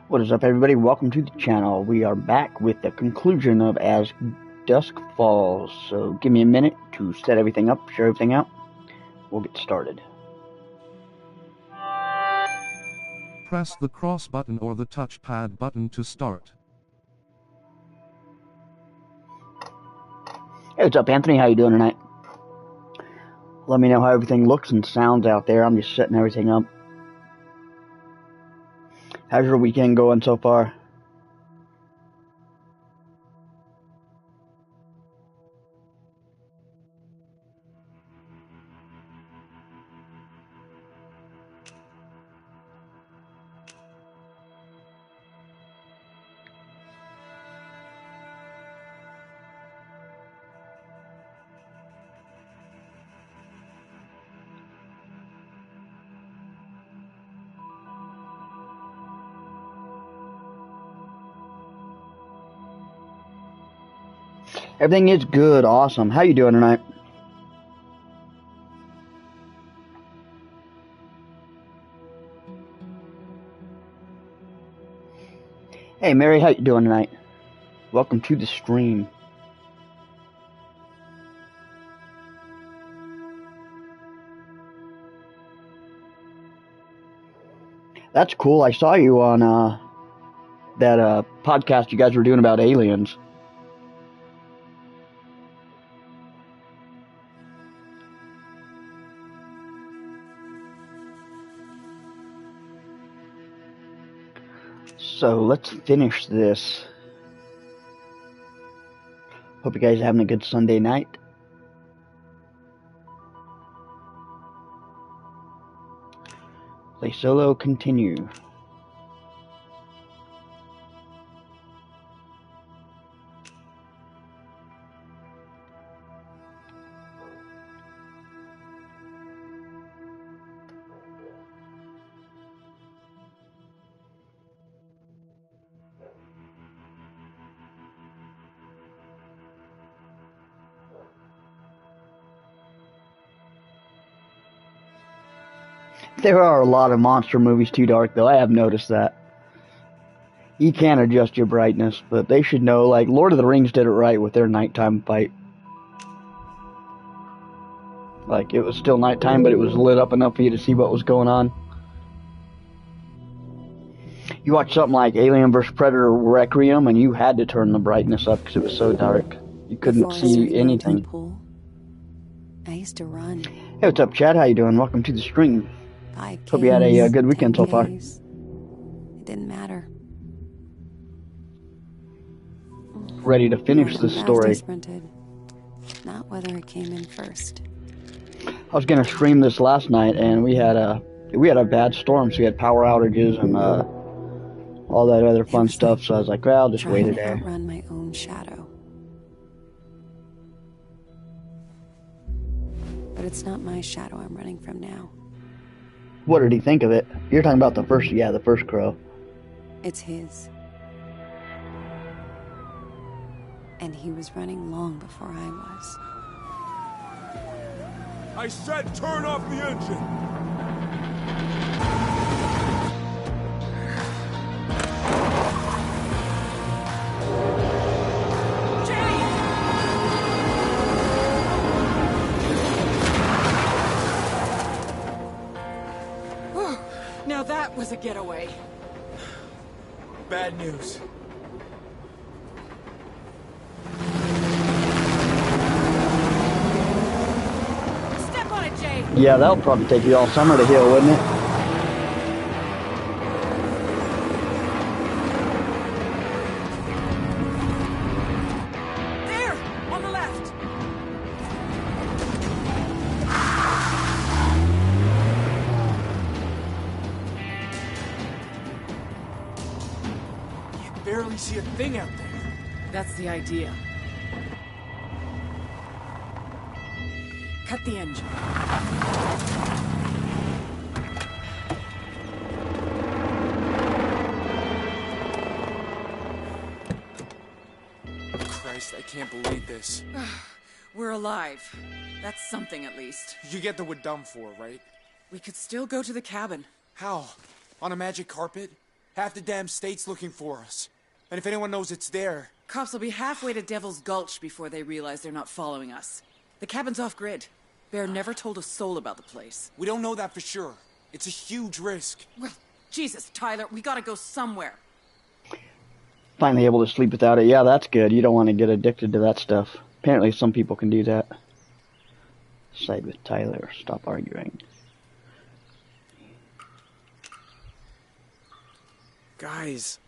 What is up, everybody? Welcome to the channel. We are back with the conclusion of As Dusk Falls. So give me a minute to set everything up, share everything out. We'll get started. Press the cross button or the touchpad button to start. Hey, what's up, Anthony? How you doing tonight? Let me know how everything looks and sounds out there. I'm just setting everything up. How's your weekend going so far? Everything is good, awesome. How you doing tonight? Hey, Mary, how you doing tonight? Welcome to the stream. That's cool. I saw you on that podcast you guys were doing about aliens. So let's finish this. Hope you guys are having a good Sunday night. Play solo, continue. There are a lot of monster movies too dark, though. I have noticed that. You can adjust your brightness, but they should know, like, Lord of the Rings did it right with their nighttime fight. Like, it was still nighttime, but it was lit up enough for you to see what was going on. You watch something like Alien vs. Predator Requiem, and you had to turn the brightness up because it was so dark. You couldn't see anything. I used to run. Hey, what's up, Chad? How you doing? Welcome to the stream. Hope you had a good weekend so far. It didn't matter. Ready to finish this story. Not whether it came in first. I was gonna stream this last night, and we had a bad storm, so we had power outages and all that other fun stuff. So I was like, well, I'll just wait a day. Run my own shadow. But it's not my shadow I'm running from now. What did he think of it? You're talking about the first crow. It's his. And he was running long before I was. I said turn off the engine! Now that was a getaway. Bad news. Step on it, Jay! Yeah, that'll probably take you all summer to heal, wouldn't it? There! On the left! You can barely see a thing out there. That's the idea. Cut the engine. Christ, I can't believe this. We're alive. That's something, at least. You get that we're done for, right? We could still go to the cabin. How? On a magic carpet? Half the damn state's looking for us. And if anyone knows it's there... Cops will be halfway to Devil's Gulch before they realize they're not following us. The cabin's off-grid. Bear never told a soul about the place. We don't know that for sure. It's a huge risk. Well, Jesus, Tyler, we gotta go somewhere. Finally able to sleep without it. Yeah, that's good. You don't want to get addicted to that stuff. Apparently some people can do that. Side with Tyler. Stop arguing. Guys,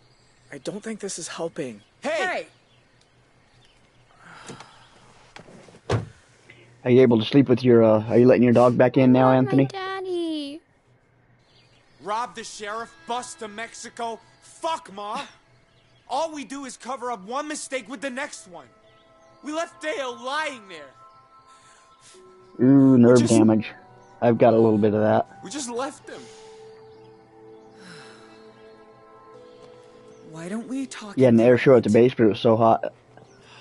I don't think this is helping. Hey! Are you able to sleep with your, are you letting your dog back in now, Anthony? Daddy. Rob the sheriff, bust to Mexico. Fuck, Ma! All we do is cover up one mistake with the next one. We left Dale lying there. Ooh, nerve damage. I've got a little bit of that. We just left him. Why don't we talk? Yeah, an air show at the base, but it was so hot.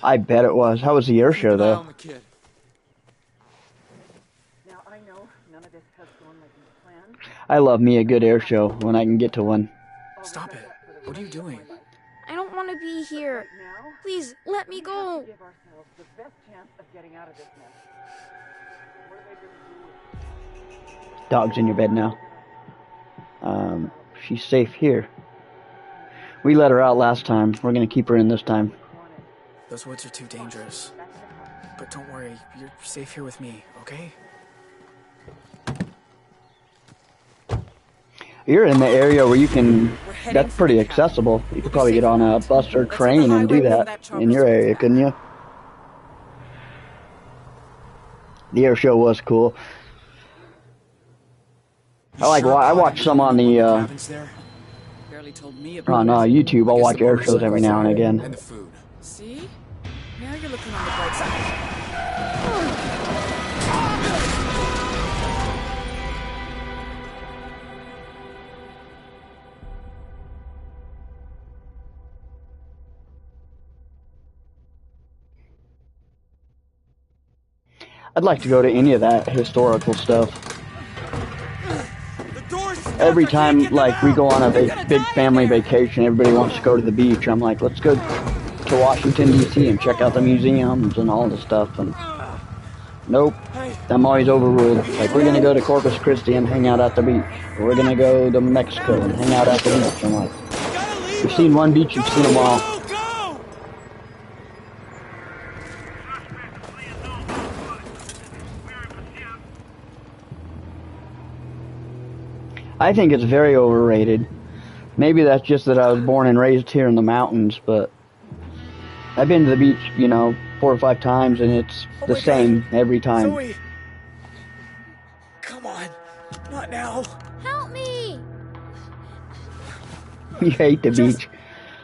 I bet it was. How was the air show, though? Now, I know none of this has gone like you planned. I love me a good air show when I can get to one. Stop it. What are you doing? I don't want to be here. Please, let me go. Give ourselves the best chance of getting out of this mess. What are they gonna do? Dog's in your bed now. She's safe here. We let her out last time. We're gonna keep her in this time. Those woods are too dangerous. But don't worry, you're safe here with me, okay? You're in the area where you can... That's pretty accessible. You could probably get on a bus or train and do that in your area, couldn't you? The air show was cool. I watched some on the Told me about on YouTube. I'll watch air shows every now and again. And the food. See? Now you're looking on the bright side. I'd like to go to any of that historical stuff. Every time, like, we go on a big family vacation, everybody wants to go to the beach. I'm like, let's go to Washington, D.C. and check out the museums and all the stuff. And nope, I'm always overruled. Like, we're going to go to Corpus Christi and hang out at the beach. Or we're going to go to Mexico and hang out at the beach. I'm like, you've seen one beach, you've seen them all. I think it's very overrated. Maybe that's just that I was born and raised here in the mountains, but I've been to the beach, 4 or 5 times, and it's the same every time. Zoe! Come on, not now. Help me. You hate the beach.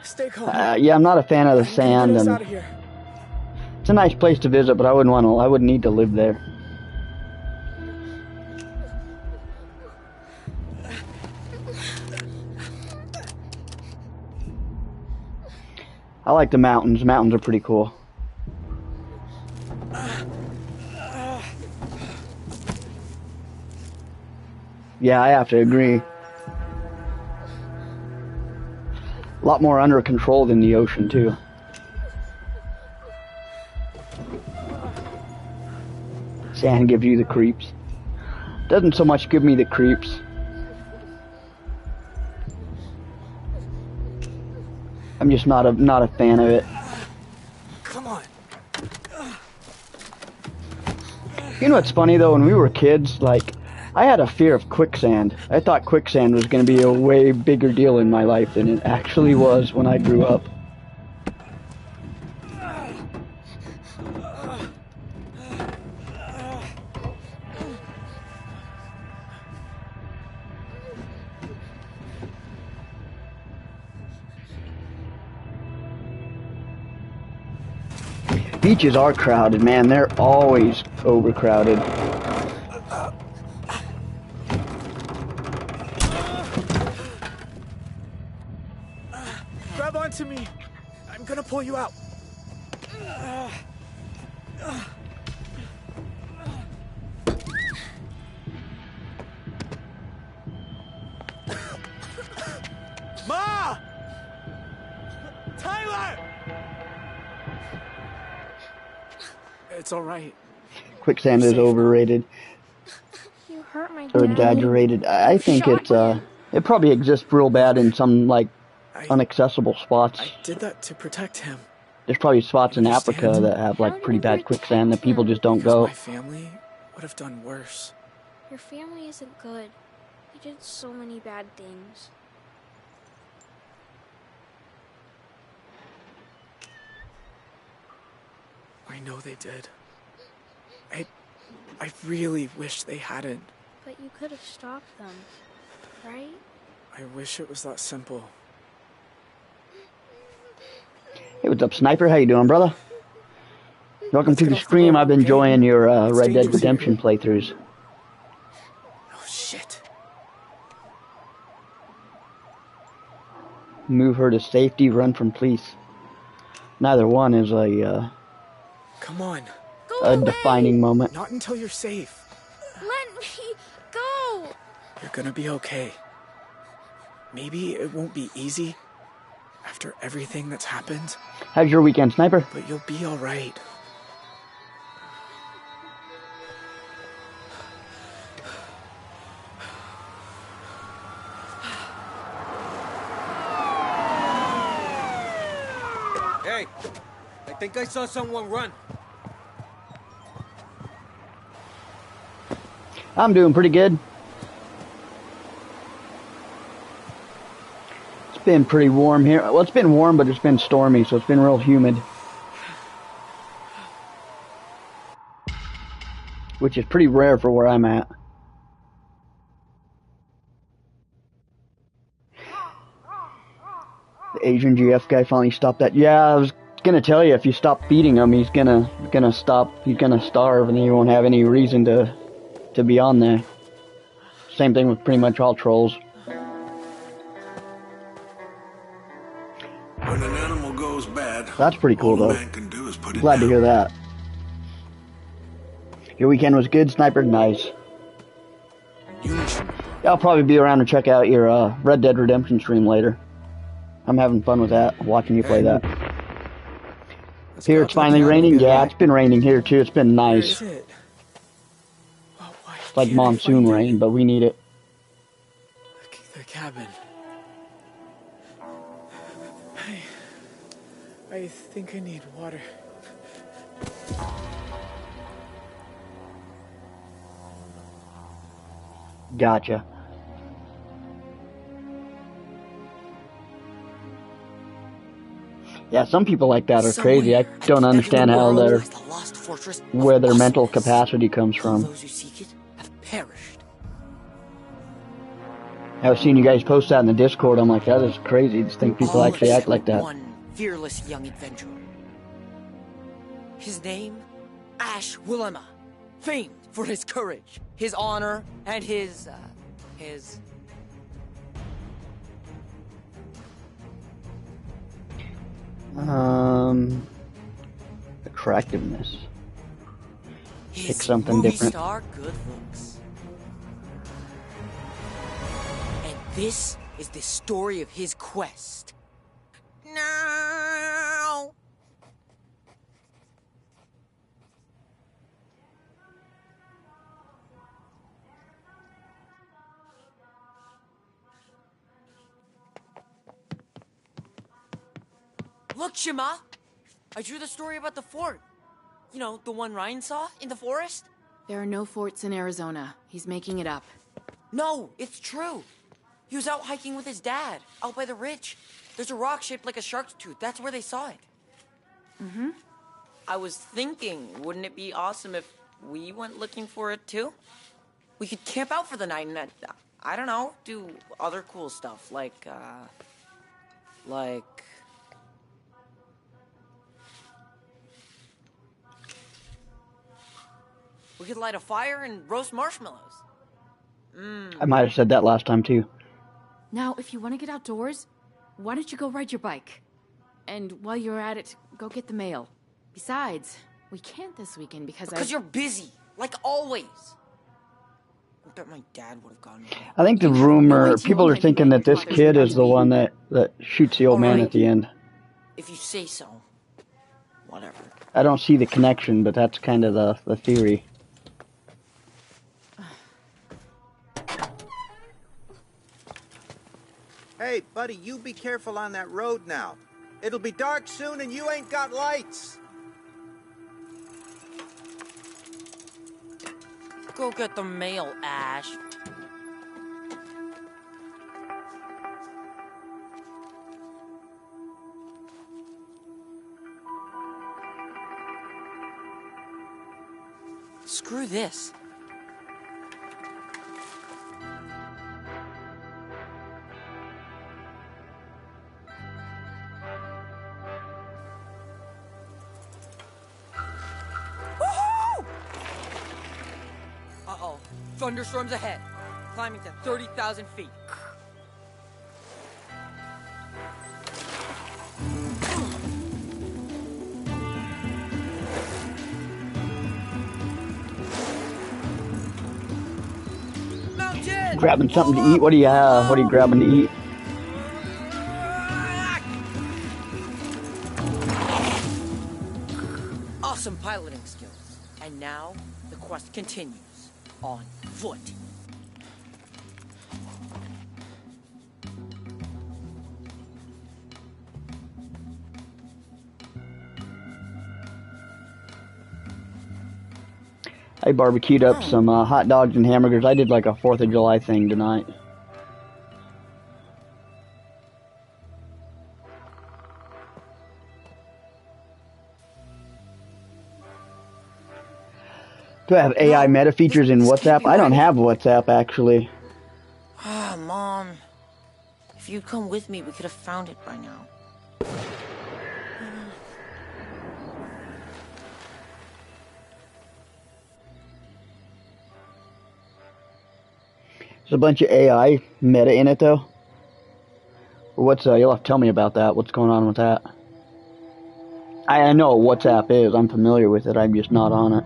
Stay calm. Yeah, I'm not a fan of the sand, Get us and out of here. it's a nice place to visit, but I wouldn't need to live there. I like the mountains. Mountains are pretty cool. Yeah, I have to agree. A lot more under control than the ocean, too. Sand gives you the creeps. Doesn't so much give me the creeps. I'm just not a fan of it. Come on. You know what's funny though? When we were kids, like, I had a fear of quicksand. I thought quicksand was going to be a way bigger deal in my life than it actually was when I grew up. Beaches are crowded, man. They're always overcrowded. Grab onto me. I'm gonna pull you out. Ma! It's alright. Quicksand is overrated You hurt my or dad. exaggerated. I think Shot it's him. it probably exists real bad in some like I unaccessible spots. did that to protect him. There's probably spots in Africa Understand? that have How like did pretty you bad protect quicksand that people him? just don't Because go. my family would have done worse. Your family isn't good. You did so many bad things. I know they did. I really wish they hadn't. But you could have stopped them, right? I wish it was that simple. Hey, what's up, Sniper? How you doing, brother? Welcome Let's to get the off the stream. road, I've been okay? enjoying your It's Red Dead dangerous here. Redemption playthroughs. Oh, shit. Move her to safety, run from police. Neither one is Come on. Go a away! defining moment. Not until you're safe. Let me go! You're gonna be okay. Maybe it won't be easy after everything that's happened, How's your weekend, Sniper? but you'll be alright. Hey, I think I saw someone run. I'm doing pretty good. It's been pretty warm here. Well, it's been warm, but it's been stormy, so it's been real humid. Which is pretty rare for where I'm at. The Asian GF guy finally stopped that. Yeah, I was gonna tell you, if you stop feeding him, he's gonna stop. He's gonna starve, and then you won't have any reason to be on there. Same thing with pretty much all trolls. When an animal goes bad, That's pretty cool, all though. a man can do is put it Glad to down. hear that. Your weekend was good, Sniper? Nice. Yeah, I'll probably be around to check out your Red Dead Redemption stream later. I'm having fun with that, watching you play that. Let's Here go it's to the finally cabin and raining. get Yeah, back. it's been raining here too. It's been Where nice. is it? Oh, why It's like can't I monsoon find it? rain, but we need it. The cabin. I think I need water. Gotcha. Yeah, some people like that are crazy. I don't understand how where their mental capacity comes from. Those who seek it have perished. I was seeing you guys post that in the Discord. I'm like, that is crazy. I just think people All actually act except like that. One fearless young adventurer. His name, Ash Willema, famed for his courage, his honor, and his Attractiveness. his Pick something movie different. star good looks. And this is the story of his quest. No. Look, Shima! I drew the story about the fort. You know, the one Ryan saw in the forest? There are no forts in Arizona. He's making it up. No, it's true. He was out hiking with his dad, out by the ridge. There's a rock shaped like a shark's tooth. That's where they saw it. Mm-hmm. I was thinking, wouldn't it be awesome if we went looking for it too? We could camp out for the night and, I don't know, do other cool stuff, like... We could light a fire and roast marshmallows. I might have said that last time too. Now, if you want to get outdoors, why don't you go ride your bike? And while you're at it, go get the mail. Besides, we can't this weekend because You're busy, like always. I bet my dad would have gone. I think the rumor, people are thinking that this kid is the one that shoots the old man at the end. If you say so. whatever. I don't see the connection, but that's kind of the theory. Hey, buddy, you be careful on that road now. It'll be dark soon and you ain't got lights. Go get the mail, Ash. Screw this. Woohoo! Uh-oh. Thunderstorms ahead. Climbing to 30,000 feet. Mountain! Grabbing something to eat? What are you grabbing to eat? Awesome piloting skills. And now, the quest continues. On foot. I barbecued up some hot dogs and hamburgers. I did like a 4th of July thing tonight. Do I have AI meta features in WhatsApp? I don't have WhatsApp, actually. Ah, Mom. If you'd come with me, we could have found it by now. There's a bunch of AI meta in it, though. What's you'll have to tell me about that. What's going on with that? I know what WhatsApp is. I'm familiar with it. I'm just not on it.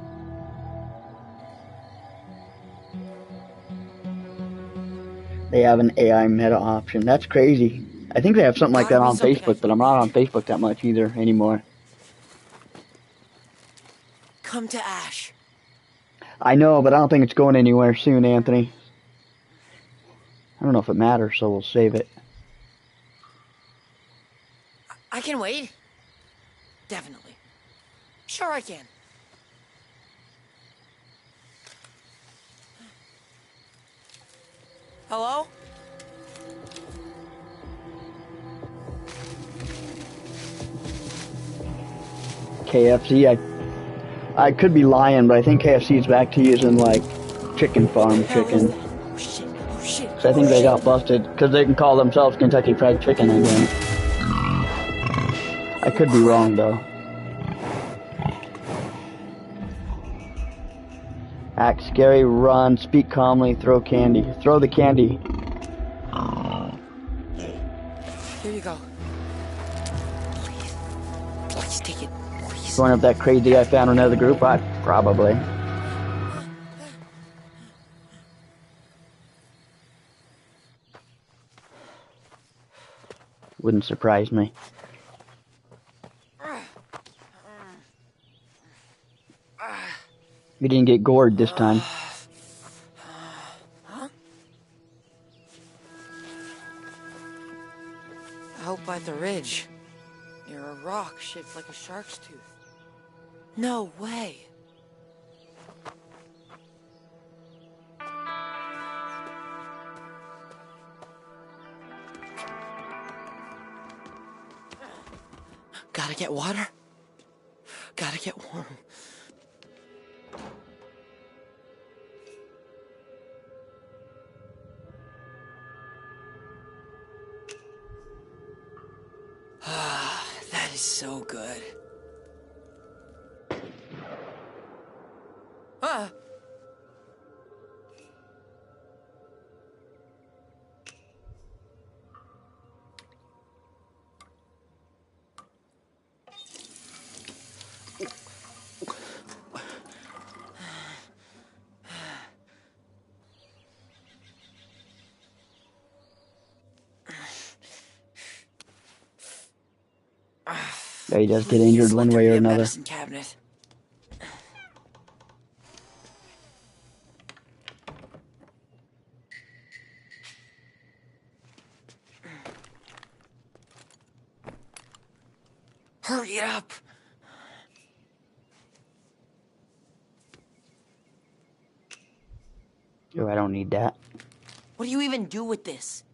They have an AI meta option. That's crazy. I think they have something like that on Facebook, but I'm not on Facebook that much either anymore. Come to Ash. I know, but I don't think it's going anywhere soon, Anthony. I don't know if it matters, so we'll save it. I can wait. Definitely. Sure I can. Hello? KFC, I could be lying, but I think KFC is back to using, like, chicken farm chicken. Oh shit. So I think they got busted, because they can call themselves Kentucky Fried Chicken again. I could be wrong, though. Act scary, run, speak calmly, throw candy. Throw the candy. Here you go. Please take it. Please. Going up that crazy I found another group? Probably. Wouldn't surprise me. We didn't get gored this time. Huh? Out by the ridge. Near a rock shaped like a shark's tooth. No way. Gotta get water. Gotta get warm. That is so good. Ah! Yeah, he does get injured one way or another. Medicine cabinet. Hurry up! Oh, I don't need that. What do you even do with this?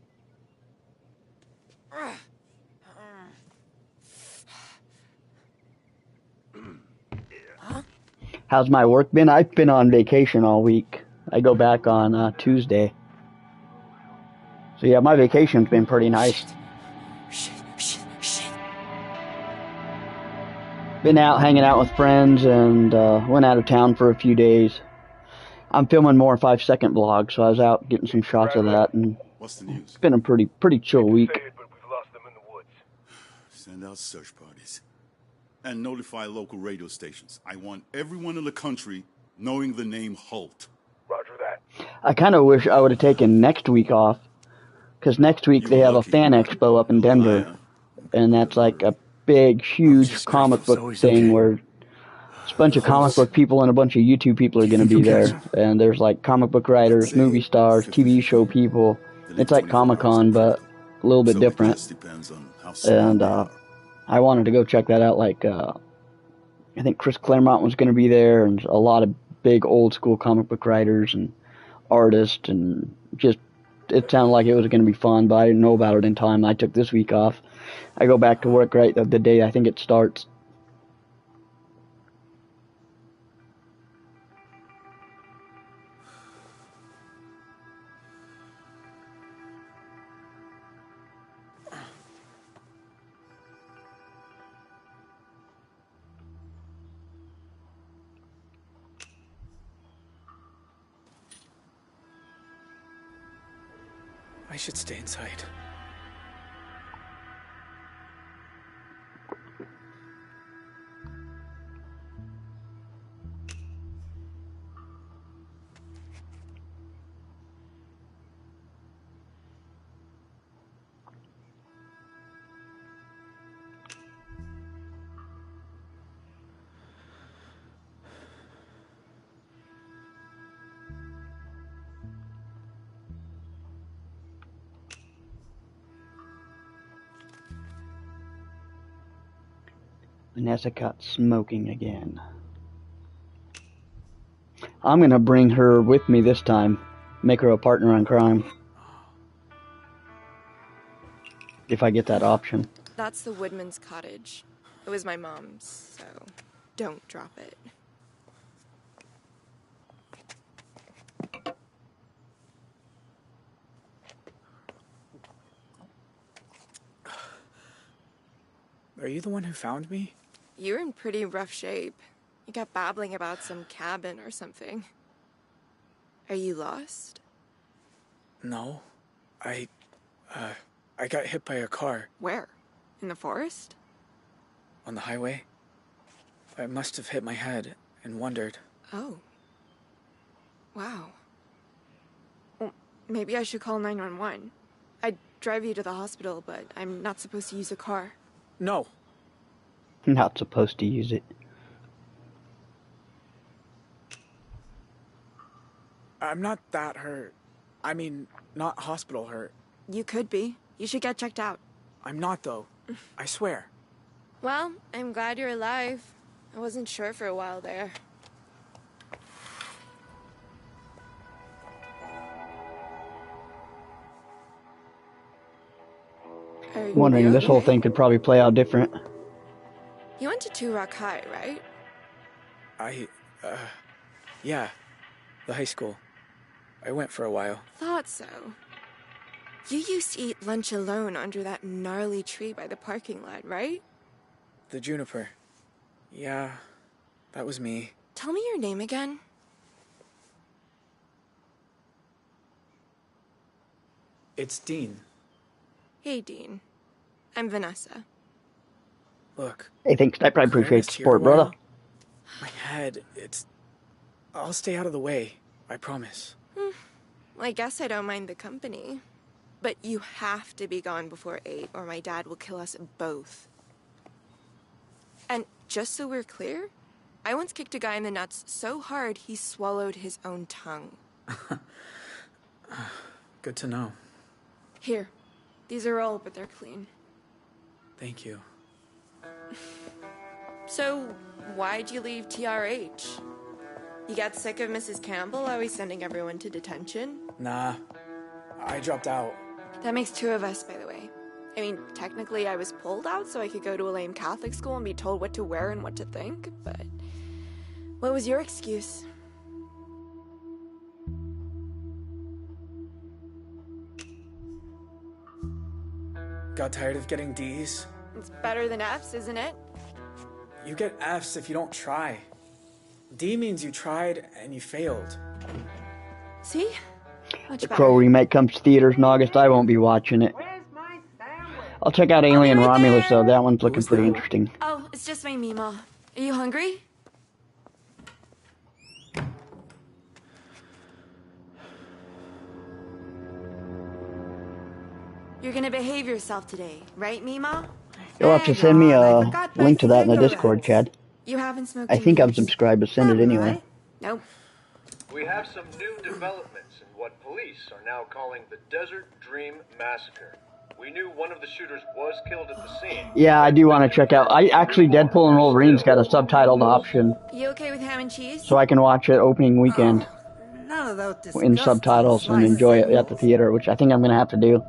How's my work been? I've been on vacation all week. I go back on Tuesday. So yeah, my vacation's been pretty nice. Shit. Been out hanging out with friends and went out of town for a few days. I'm filming more 5-second vlogs, so I was out getting some shots of that, and What's the news? it's been a pretty chill week. Send out search parties. And notify local radio stations. I want everyone in the country knowing the name Holt. Roger that. I kind of wish I would have taken next week off, because next week they have a fan expo up in Denver, and that's like a big, huge comic book thing where it's a bunch of comic book people and a bunch of YouTube people are going to be there, and there's like comic book writers, movie stars, TV show people. It's like Comic-Con, but a little bit different, and I wanted to go check that out. Like, I think Chris Claremont was going to be there, and a lot of big old school comic book writers and artists, and just, it sounded like it was going to be fun, but I didn't know about it in time. I took this week off. I go back to work right the day I think it starts. I should stay inside. Vanessa got smoking again. I'm gonna bring her with me this time. Make her a partner in crime. If I get that option. That's the Woodman's cottage. It was my mom's, so don't drop it. Are you the one who found me? You're in pretty rough shape. You got babbling about some cabin or something. Are you lost? No. I got hit by a car. Where? In the forest? On the highway. I must have hit my head and wondered. Oh. Wow. Well, maybe I should call 911. I'd drive you to the hospital, but I'm not supposed to use a car. No. Not supposed to use it. I'm not that hurt. I mean, not hospital hurt. You could be. You should get checked out. I'm not, though. I swear. Well, I'm glad you're alive. I wasn't sure for a while there. Wondering this whole thing could probably play out different. You went to Two Rock High, right? Yeah. The high school. I went for a while. Thought so. You used to eat lunch alone under that gnarly tree by the parking lot, right? The juniper. Yeah, that was me. Tell me your name again. It's Dean. Hey, Dean. I'm Vanessa. Look. Hey, thanks. I probably appreciate the support, brother. My head, I'll stay out of the way. I promise. Well, I guess I don't mind the company. But you have to be gone before 8, or my dad will kill us both. And just so we're clear, I once kicked a guy in the nuts so hard he swallowed his own tongue. Good to know. Here, these are old, but they're clean. Thank you. So, why'd you leave TRH? You got sick of Mrs. Campbell always sending everyone to detention? Nah, I dropped out. That makes two of us, by the way. I mean, technically I was pulled out so I could go to a lame Catholic school and be told what to wear and what to think, but what was your excuse? Got tired of getting D's? It's better than F's, isn't it? You get F's if you don't try. D means you tried and you failed. See? Much The better. Crow remake comes to theaters in August. I won't be watching it. I'll check out Alien Romulus, though. That one's looking pretty interesting. Oh, it's just my Mima. Are you hungry? You're gonna behave yourself today, right, Mima? You'll have to send me a link to that in the Discord, Chad. You haven't smoked I in think I'm years. subscribed, but send it anyway. Nope. We have some new developments in what police are now calling the Desert Dream Massacre. We knew one of the shooters was killed at the scene. Yeah, I do want to check out. I actually, Deadpool and Wolverine's got a subtitled option, You okay with ham and cheese? so I can watch it opening weekend None of those in subtitles and enjoy it at the theater, which I think I'm going to have to do.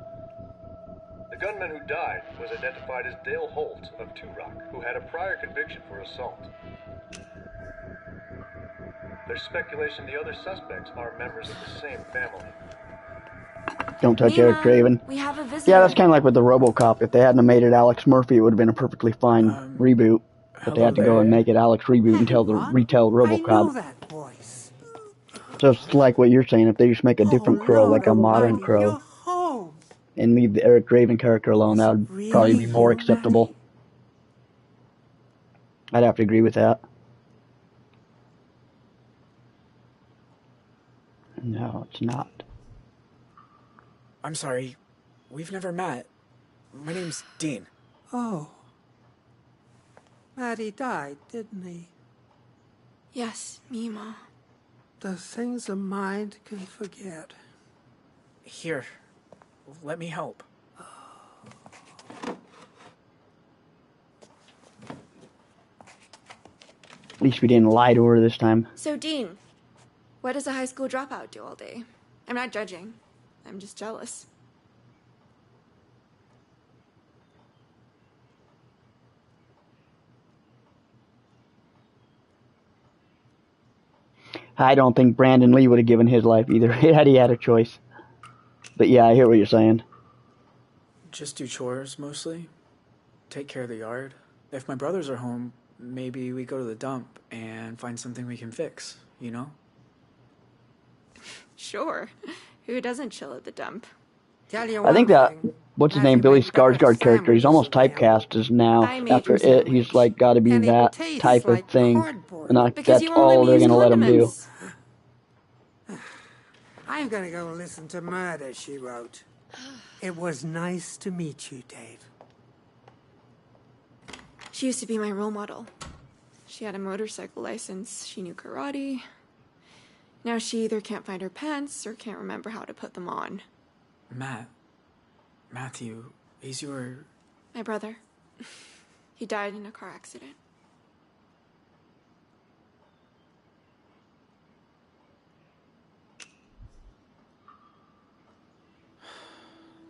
The gunman who died was identified as Dale Holt of Two Rock, who had a prior conviction for assault. There's speculation the other suspects are members of the same family. Don't touch Mima, Eric Draven. we have a visitor. Yeah, that's kind of like with the RoboCop. If they hadn't have made it Alex Murphy, it would have been a perfectly fine reboot. But they had to go and make it Alex reboot and retell RoboCop. that voice. So it's like what you're saying. If they just make a different Crow, like a modern Crow, and leave the Eric Draven character alone, that would probably be more acceptable. I'd have to agree with that. No, it's not. I'm sorry. We've never met. My name's Dean. Oh. Maddie died, didn't he? Yes, Mima. The things a mind can forget. Here. Let me help. At least we didn't lie to her this time. So, Dean, what does a high school dropout do all day? I'm not judging. I'm just jealous. I don't think Brandon Lee would have given his life either, had he had a choice. But yeah, I hear what you're saying. Just do chores, mostly. Take care of the yard. If my brothers are home, maybe we go to the dump and find something we can fix, you know? Sure. Who doesn't chill at the dump? I think that, what's his name, Billy Skarsgård character, he's almost typecast as now. After it, he's like got to be that type of thing. And that's all they're going to let him do. I'm gonna go listen to Murder, She Wrote. It was nice to meet you, Dave. She used to be my role model. She had a motorcycle license, she knew karate. Now she either can't find her pants or can't remember how to put them on. Matthew, he's your... My brother. He died in a car accident.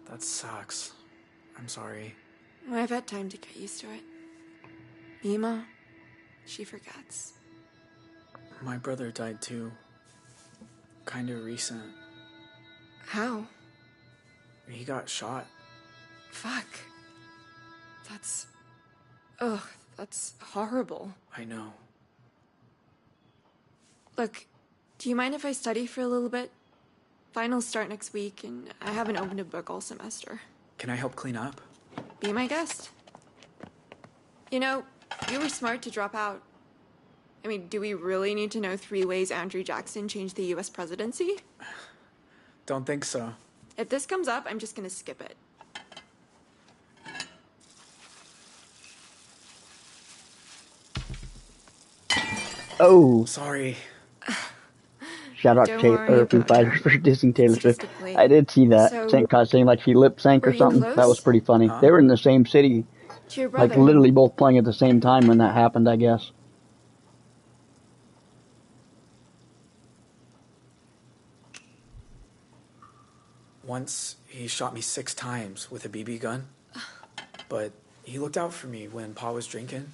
That sucks. I'm sorry. I've had time to get used to it. Mima, she forgets. My brother died too. Kinda recent. How? He got shot. Fuck. That's... Ugh, that's horrible. I know. Look, do you mind if I study for a little bit? Finals start next week, and I haven't opened a book all semester. Can I help clean up? Be my guest. You know, you were smart to drop out. I mean, do we really need to know 3 ways Andrew Jackson changed the US presidency? Don't think so. If this comes up, I'm just gonna skip it. Oh, Sorry. shout out Don't to worry Foo about Fighters it. for dissing Taylor It's just Swift. a plate. I did see that. So, Saying like she lip sync were or you something. That was close? pretty funny. Huh? They were in the same city, To your like brother? literally both playing at the same time when that happened, I guess. Once he shot me 6 times with a BB gun, but he looked out for me when Pa was drinking.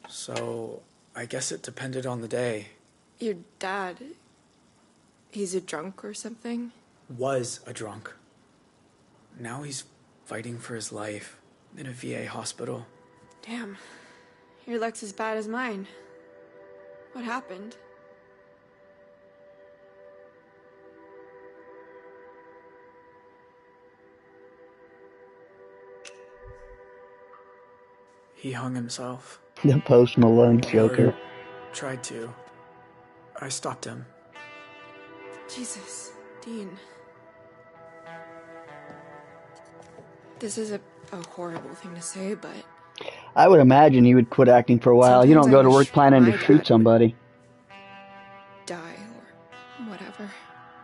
So I guess it depended on the day. Your dad, he's a drunk or something? Was a drunk. Now he's fighting for his life in a VA hospital. Damn. Your luck's as bad as mine. What happened? He hung himself. The Post Malone Joker. Or tried to. I stopped him. Jesus, Dean. This is a horrible thing to say, but I would imagine you would quit acting for a while. You sometimes don't I go to wish work planning my to shoot dad somebody. die or whatever.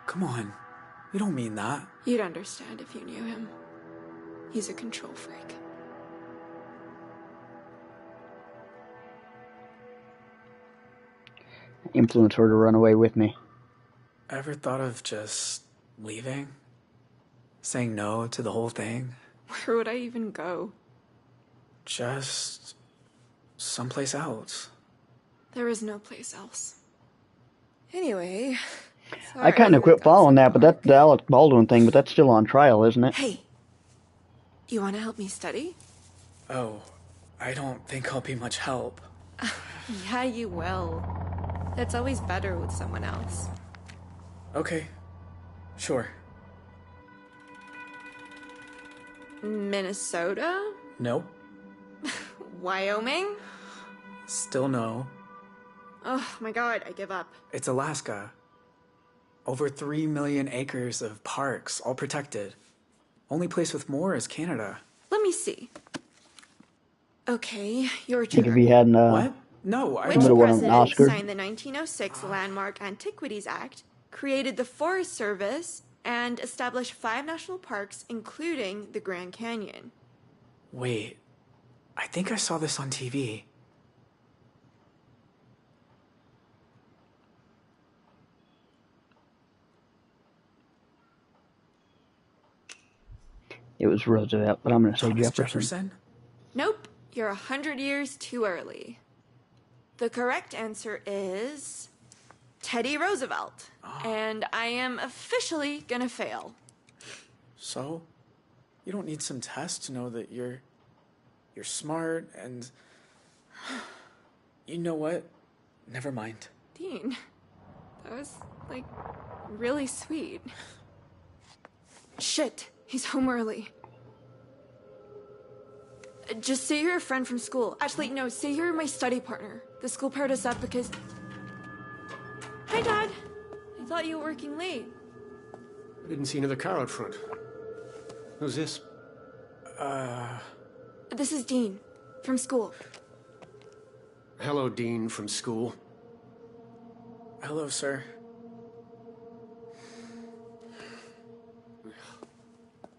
Come on. We don't mean that. You'd understand if you knew him. He's a control freak. Influence her to run away with me. Ever thought of just leaving? Saying no to the whole thing? Where would I even go? Just someplace else. There is no place else. Anyway, I kind of quit following that, but that's the Alec Baldwin thing, but that's still on trial, isn't it? Hey, you want to help me study? Oh, I don't think I'll be much help. Yeah, you will. That's always better with someone else. Okay, sure. Minnesota? Nope. Wyoming? Still no. Oh my god, I give up. It's Alaska. Over 3 million acres of parks, all protected. Only place with more is Canada. Let me see. Okay, your I think turn. if he hadn't, What? No, I Which would've won an president Oscar. signed the 1906 Landmark Antiquities Act, created the Forest Service, and established 5 national parks, including the Grand Canyon? Wait, I think I saw this on TV. it was Roosevelt, but I'm going to say Thomas Jefferson. Nope, you're 100 years too early. The correct answer is Teddy Roosevelt. And I am officially gonna fail. So? You don't need some tests to know that you're smart and... You know what? Never mind. Dean, that was, like, really sweet. Shit, he's home early. Just say you're a friend from school. Actually, no, say you're my study partner. The school paired us up because... Hi, Dad. I thought you were working late. I didn't see another car out front. Who's this? This is Dean, from school. Hello, Dean from school. Hello, sir.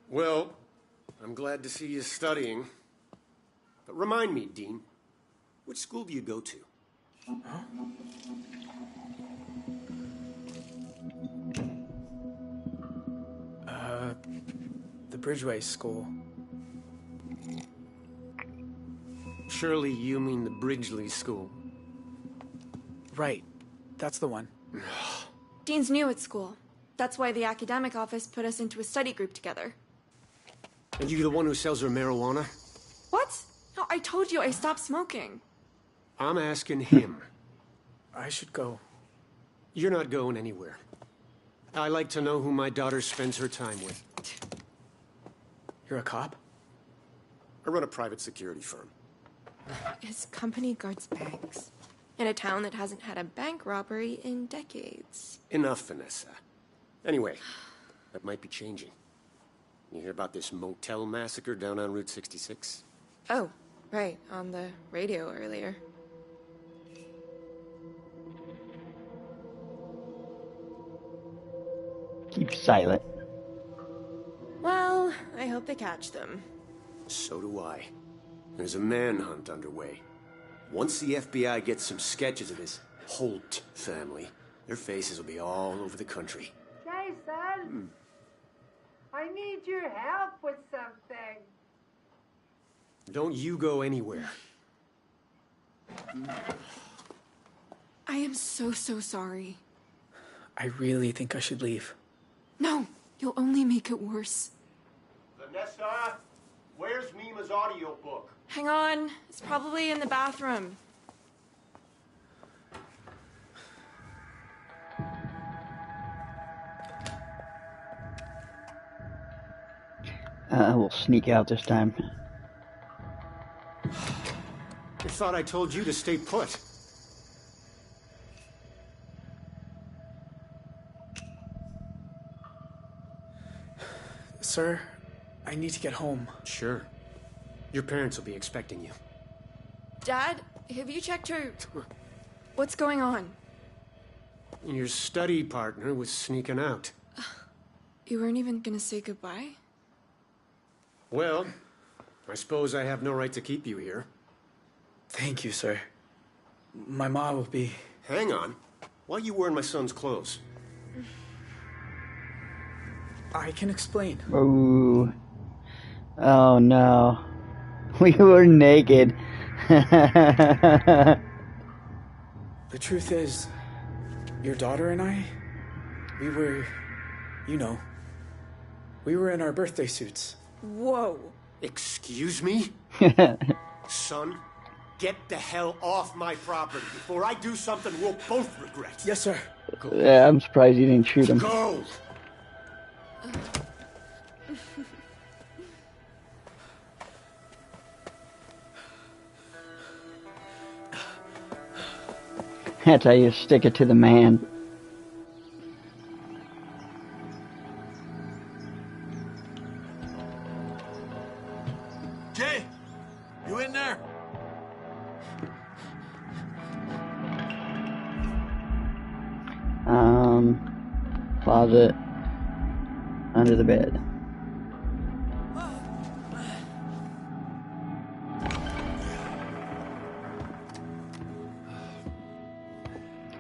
Well, I'm glad to see you studying. But remind me, Dean, which school do you go to? Huh? The Bridgeway School. Surely you mean the Bridgeley School. Right. That's the one. Dean's new at school. That's why the academic office put us into a study group together. And you the one who sells her marijuana? What? No, I told you I stopped smoking. I'm asking him. I should go. You're not going anywhere. I like to know who my daughter spends her time with. You're a cop? I run a private security firm. His company guards banks. In a town that hasn't had a bank robbery in decades. Enough, Vanessa. Anyway, that might be changing. You hear about this motel massacre down on Route 66? Oh, right, on the radio earlier. Keep silent. Well, I hope they catch them. So do I. There's a manhunt underway. Once the FBI gets some sketches of this Holt family, their faces will be all over the country. Jason! I need your help with something. Don't you go anywhere. I am so sorry. I really think I should leave. No, you'll only make it worse. Vanessa, where's Mima's audiobook? Hang on, it's probably in the bathroom. We'll sneak out this time. I thought I told you to stay put. Sir, I need to get home. Sure. Your parents will be expecting you. Dad, have you checked her... What's going on? Your study partner was sneaking out. You weren't even gonna say goodbye? Well, I suppose I have no right to keep you here. Thank you, sir. My mom will be... Hang on. Why are you wearing my son's clothes? I can explain. Ooh. Oh no. We were naked. The truth is, your daughter and I, we were, you know, we were in our birthday suits. Whoa. Excuse me? Son, get the hell off my property before I do something we'll both regret. Yes, sir. Go. Yeah, I'm surprised you didn't shoot him. Go! That's how you stick it to the man. Jay, you in there? Closet. Under the bed.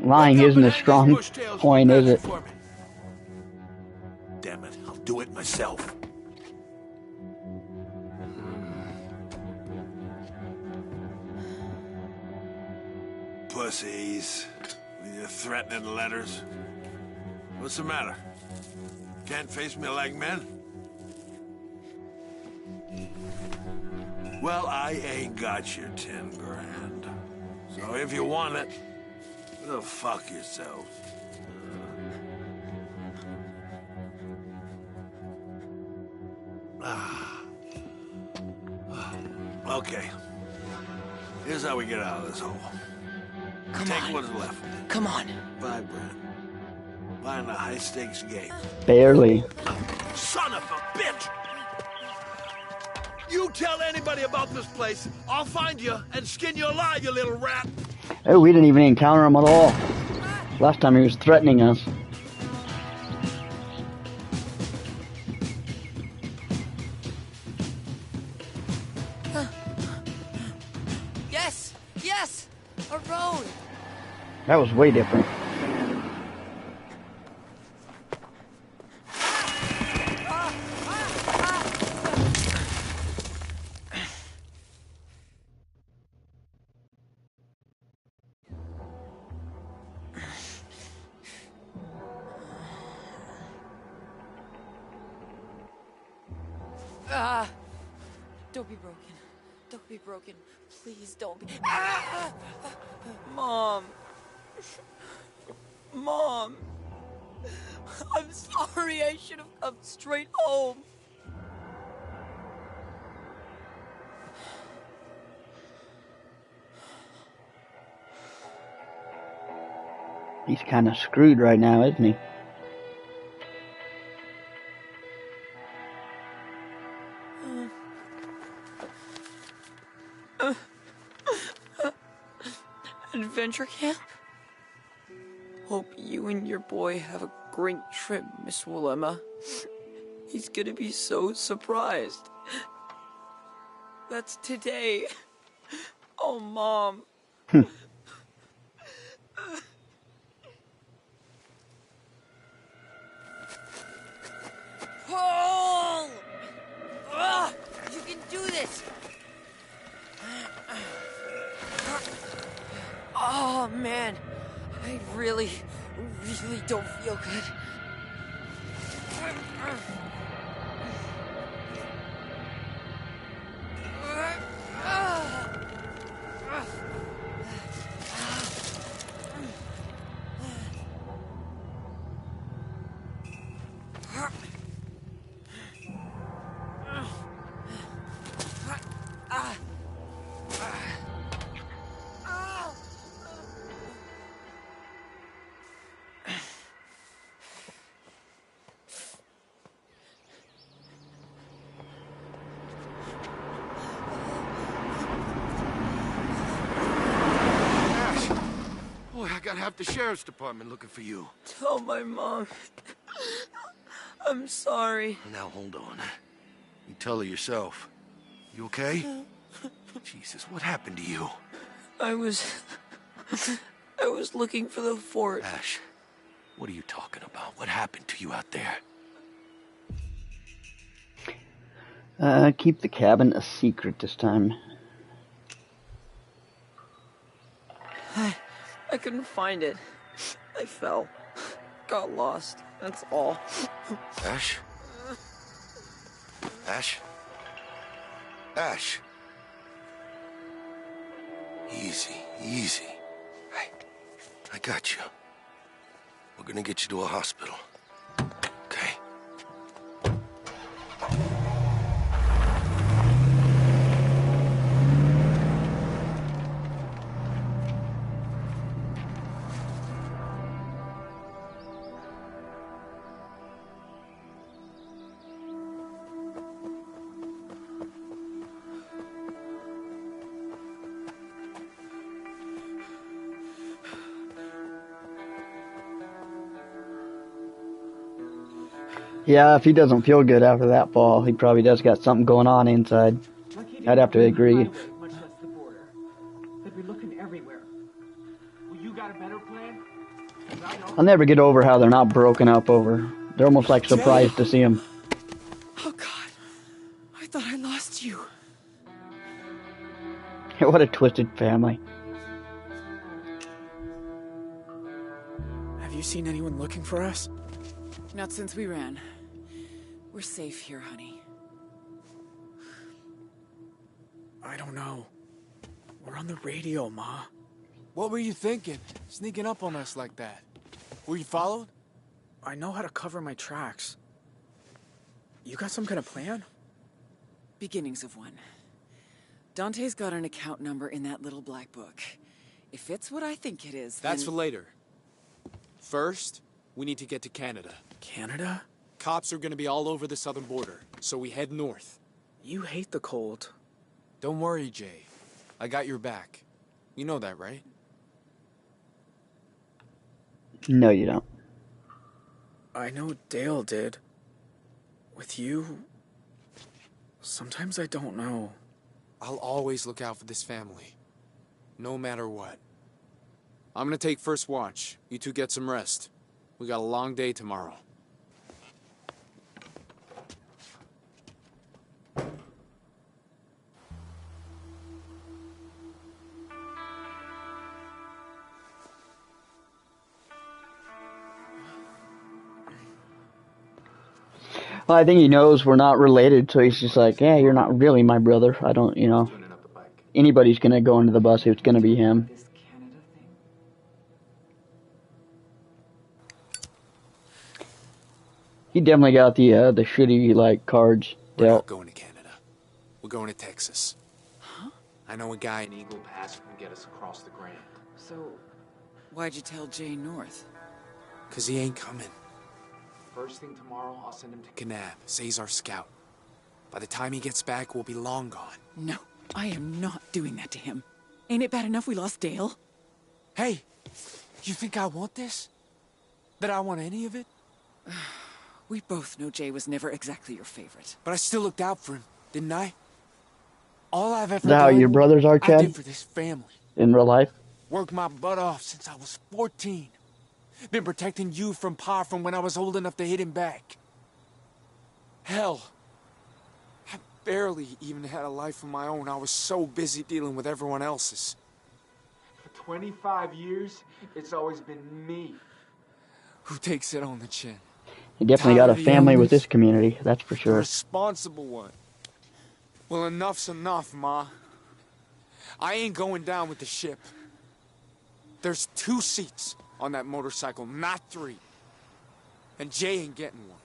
Lying isn't a strong point, is it? Damn it, I'll do it myself. Pussies. With your threatening letters. What's the matter? Can't face me like men? Well, I ain't got your 10 grand. So if you want it, go fuck yourself. Okay. Here's how we get out of this hole. Take what's left. Come on. 5 grand. Buying a high-stakes game. Barely. Son of a bitch! You tell anybody about this place, I'll find you and skin you alive, you little rat! Oh, we didn't even encounter him at all. Last time he was threatening us. Yes! Yes! A road! That was way different. Don't be broken. Don't be broken. Please don't be. Ah! Mom. Mom. I'm sorry. I should have come straight home. He's kind of screwed right now, isn't he? Adventure camp? Hope you and your boy have a great trip, Miss Willema. He's gonna be so surprised. That's today. Oh, Mom. Paul! You can do this! Oh, man. I really don't feel good. I got half the sheriff's department looking for you. Tell my mom. I'm sorry. Now, hold on. You tell her yourself. You okay? Jesus, what happened to you? I was looking for the fort. Ash, what are you talking about? What happened to you out there? Keep the cabin a secret this time. I couldn't find it. I fell. Got lost. That's all. Ash? Ash? Ash? Easy, easy. Hey, I got you. We're gonna get you to a hospital. Okay? Yeah, if he doesn't feel good after that fall, he probably does got something going on inside. I'd have to agree. Much less the border. They'd be looking everywhere. Well, you got a better plan? I'll never get over how they're not broken up over. They're almost like surprised to see him. Oh, God. I thought I lost you. What a twisted family. Have you seen anyone looking for us? Not since we ran. We're safe here, honey. I don't know. We're on the radio, Ma. What were you thinking? Sneaking up on us like that? Were you followed? I know how to cover my tracks. You got some kind of plan? Beginnings of one. Dante's got an account number in that little black book. If it's what I think it is, That's then... for later. First, we need to get to Canada. Canada? Cops are gonna be all over the southern border, so we head north. You hate the cold. Don't worry, Jay. I got your back. You know that, right? No, you don't. I know Dale did. With you... Sometimes I don't know. I'll always look out for this family. No matter what. I'm gonna take first watch. You two get some rest. We got a long day tomorrow. Well, I think he knows we're not related, so he's just like, yeah, you're not really my brother. I don't, you know. Anybody's gonna go into the bus, it's gonna be him. He definitely got the shitty, like, cards We're dealt. not going to Canada. We're going to Texas. Huh? I know a guy in Eagle Pass who can get us across the Grand. So, why'd you tell Jay North? 'Cause he ain't coming. First thing tomorrow, I'll send him to Kanab. Say he's our scout. By the time he gets back, we'll be long gone. No, I am not doing that to him. Ain't it bad enough we lost Dale? Hey, you think I want this? That I want any of it? We both know Jay was never exactly your favorite. But I still looked out for him, didn't I? All I've ever Is that how done, your brothers are, I Chad? did for this family. In real life? Worked my butt off since I was 14. Been protecting you from Pa from when I was old enough to hit him back. Hell, I barely even had a life of my own. I was so busy dealing with everyone else's. For 25 years, it's always been me who takes it on the chin. He definitely got a Tyler, the family with eldest, this community, that's for the sure. responsible one. Well, enough's enough, Ma. I ain't going down with the ship. There's 2 seats on that motorcycle, not 3. And Jay ain't getting one.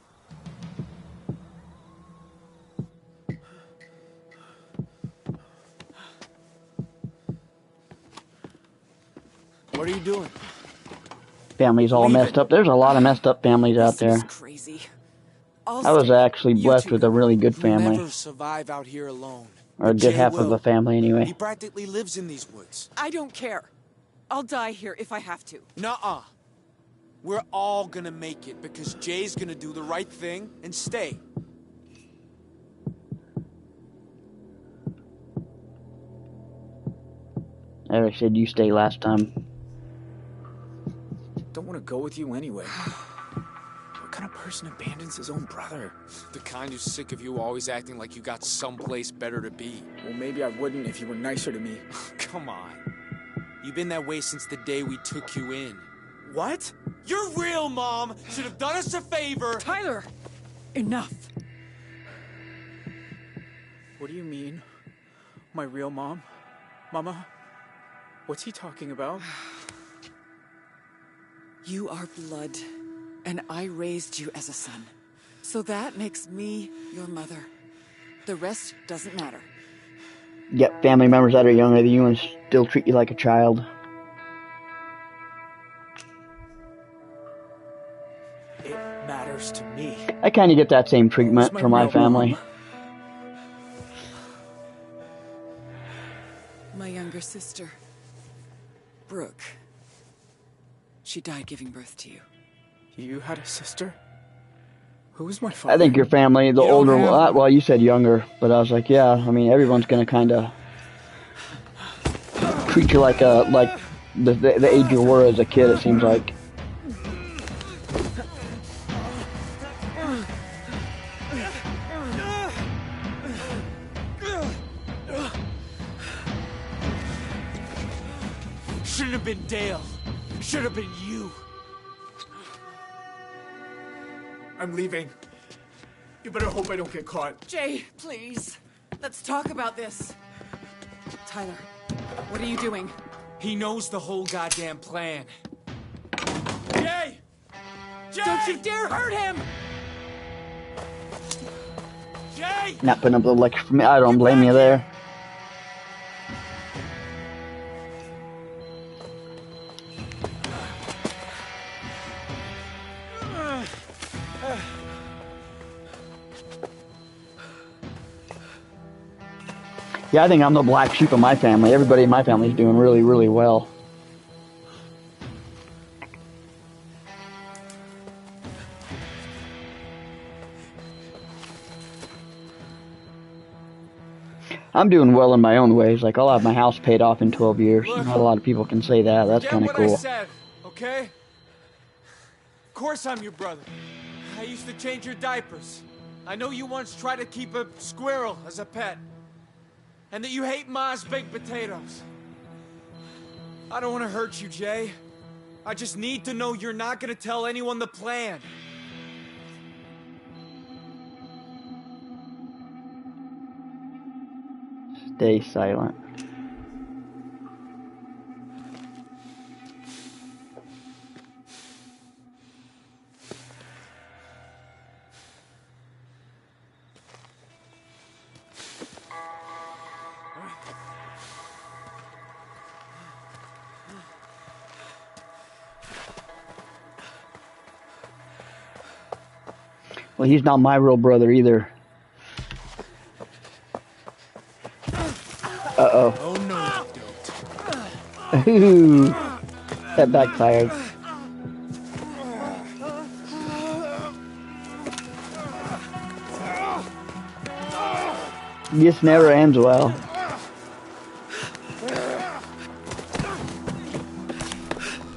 What are you doing? Families all messed up. There's a lot of messed up families out there. Crazy. I was actually blessed with a really good You'll family. never survive out here alone. Or a But good Jay half of will. a family, anyway. He practically lives in these woods. I don't care. I'll die here if I have to. Nuh-uh. We're all gonna make it because Jay's gonna do the right thing and stay. I said you stay last time. Don't want to go with you anyway. What kind of person abandons his own brother? The kind who's sick of you always acting like you got someplace better to be. Well, maybe I wouldn't if you were nicer to me. Come on. You've been that way since the day we took you in. What? You're real, Mom! Should have done us a favor! Tyler! Enough! What do you mean? My real mom? Mama? What's he talking about? You are blood, and I raised you as a son. So that makes me your mother. The rest doesn't matter. Yep, family members that are younger than you and still treat you like a child. It matters to me. I kind of get that same treatment from my family. Mom? My younger sister, Brooke. She died giving birth to you. You had a sister? Who was my father? I think your family, the older, well, you said younger, but I was like, yeah, I mean, everyone's gonna kind of treat you like the age you were as a kid. It seems like. Shouldn't have been Dale. Should have been you. I'm leaving. You better hope I don't get caught. Jay, please. Let's talk about this. Tyler, what are you doing? He knows the whole goddamn plan. Jay! Jay! Don't you dare hurt him! Jay! Not putting up the lecture for me. I don't blame you there. Yeah, I think I'm the black sheep of my family. Everybody in my family is doing really, really well. I'm doing well in my own ways. Like, I'll have my house paid off in 12 years. Look, Not a lot of people can say that. That's kind of Forget what cool. I said, okay? Of course I'm your brother. I used to change your diapers. I know you once tried to keep a squirrel as a pet. And that you hate Ma's baked potatoes. I don't want to hurt you, Jay. I just need to know you're not going to tell anyone the plan. Stay silent. Well, he's not my real brother either. Uh-oh. Oh, no, you don't. Ooh. That backfired. This never ends well.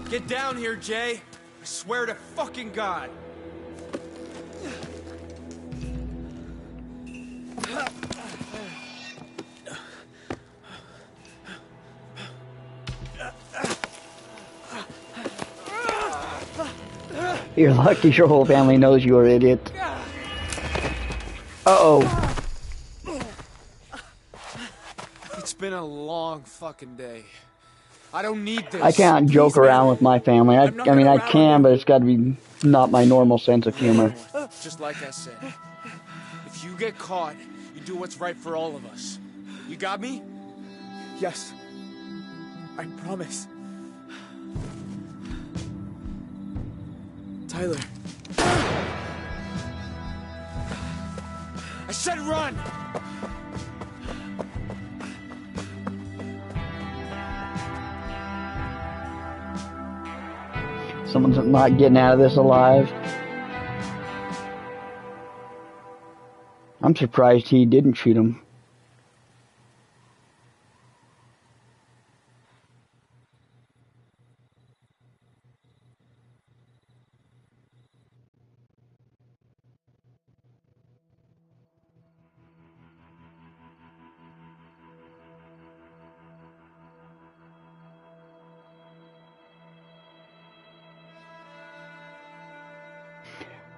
Get down here, Jay. I swear to fucking God. You're lucky your whole family knows you're an idiot. Uh-oh. It's been a long fucking day. I don't need this. I can't joke around with my family. I mean, I can, but it's got to be not my normal sense of humor. Just like I said. If you get caught, you do what's right for all of us. You got me? Yes. I promise. Tyler. I said run! Someone's not getting out of this alive. I'm surprised he didn't shoot him.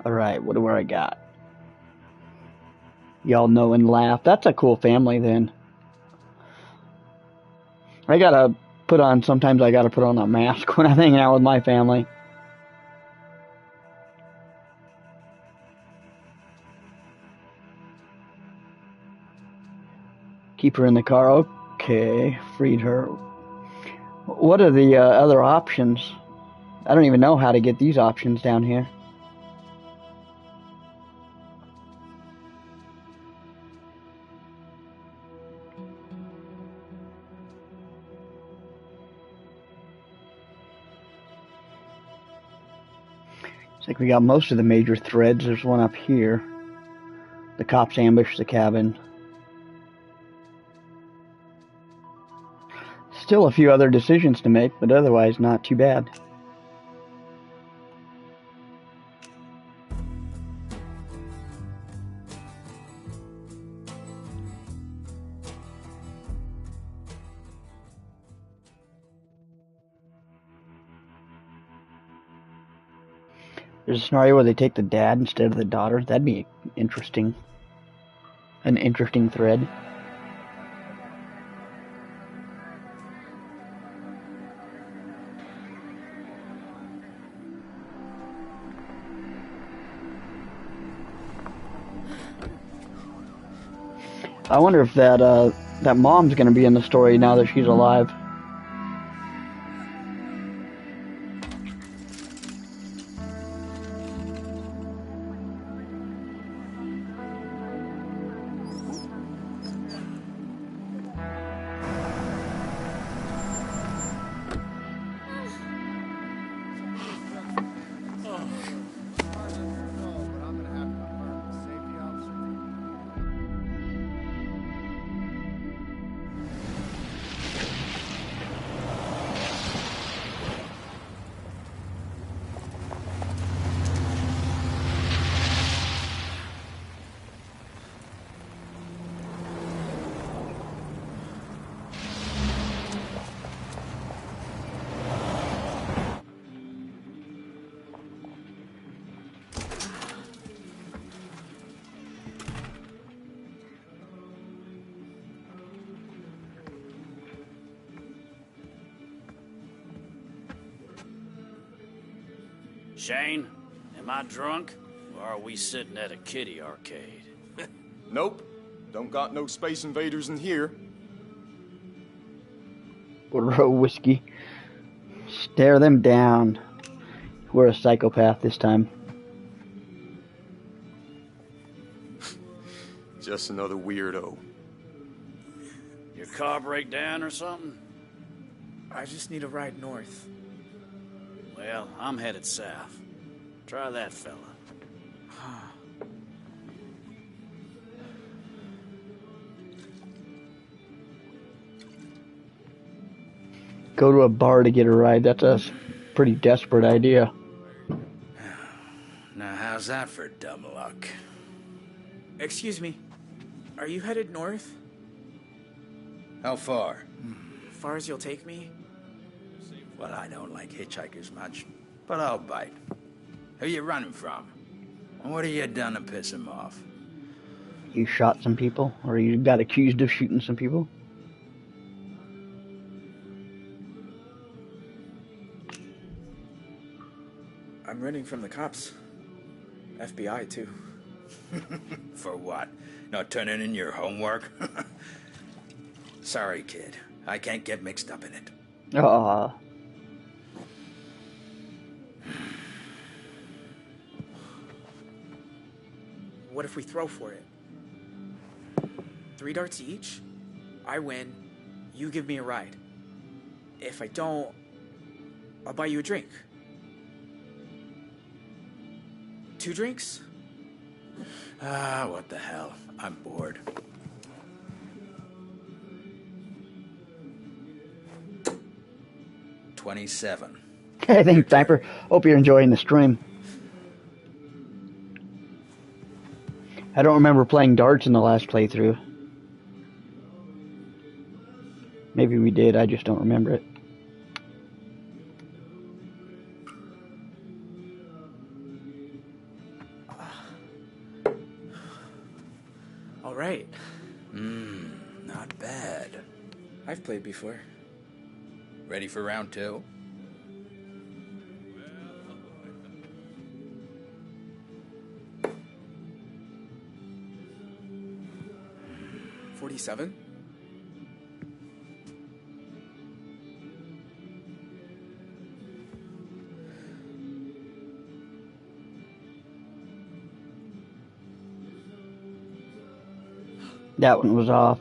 Alright, what do I got? Y'all know and laugh. That's a cool family then. Sometimes I gotta put on a mask when I'm hanging out with my family. Keep her in the car. Okay, freed her. What are the other options? I don't even know how to get these options down here. Looks like we got most of the major threads. There's one up here. The cops ambush the cabin. Still a few other decisions to make, but otherwise not too bad. There's a scenario where they take the dad instead of the daughter. That'd be interesting. An interesting thread. I wonder if that mom's gonna be in the story now that she's alive. Shane, am I drunk, or are we sitting at a kiddie arcade? Nope. Don't got no space invaders in here. Order a whiskey. Stare them down. We're a psychopath this time. Just another weirdo. Your car break down or something? I just need a ride north. Well, I'm headed south. Try that fella. Go to a bar to get a ride. That's a pretty desperate idea. Now, how's that for dumb luck? Excuse me. Are you headed north? How far? Far as you'll take me? Well, I don't like hitchhikers much, but I'll bite. Who you running from? And what have you done to piss him off? You shot some people? Or you got accused of shooting some people? I'm running from the cops. FBI, too. For what? Not turning in your homework? Sorry, kid. I can't get mixed up in it. What if we throw for it? 3 darts each? I win. You give me a ride. If I don't, I'll buy you a drink. 2 drinks? What the hell? I'm bored. $27. Hey, thanks, Sniper. Hope you're enjoying the stream. I don't remember playing darts in the last playthrough. Maybe we did, I just don't remember it. All right. Not bad. I've played before. Ready for round 2? $47? That one was off.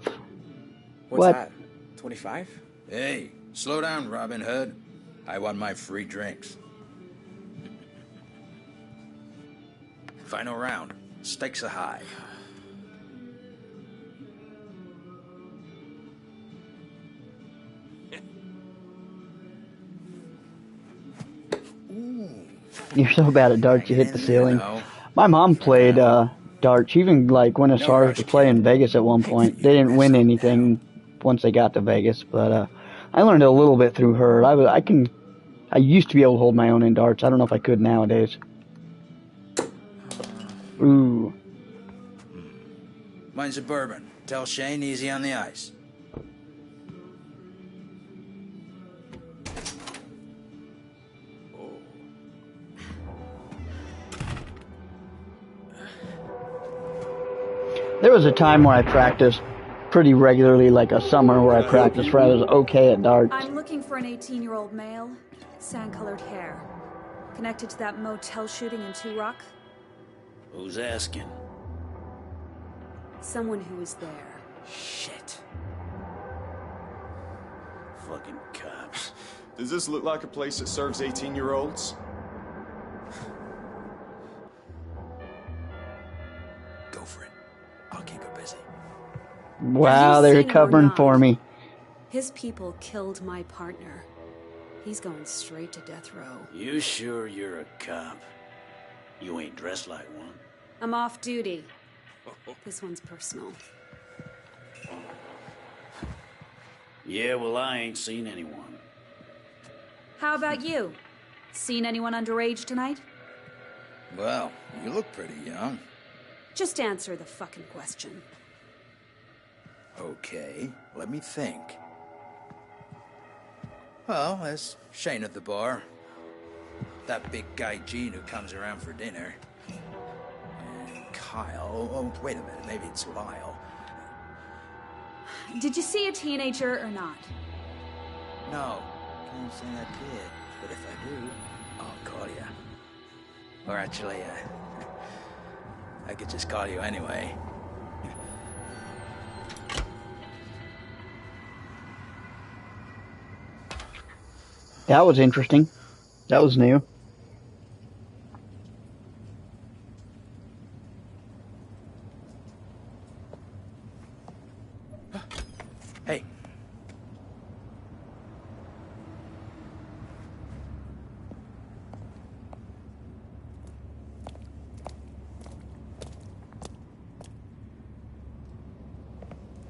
What's What? that? 25? Hey, slow down, Robin Hood. I want my free drinks. Final round. Stakes are high. You're so bad at darts, you hit the ceiling. My mom played darts. She even went as far as to play in Vegas at one point. They didn't win anything once they got to Vegas, but I learned a little bit through her. I used to be able to hold my own in darts. I don't know if I could nowadays. Ooh. Mine's a bourbon. Tell Shane easy on the ice. There was a time where I practiced pretty regularly, like a summer where I practiced where I was okay at darts. I'm looking for an 18-year-old male, sand-colored hair. Connected to that motel shooting in Two Rock? Who's asking? Someone who was there. Shit. Fucking cops. Does this look like a place that serves 18-year-olds? Go for it. I'll keep her busy. Wow, they're covering for me. His people killed my partner. He's going straight to death row. You sure you're a cop? You ain't dressed like one. I'm off duty. This one's personal. Yeah, well, I ain't seen anyone. How about you? Seen anyone underage tonight? Well, you look pretty young. Just answer the fucking question. Okay, let me think. Well, there's Shane at the bar. That big guy Gene who comes around for dinner. And Kyle. Oh, wait a minute, maybe it's Lyle. Did you see a teenager or not? No, can't say I did. But if I do, I'll call you. Or actually, I could just call you anyway. That was interesting. That was new. Hey.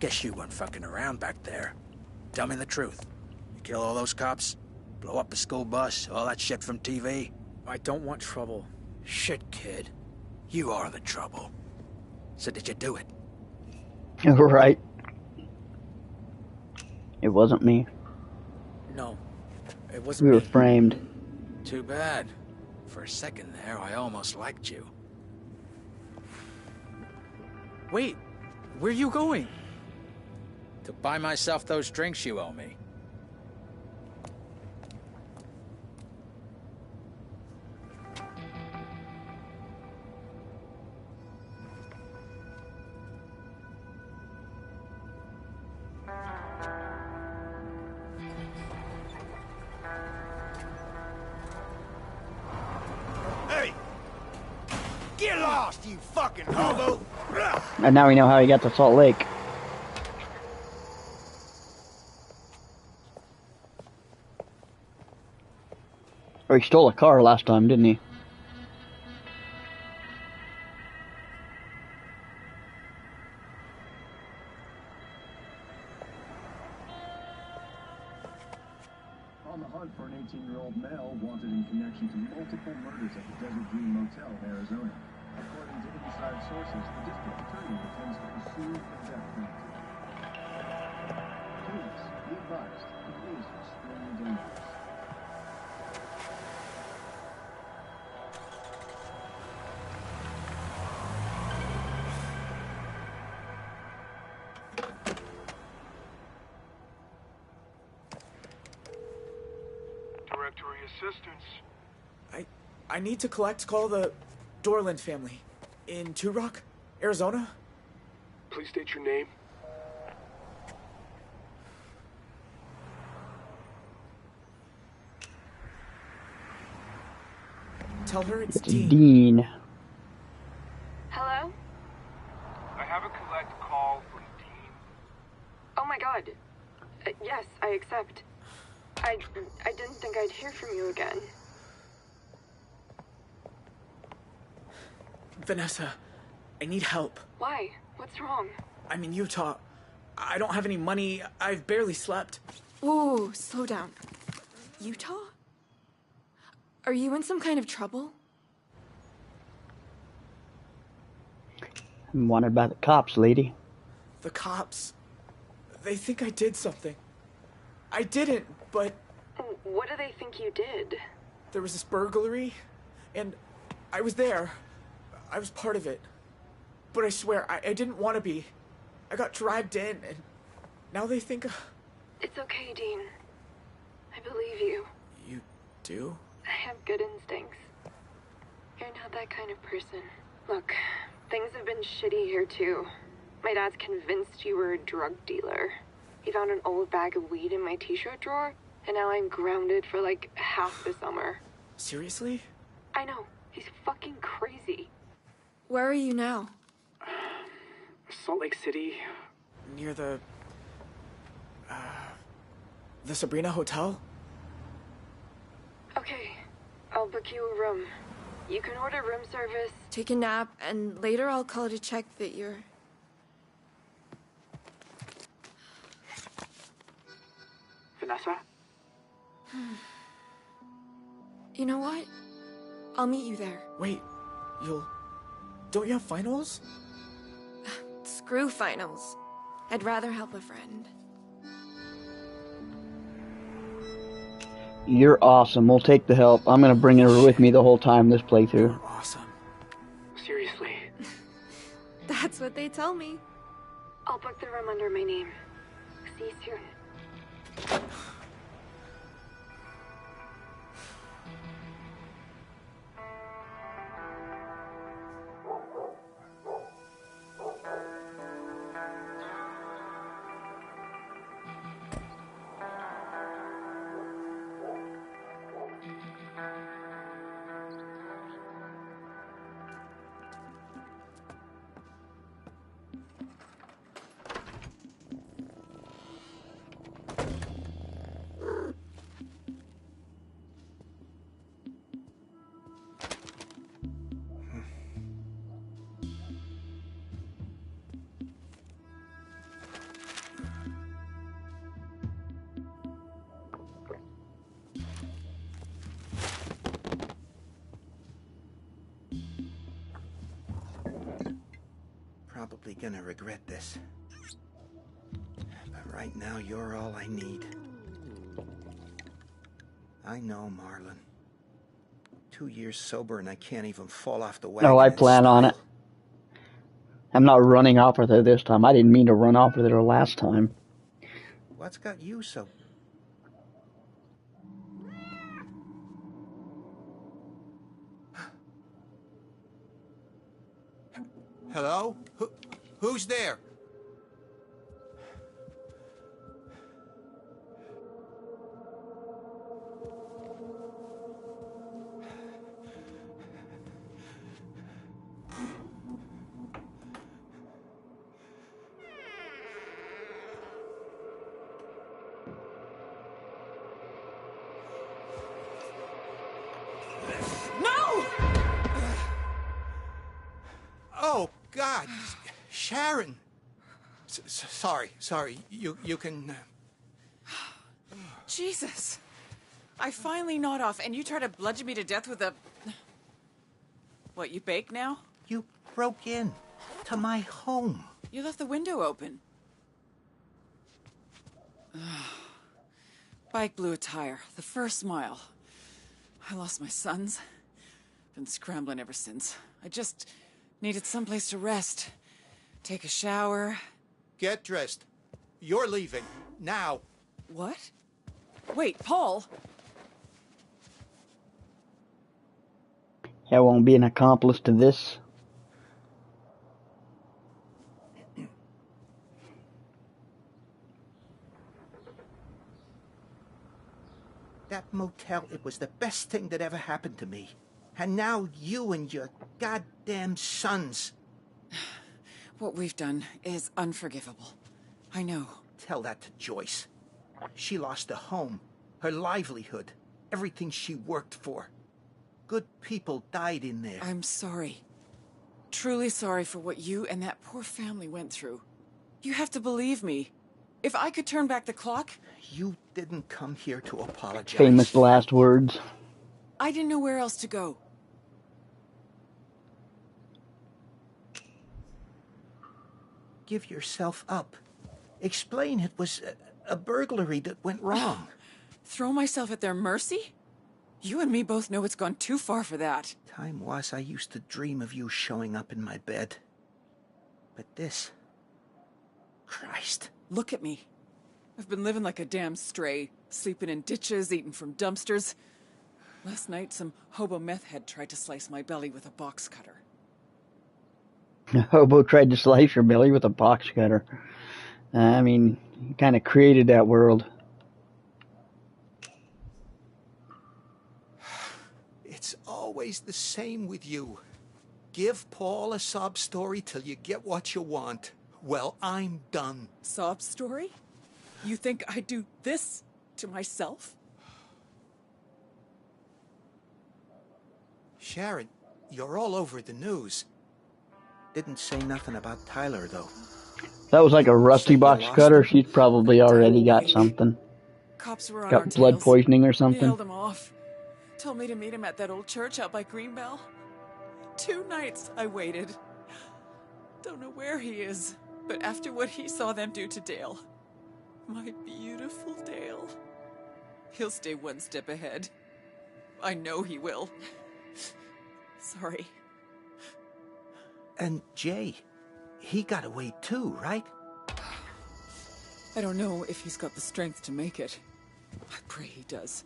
Guess you weren't fucking around back there. Tell me the truth. You kill all those cops? Blow up a school bus? All that shit from TV? I don't want trouble. Shit, kid. You are the trouble. So did you do it? Right. It wasn't me. No, it We wasn't were me. framed. Too bad. For a second there, I almost liked you. Wait, where are you going? To buy myself those drinks you owe me. Hey! Get lost, you fucking hobo! And now we know how he got to Salt Lake. Or he stole a car last time, didn't he? On the hunt for an 18-year-old male wanted in connection to multiple murders at the Desert Dream Motel in Arizona. According to inside sources, the district attorney intends to pursue the death penalty. Please be advised, it is extremely dangerous. Directory assistance. I need to call the Dorland family in Two Rock, Arizona. Please state your name. Tell her it's It's Dean. Dean. Hello? I have a collect call from Dean. Oh my god. Yes, I accept. I didn't think I'd hear from you again. Vanessa, I need help. Why? What's wrong? I'm in Utah. I don't have any money. I've barely slept. Ooh, slow down. Utah? Are you in some kind of trouble? I'm wanted by the cops, lady. The cops. They think I did something. I didn't, but... What do they think you did? There was this burglary, and I was there. I was part of it. But I swear, I didn't want to be. I got dragged in, and now they think... It's okay, Dean. I believe you. You do? I have good instincts. You're not that kind of person. Look, things have been shitty here too. My dad's convinced you were a drug dealer. He found an old bag of weed in my t-shirt drawer, and now I'm grounded for like half the summer. Seriously? I know. He's fucking crazy. Where are you now? Salt Lake City. Near the Sabrina Hotel? Okay, I'll book you a room. You can order room service. Take a nap, and later I'll call to check that you're... Vanessa? You know what? I'll meet you there. Wait, don't you have finals? Screw finals. I'd rather help a friend. You're awesome. We'll take the help. I'm gonna bring her with me the whole time this playthrough. Awesome. Seriously. That's what they tell me. I'll book the room under my name. See you soon. probably gonna regret this. But right now, you're all I need. I know, Marlon. 2 years sober and I can't even fall off the wagon. Oh, I in plan on it. style. I'm not running off with her this time. I didn't mean to run off with her last time. What's got you so... Hello? Who's there? No! Oh, God. Sharon. Sorry. You can... Jesus. I finally gnawed off, and you try to bludgeon me to death with a... What, you bake now? You broke in to my home. You left the window open. Bike blew a tire, the first mile. I lost my sons. Been scrambling ever since. I just needed someplace to rest. Take a shower. Get dressed. You're leaving. Now. What? Wait, Paul! I won't be an accomplice to this. That motel, it was the best thing that ever happened to me. And now you and your goddamn sons. What we've done is unforgivable. I know. Tell that to Joyce. She lost a home, her livelihood, everything she worked for. Good people died in there. I'm sorry. Truly sorry for what you and that poor family went through. You have to believe me. If I could turn back the clock... You didn't come here to apologize. Famous last words. I didn't know where else to go. Give yourself up. Explain it was a burglary that went wrong. Throw myself at their mercy? You and me both know it's gone too far for that. Time was I used to dream of you showing up in my bed. But this... Christ. Look at me. I've been living like a damn stray, sleeping in ditches, eating from dumpsters. Last night, some hobo meth head tried to slice my belly with a box cutter. A hobo tried to slice your belly with a box cutter. I mean, you kind of created that world. It's always the same with you. Give Paul a sob story till you get what you want. Well, I'm done. Sob story? You think I'd do this to myself? Sharon, you're all over the news. Didn't say nothing about Tyler, though. That was like a rusty box cutter. She's probably already got something. Cops were on our Got blood tails. poisoning or They something. held him off. Told me to meet him at that old church out by Greenbell. 2 nights I waited. Don't know where he is, but after what he saw them do to Dale, my beautiful Dale, he'll stay one step ahead. I know he will. Sorry. And Jay, he got away too, right? I don't know if he's got the strength to make it. I pray he does.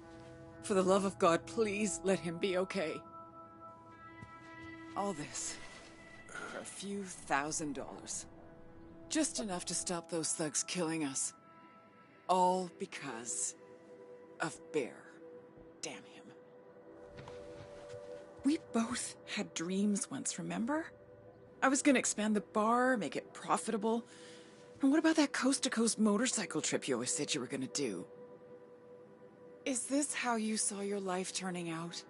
For the love of God, please let him be okay. All this for a few $1,000s. Just enough to stop those thugs killing us. All because of Bear. Damn him. We both had dreams once, remember? I was gonna expand the bar, make it profitable. And what about that coast-to-coast motorcycle trip you always said you were gonna do? Is this how you saw your life turning out?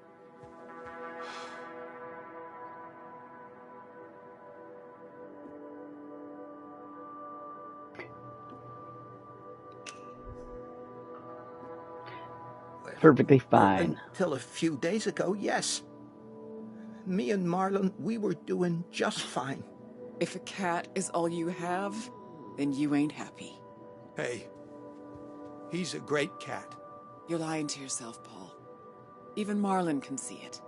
Perfectly fine. Until a few days ago, yes. Me and Marlon, we were doing just fine. If a cat is all you have, then you ain't happy. Hey, he's a great cat. You're lying to yourself, Paul. Even Marlon can see it.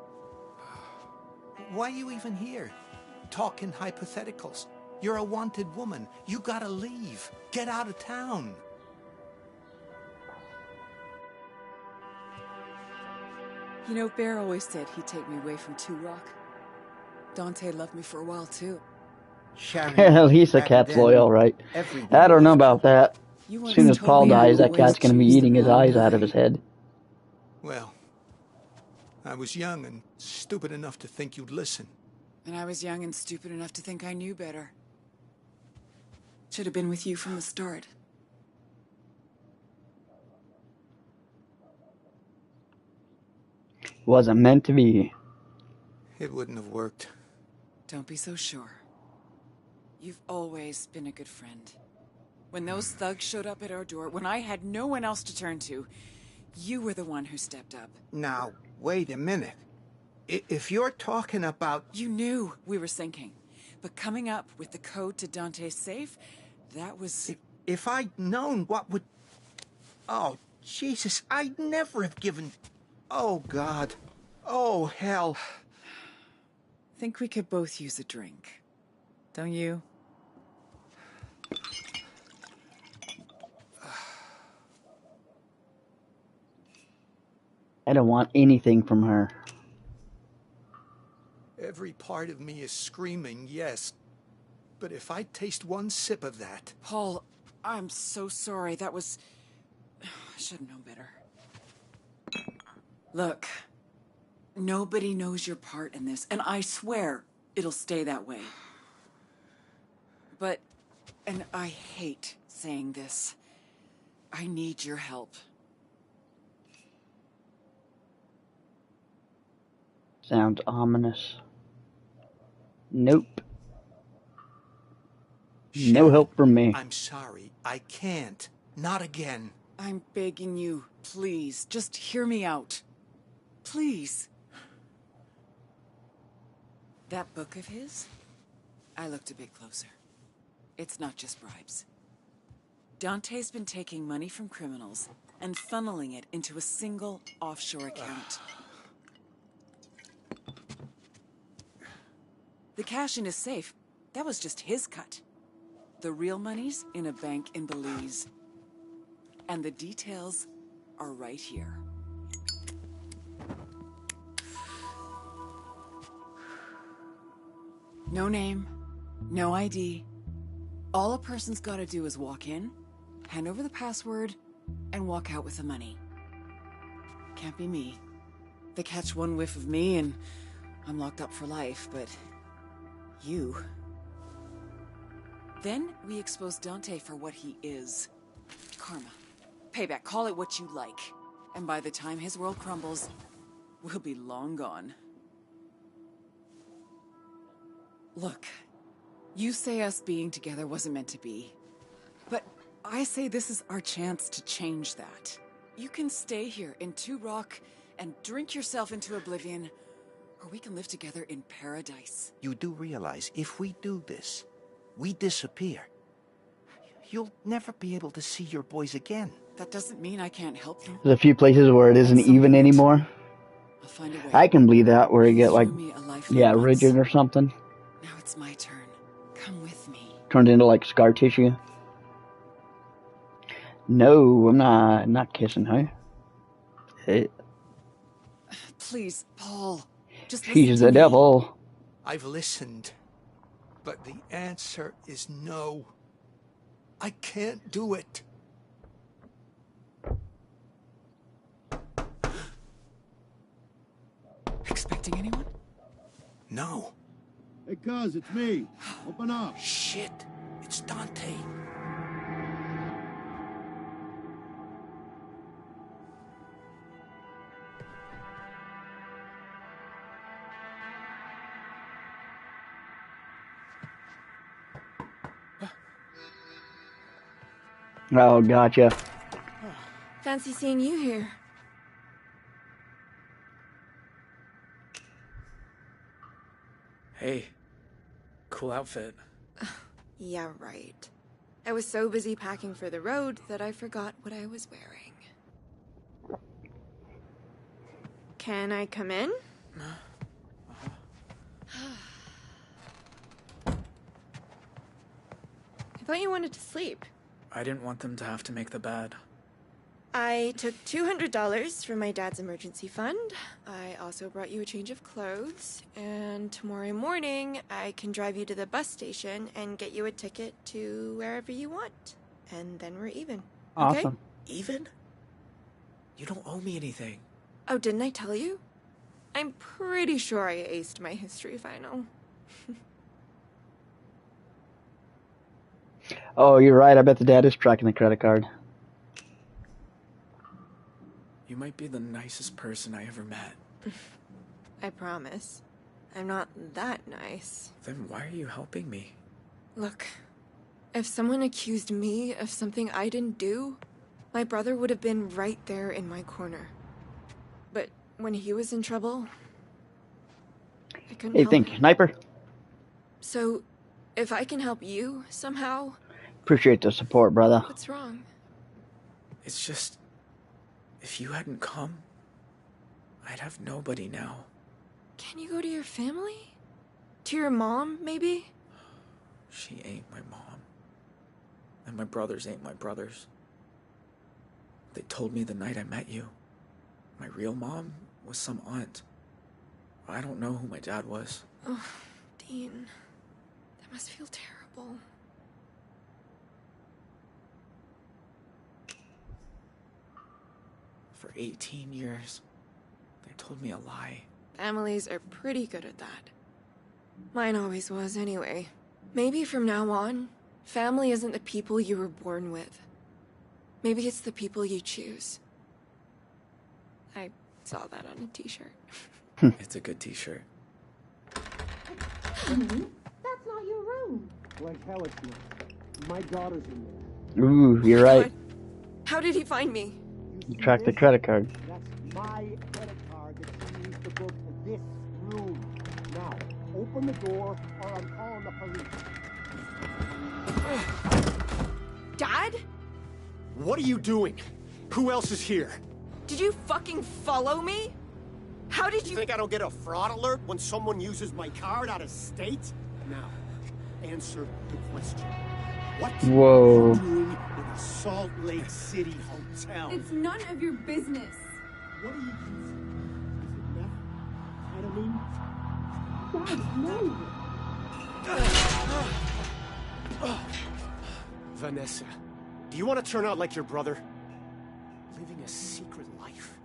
Why are you even here? Talking hypotheticals. You're a wanted woman. You gotta leave. Get out of town. You know, Bear always said he'd take me away from Two Rock. Dante loved me for a while, too. At least the cat's loyal, right? I don't know about that. As soon as Paul dies, that cat's gonna be eating his eyes out of his head. Well, I was young and stupid enough to think you'd listen. And I was young and stupid enough to think I knew better. Should have been with you from the start. Wasn't meant to be. It wouldn't have worked. Don't be so sure. You've always been a good friend. When those thugs showed up at our door, when I had no one else to turn to, you were the one who stepped up. Now, wait a minute. If you're talking about... You knew we were sinking. But coming up with the code to Dante's safe, that was... If I'd known what would... Oh, Jesus, I'd never have given... Oh, God. Oh, hell. Think we could both use a drink. Don't you? I don't want anything from her. Every part of me is screaming yes. But if I taste one sip of that... Paul, I'm so sorry. That was... I should have known better. Look, nobody knows your part in this, and I swear it'll stay that way. But, and I hate saying this, I need your help. Sounds ominous. Nope. No help from me. I'm sorry. I can't. Not again. I'm begging you, please, just hear me out. Please. That book of his? I looked a bit closer. It's not just bribes. Dante's been taking money from criminals and funneling it into a single offshore account. The cash in his safe, that was just his cut. The real money's in a bank in Belize. And the details are right here. No name, no ID. All a person's gotta do is walk in, hand over the password, and walk out with the money. Can't be me. They catch one whiff of me and I'm locked up for life, but you... Then we expose Dante for what he is. Karma. Payback, call it what you like. And by the time his world crumbles, we'll be long gone. Look, you say us being together wasn't meant to be. But I say this is our chance to change that. You can stay here in Two Rock and drink yourself into oblivion, or we can live together in paradise. You do realize if we do this, we disappear. You'll never be able to see your boys again. That doesn't mean I can't help them. There's a few places where it isn't even anymore. I'll find a way. I can believe that, where you get like, yeah, rigid or something. Now it's my turn. Come with me. Turns into like scar tissue. No, I'm not kissing her. Hey. Please, Paul. Just She's the devil. I've listened, but the answer is no. I can't do it. Expecting anyone? No. Hey, cuz, it's me. Open up. Shit, it's Dante. Oh, gotcha. Fancy seeing you here. Hey, cool outfit. Yeah, right. I was so busy packing for the road that I forgot what I was wearing. Can I come in? I thought you wanted to sleep. I didn't want them to have to make the bed. I took $200 from my dad's emergency fund. I also brought you a change of clothes. And tomorrow morning, I can drive you to the bus station and get you a ticket to wherever you want. And then we're even. Okay? Awesome. Even? You don't owe me anything. Oh, didn't I tell you? I'm pretty sure I aced my history final. Oh, you're right. I bet the dad is tracking the credit card. You might be the nicest person I ever met. I promise. I'm not that nice. Then why are you helping me? Look, if someone accused me of something I didn't do, my brother would have been right there in my corner. But when he was in trouble, I couldn't help Think, him. Sniper. So, if I can help you somehow, Appreciate the support, brother. what's wrong? It's just, if you hadn't come, I'd have nobody now. Can you go to your family? To your mom, maybe? She ain't my mom. And my brothers ain't my brothers. They told me the night I met you. My real mom was some aunt. I don't know who my dad was. Oh, Dean. That must feel terrible. For 18 years, they told me a lie. Families are pretty good at that. Mine always was, anyway. Maybe from now on, family isn't the people you were born with. Maybe it's the people you choose. I saw that on a t-shirt. It's a good t-shirt. That's not your room. Like hell it's not. My daughter's in there. Ooh, you're right. How did he find me? You tracked the credit card. That's my credit card that she used to book this room. Now, open the door or I'm calling the police. Dad? What are you doing? Who else is here? Did you fucking follow me? How did you— think I don't get a fraud alert when someone uses my card out of state? Now, answer the question. What Whoa. are you doing in a Salt Lake City hotel? It's none of your business. What are you using? Is it meth? Ketamine? Dad, no. Vanessa, do you want to turn out like your brother? Living a secret life?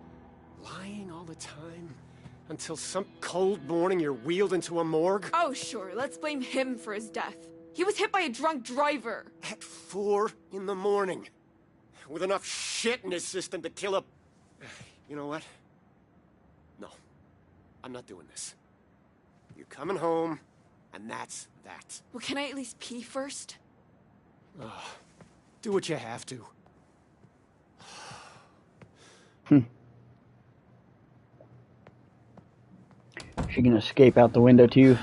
Lying all the time? Until some cold morning you're wheeled into a morgue? Oh, sure, let's blame him for his death. He was hit by a drunk driver. At 4 in the morning. With enough shit in his system to kill a... You know what? No. I'm not doing this. You're coming home, and that's that. Well, can I at least pee first? Do what you have to. She can escape out the window too.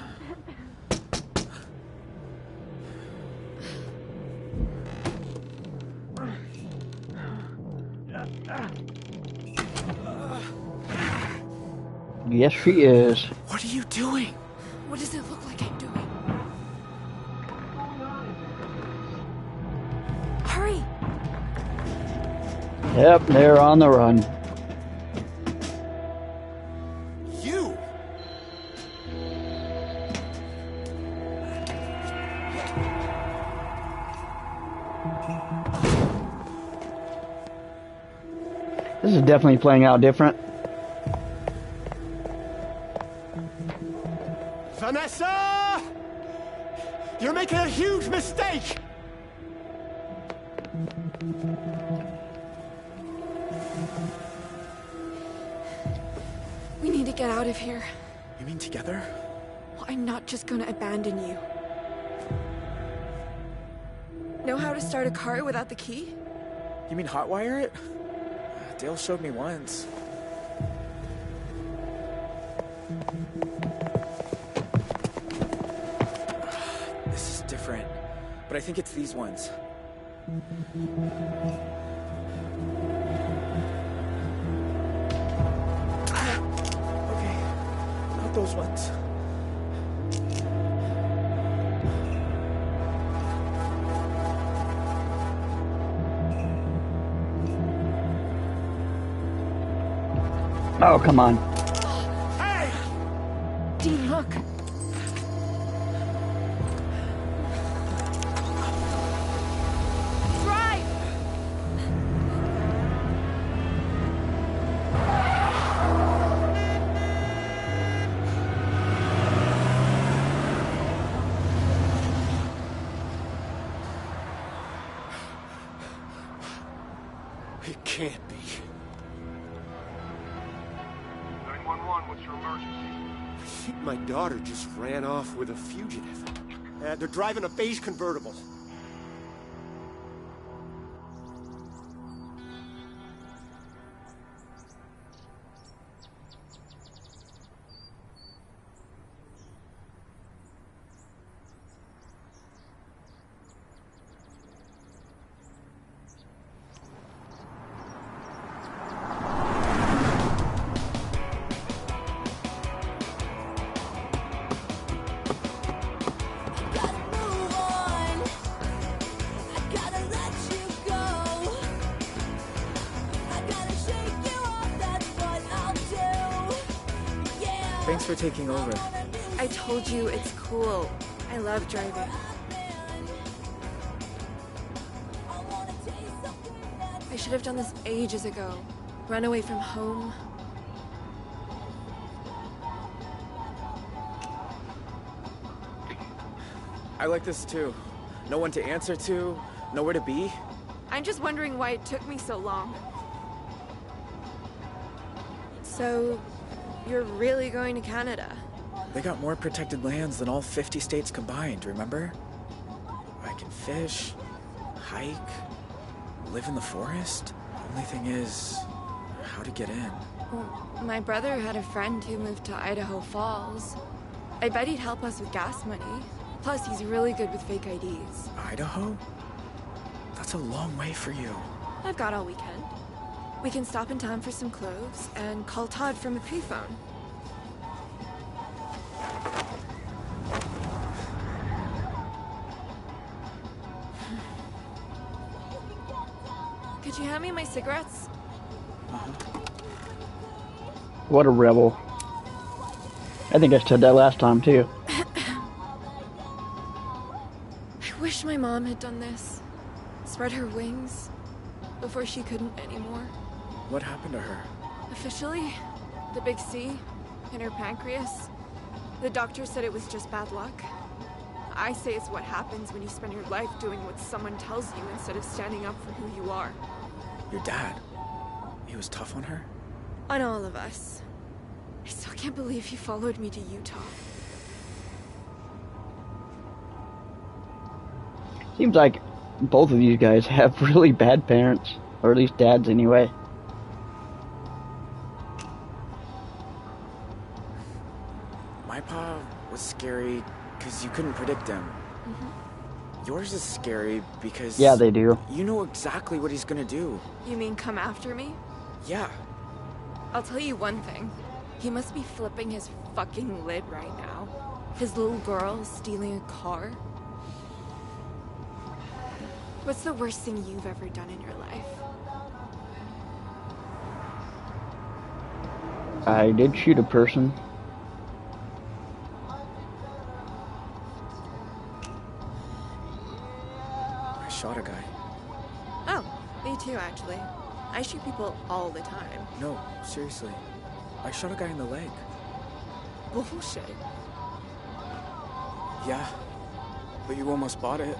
Yes, she is. What are you doing? What does it look like I'm doing? Hurry! Yep, they're on the run. You! This is definitely playing out different. Vanessa! You're making a huge mistake! We need to get out of here. You mean together? Well, I'm not just gonna abandon you. Know how to start a car without the key? You mean hotwire it? Dale showed me once. This is different. but I think it's these ones. Okay, not those ones. Oh, come on. Hey! Dean, look. Drive! It can't be. 911, what's your emergency? I think my daughter just ran off with a fugitive. They're driving a beige convertible. Thanks for taking over. I told you it's cool. I love driving. I should have done this ages ago. Run away from home. I like this too. No one to answer to, nowhere to be. I'm just wondering why it took me so long. So, you're really going to Canada? They got more protected lands than all 50 states combined, remember? I can fish, hike, live in the forest. Only thing is, how to get in. Well, my brother had a friend who moved to Idaho Falls. I bet he'd help us with gas money. Plus, he's really good with fake IDs. Idaho? That's a long way for you. I've got all weekend. We can stop in town for some clothes and call Todd from a payphone. Could you hand me my cigarettes? What a rebel. I think I said that last time, too. I wish my mom had done this. Spread her wings before she couldn't anymore. What happened to her? Officially, the big C in her pancreas. The doctor said it was just bad luck. I say it's what happens when you spend your life doing what someone tells you instead of standing up for who you are. Your dad? He was tough on her? On all of us. I still can't believe he followed me to Utah. Seems like both of these guys have really bad parents. Or at least dads, anyway. My pa was scary because you couldn't predict him. Yours is scary because... Yeah, they do. You know exactly what he's gonna do. You mean come after me? Yeah. I'll tell you one thing. He must be flipping his fucking lid right now. His little girl stealing a car. What's the worst thing you've ever done in your life? I did shoot a person. I shot a guy. Oh, me too, actually. I shoot people all the time. No, seriously. I shot a guy in the leg. Bullshit. Yeah, but you almost bought it.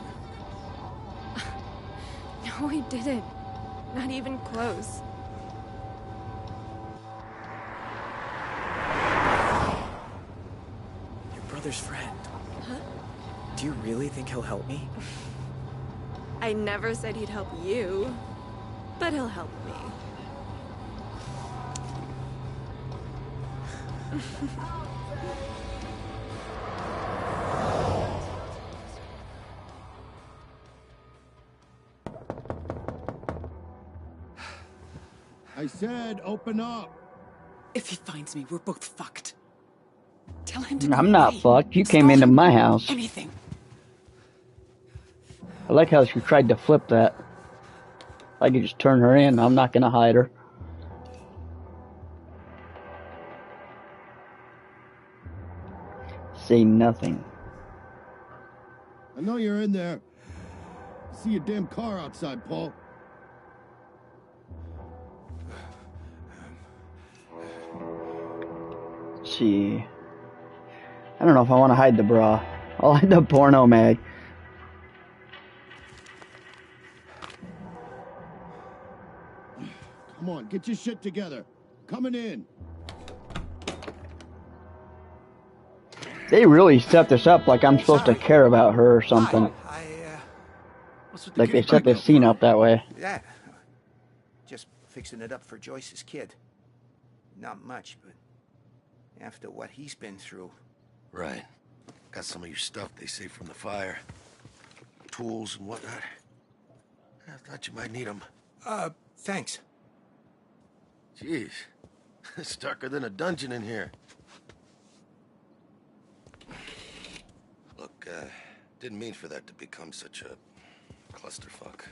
No, I didn't. Not even close. Your brother's friend. Huh? Do you really think he'll help me? I never said he'd help you, but he'll help me. I said open up. If he finds me, we're both fucked. Tell him to I'm go not away. fucked. You came Install into him. my house. Anything. I like how she tried to flip that. I could just turn her in. I'm not gonna hide her. Say nothing. I know you're in there. I see your damn car outside, Paul. Let's see. I don't know if I want to hide the bra. I'll hide the porno mag. Come on, get your shit together. Coming in. They really set this up like I'm supposed to care about her or something. Like they set this scene up that way. Yeah. Just fixing it up for Joyce's kid. Not much, but after what he's been through. Right. Got some of your stuff they saved from the fire. Tools and whatnot. I thought you might need them. Thanks. Jeez. It's darker than a dungeon in here. Look, didn't mean for that to become such a clusterfuck.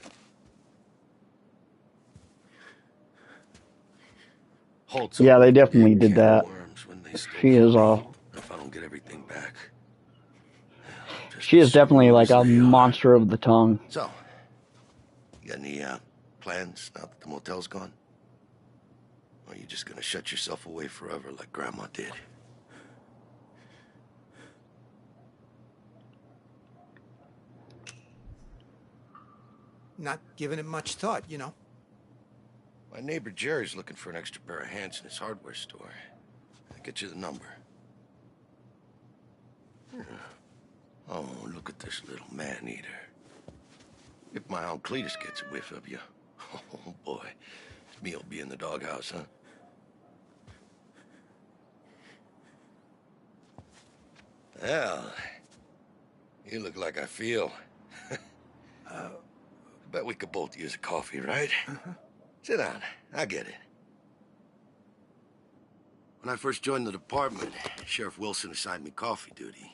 Yeah, they definitely did that. She is If I don't get everything back. She is definitely like a monster of the tongue. So, you got any plans now that the motel's gone? Or are you just gonna shut yourself away forever like Grandma did? Not giving it much thought, you know. My neighbor Jerry's looking for an extra pair of hands in his hardware store. I'll get you the number. Oh, look at this little man-eater. If my Aunt Cletus gets a whiff of you, oh boy, me'll be in the doghouse, huh? Well, you look like I feel. I bet we could both use a coffee, right? Sit down, I get it. When I first joined the department, Sheriff Wilson assigned me coffee duty.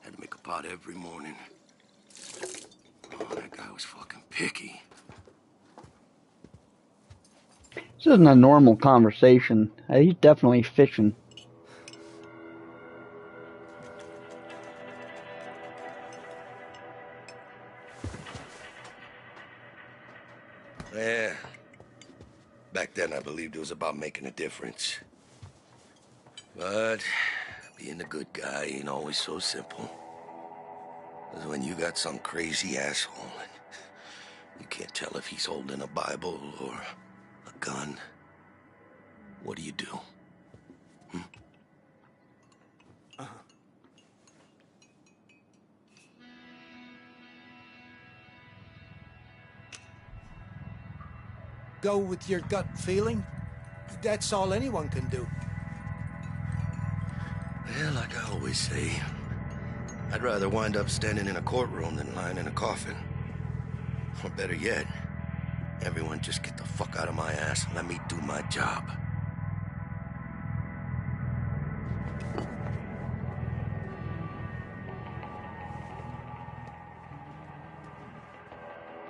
Had to make a pot every morning. Oh, that guy was fucking picky. This isn't a normal conversation. He's definitely fishing. Yeah. Back then, I believed it was about making a difference. But being a good guy ain't always so simple. Because when you got some crazy asshole, and you can't tell if he's holding a Bible or a gun, what do you do? Go with your gut feeling. That's all anyone can do. Yeah, like I always say, I'd rather wind up standing in a courtroom than lying in a coffin. Or better yet, everyone just get the fuck out of my ass and let me do my job.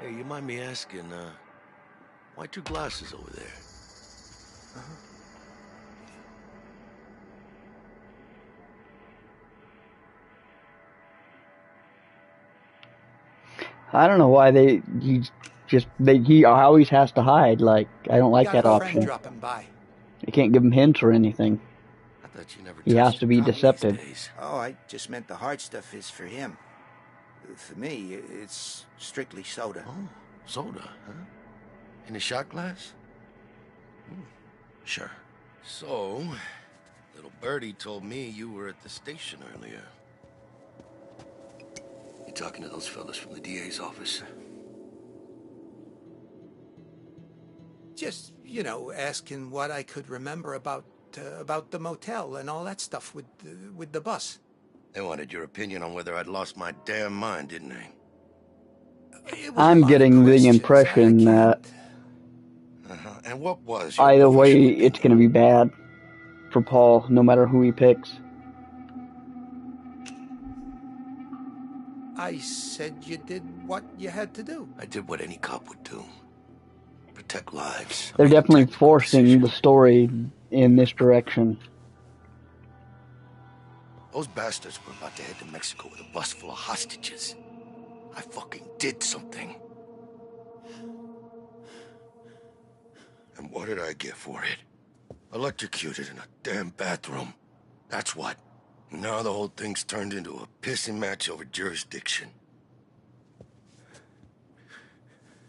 Hey, you mind me asking, why'd your glasses over there? I don't know why he always has to hide. Like, I don't like that option. Dropping by. They can't give him hints or anything. I thought you never He has to be deceptive. Oh, I just meant the hard stuff is for him. For me, it's strictly soda. Oh, soda, huh? In a shot glass? Sure. So, little birdie told me you were at the station earlier. You talking to those fellas from the DA's office? Just, you know, asking what I could remember about the motel and all that stuff with the bus. They wanted your opinion on whether I'd lost my damn mind, didn't they? I'm getting the impression that... And what was your Either way, professional it's going to be bad for Paul, no matter who he picks. I said you did what you had to do. I did what any cop would do. Protect lives. They're definitely forcing the story in this direction. Those bastards were about to head to Mexico with a bus full of hostages. I fucking did something. And what did I get for it? Electrocuted in a damn bathroom. That's what. Now the whole thing's turned into a pissing match over jurisdiction.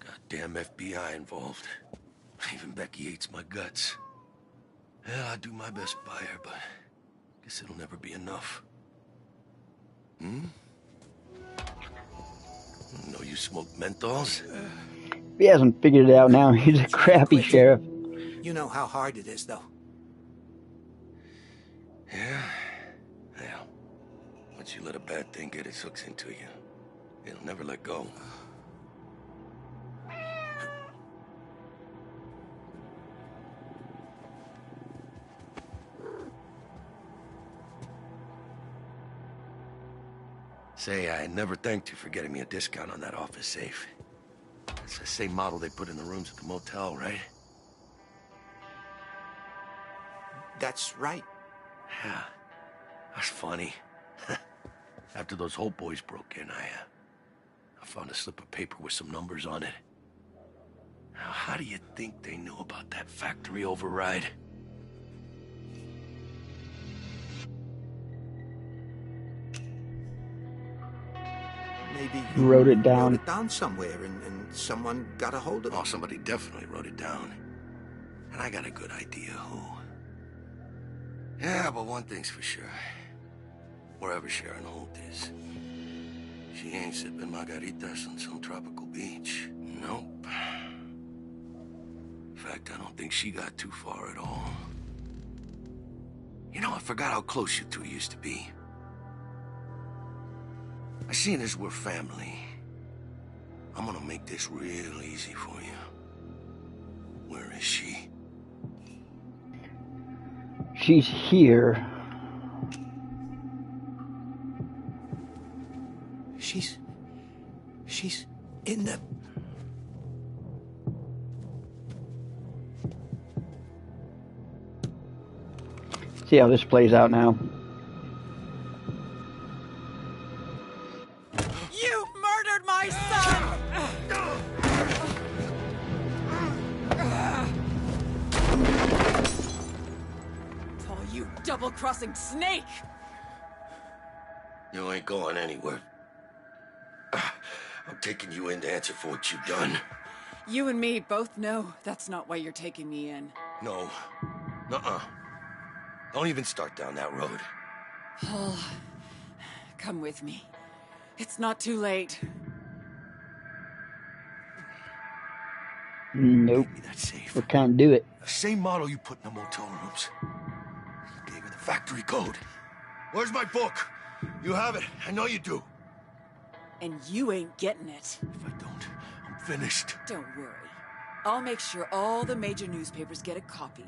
Goddamn FBI involved. Even Becky hates my guts. Yeah, I do my best by her, but guess it'll never be enough. Hmm? Know you smoke menthols? If he hasn't figured it out now, he's a crappy sheriff. You know how hard it is, though. Yeah. Yeah. Once you let a bad thing get its hooks into you, it'll never let go. Say, I never thanked you for getting me a discount on that office safe. It's the same model they put in the rooms at the motel, right? That's right. Yeah. That's funny. After those Hope boys broke in, I found a slip of paper with some numbers on it. Now, how do you think they knew about that factory override? Maybe You wrote it down. Wrote it down somewhere, and someone got a hold of it. Oh, somebody definitely wrote it down. And I got a good idea who. Yeah, but one thing's for sure. Wherever Sharon Holt is, she ain't sipping margaritas on some tropical beach. Nope. In fact, I don't think she got too far at all. You know, I forgot how close you two used to be. I seen as we're family. I'm gonna make this real easy for you. Where is she? She's here. She's in the... See how this plays out now. You murdered my son! Paul, you double-crossing snake! You ain't going anywhere. I'm taking you in to answer for what you've done. You and me both know that's not why you're taking me in. No. Nuh-uh. Don't even start down that road. Paul, come with me. It's not too late. Nope. We can't do it. The same model you put in the motel rooms. You gave her the factory code. Where's my book? You have it. I know you do. And you ain't getting it. If I don't, I'm finished. Don't worry. I'll make sure all the major newspapers get a copy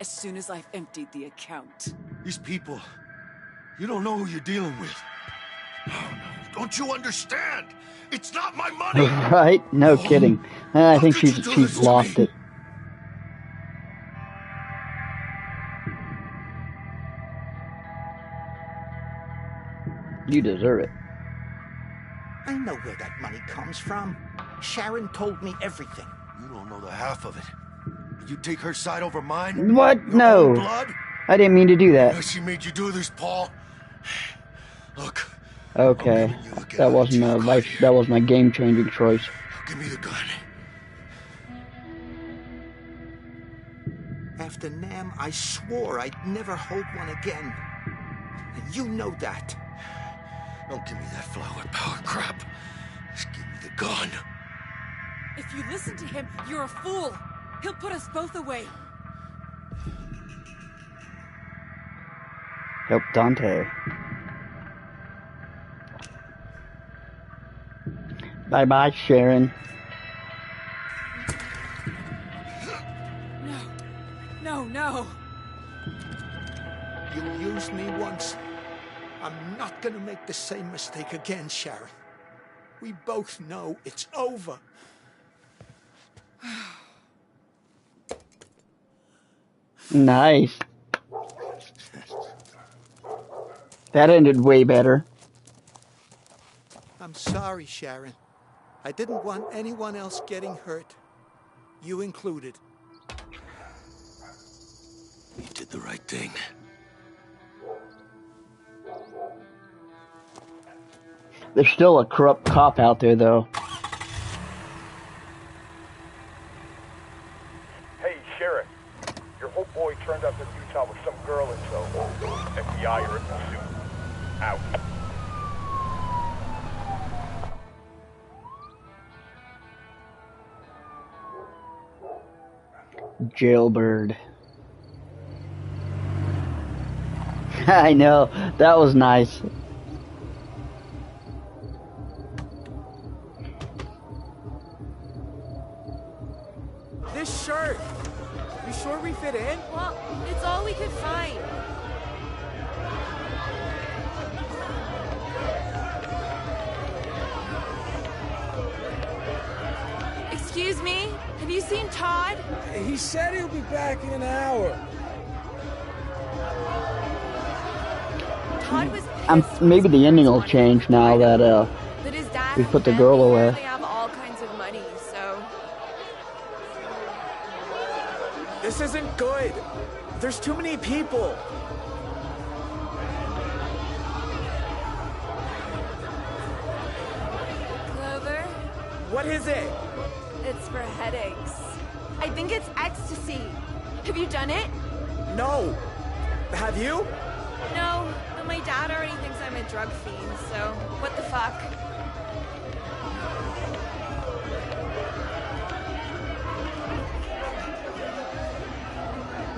as soon as I've emptied the account. These people, you don't know who you're dealing with. Don't you understand? It's not my money! Right? No kidding. I think she's lost it. You deserve it. I know where that money comes from. Sharon told me everything. You don't know the half of it. You take her side over mine? What? Your No. own blood? I didn't mean to do that. She made you do this, Paul. Look. Okay. That wasn't my life. That was my game-changing choice. Give me the gun. After Nam, I swore I'd never hold one again. And you know that. Don't give me that flower power crap. Just give me the gun. If you listen to him, you're a fool. He'll put us both away. Help Dante. Bye-bye, Sharon. No. You used me once. I'm not gonna make the same mistake again, Sharon. We both know it's over. Nice. That ended way better. I'm sorry, Sharon. I didn't want anyone else getting hurt. You included. You did the right thing. There's still a corrupt cop out there, though. Hey, Sheriff. Your whole boy turned up in Utah with some girl in tow. FBI are in pursuit. Out. Jailbird. I know. That was nice. This shirt. You sure we fit in? Well, it's all we could find. Excuse me? Have you seen Todd? He said he'll be back in an hour. Todd was Maybe the ending will change now that but his dad we put the girl away. They have all kinds of money, so This isn't good. There's too many people. Clover, What is it? it's for headaches. I think it's ecstasy. Have you done it? No. Have you? No, but my dad already thinks I'm a drug fiend, so what the fuck?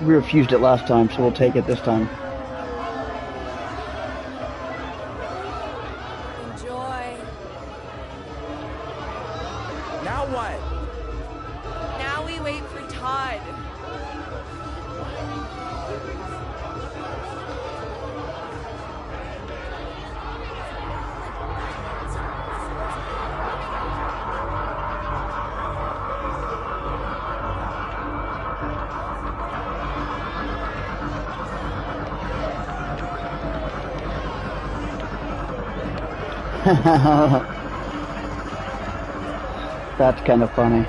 We refused it last time, so we'll take it this time. Enjoy. Now what? Now we wait for Todd. That's kind of funny.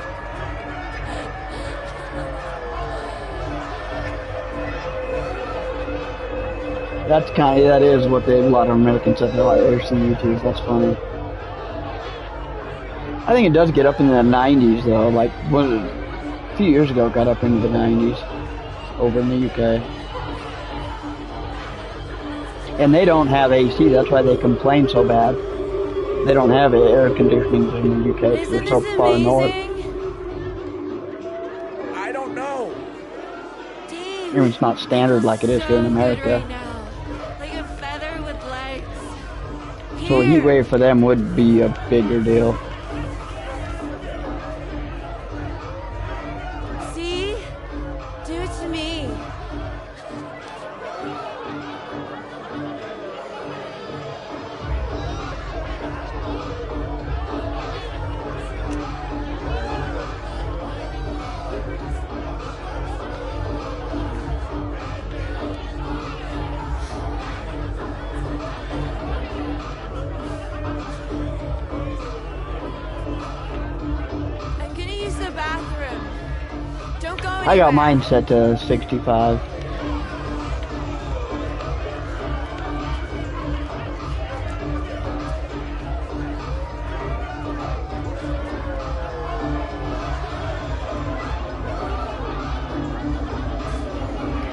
That is what a lot of Americans say. They're seeing YouTube. That's funny. I think it does get up into the 90s though. Like a few years ago, it got up into the 90s over in the UK. And they don't have AC. That's why they complain so bad. They don't have air conditioning in the UK because they're so far north. I don't know. It's not standard like it is here in America. Like a feather with legs. So a heat wave for them would be a bigger deal. See? Do it to me. I'm gonna use the bathroom. Don't go anywhere. I got mine set to 65.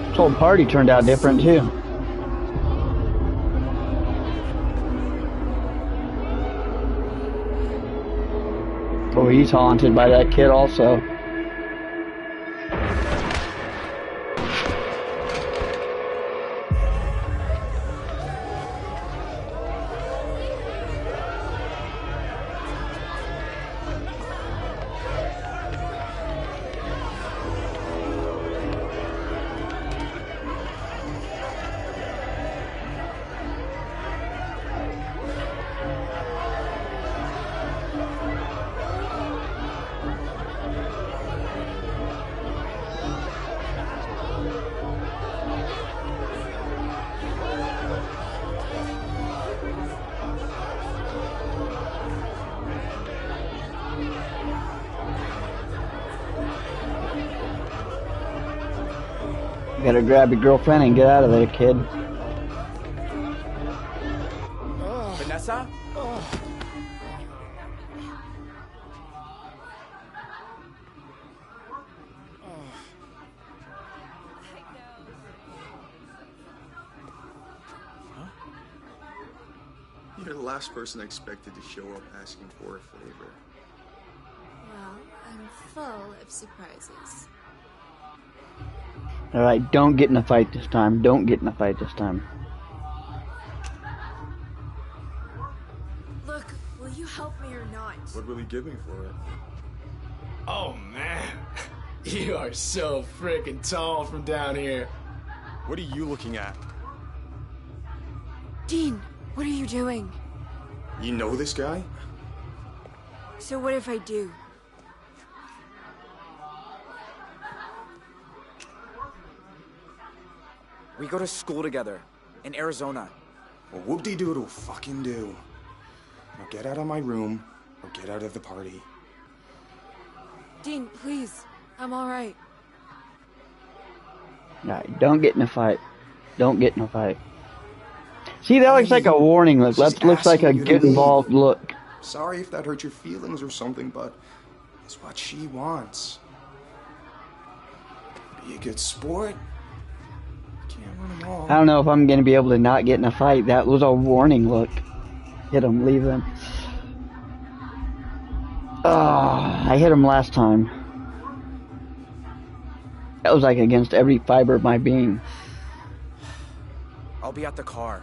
This whole party turned out different too. Oh, he's haunted by that kid also. Gotta grab your girlfriend and get out of there, kid. Vanessa? You're the last person I expected to show up asking for a favor. Well, I'm full of surprises. Alright, don't get in a fight this time. Don't get in a fight this time. Look, will you help me or not? What will he give me for it? Oh, man. You are so freaking tall from down here. What are you looking at? Dean, what are you doing? You know this guy? So what if I do? We go to school together in Arizona. Well, whoop-de-doodle fucking do. Now get out of my room or get out of the party. Dean, please. I'm alright. Alright, don't get in a fight. Don't get in a fight. See, that looks like a warning look. That looks like a get involved look. Sorry if that hurt your feelings or something, but it's what she wants. Be a good sport. Can't run them all. I don't know if I'm going to be able to not get in a fight. That was a warning look. Hit him, leave him. I hit him last time. That was like against every fiber of my being. I'll be at the car.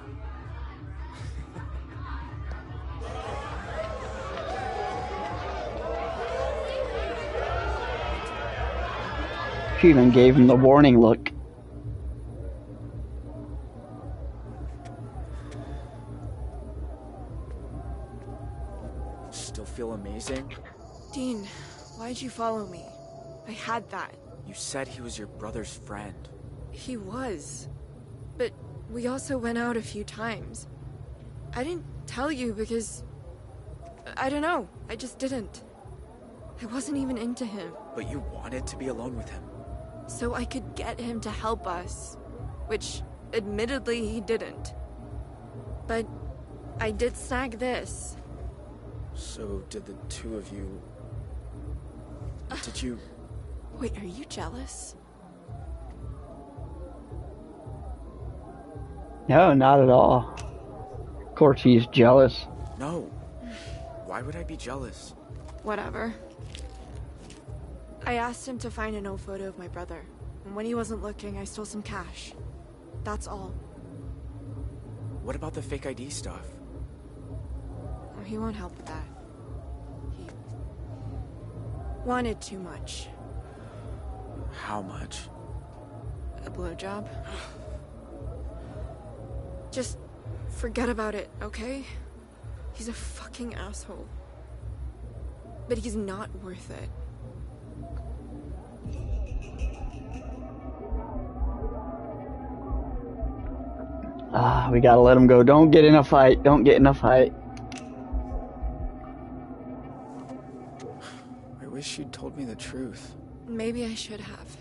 She even gave him the warning look. Still feel amazing? Dean, why'd you follow me? I had that. You said he was your brother's friend. He was. But we also went out a few times. I didn't tell you because... I don't know. I just didn't. I wasn't even into him. But you wanted to be alone with him. So I could get him to help us. Which, admittedly, he didn't. But I did snag this. So did the two of you... Did you... Wait, are you jealous? No, not at all. Of course he's jealous. No. Why would I be jealous? Whatever. I asked him to find an old photo of my brother. And when he wasn't looking, I stole some cash. That's all. What about the fake ID stuff? Oh, he won't help with that. He wanted too much. How much? A blowjob. Just forget about it, okay? He's a fucking asshole. But he's not worth it. We gotta let him go. Don't get in a fight. Don't get in a fight. I wish you'd told me the truth. Maybe I should have.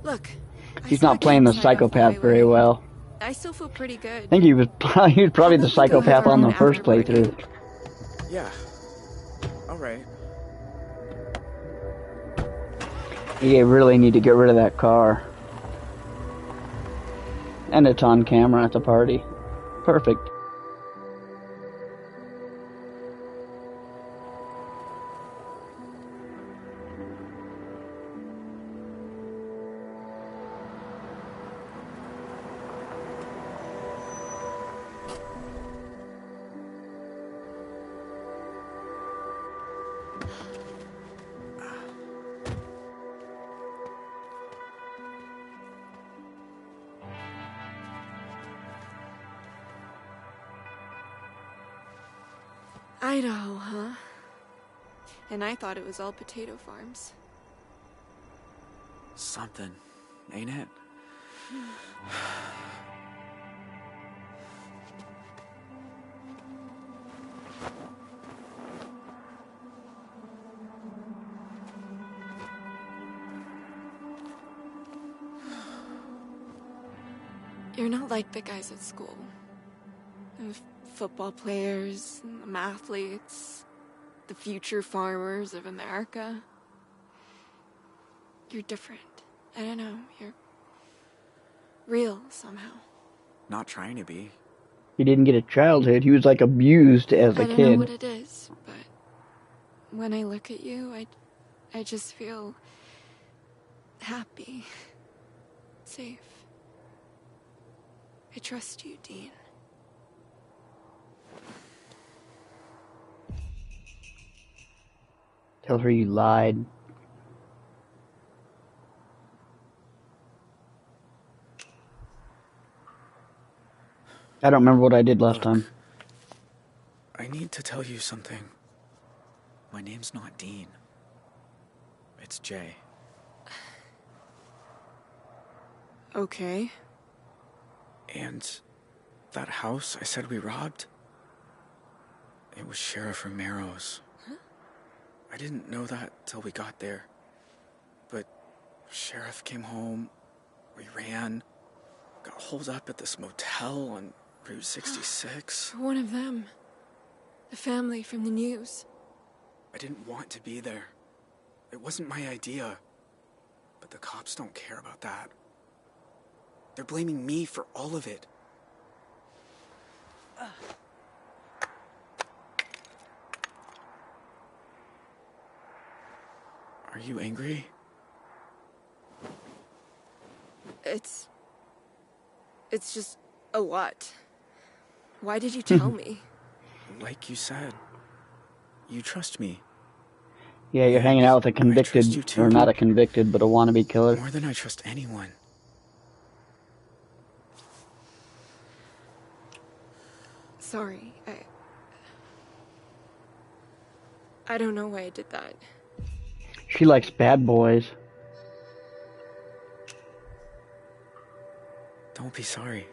Look. He's not playing the psychopath very well. I still feel pretty good. I think he was probably the psychopath on the first playthrough. Yeah. Alright. You really need to get rid of that car. And it's on camera at the party. Perfect. Idaho, huh? And I thought it was all potato farms. Something, ain't it? You're not like the guys at school. The football players, the mathletes, the future farmers of America. You're different. I don't know, you're real somehow. Not trying to be. He didn't get a childhood. He was like abused as a I don't kid. know what it is, but when I look at you, I just feel happy, safe. I trust you, Dean. Tell her you lied. I don't remember what I did last time. I need to tell you something. My name's not Dean. It's Jay. Okay. And that house I said we robbed? It was Sheriff Romero's. Huh? I didn't know that till we got there. But Sheriff came home, we ran, got holed up at this motel on Route 66. One of them. The family from the news. I didn't want to be there. It wasn't my idea. But the cops don't care about that. They're blaming me for all of it. Are you angry? It's just a lot. Why did you tell me? Like you said, you trust me. Yeah, you're hanging out with a convicted, or not a convicted, but a wannabe killer. More than I trust anyone. Sorry, I don't know why I did that. She likes bad boys. Don't be sorry.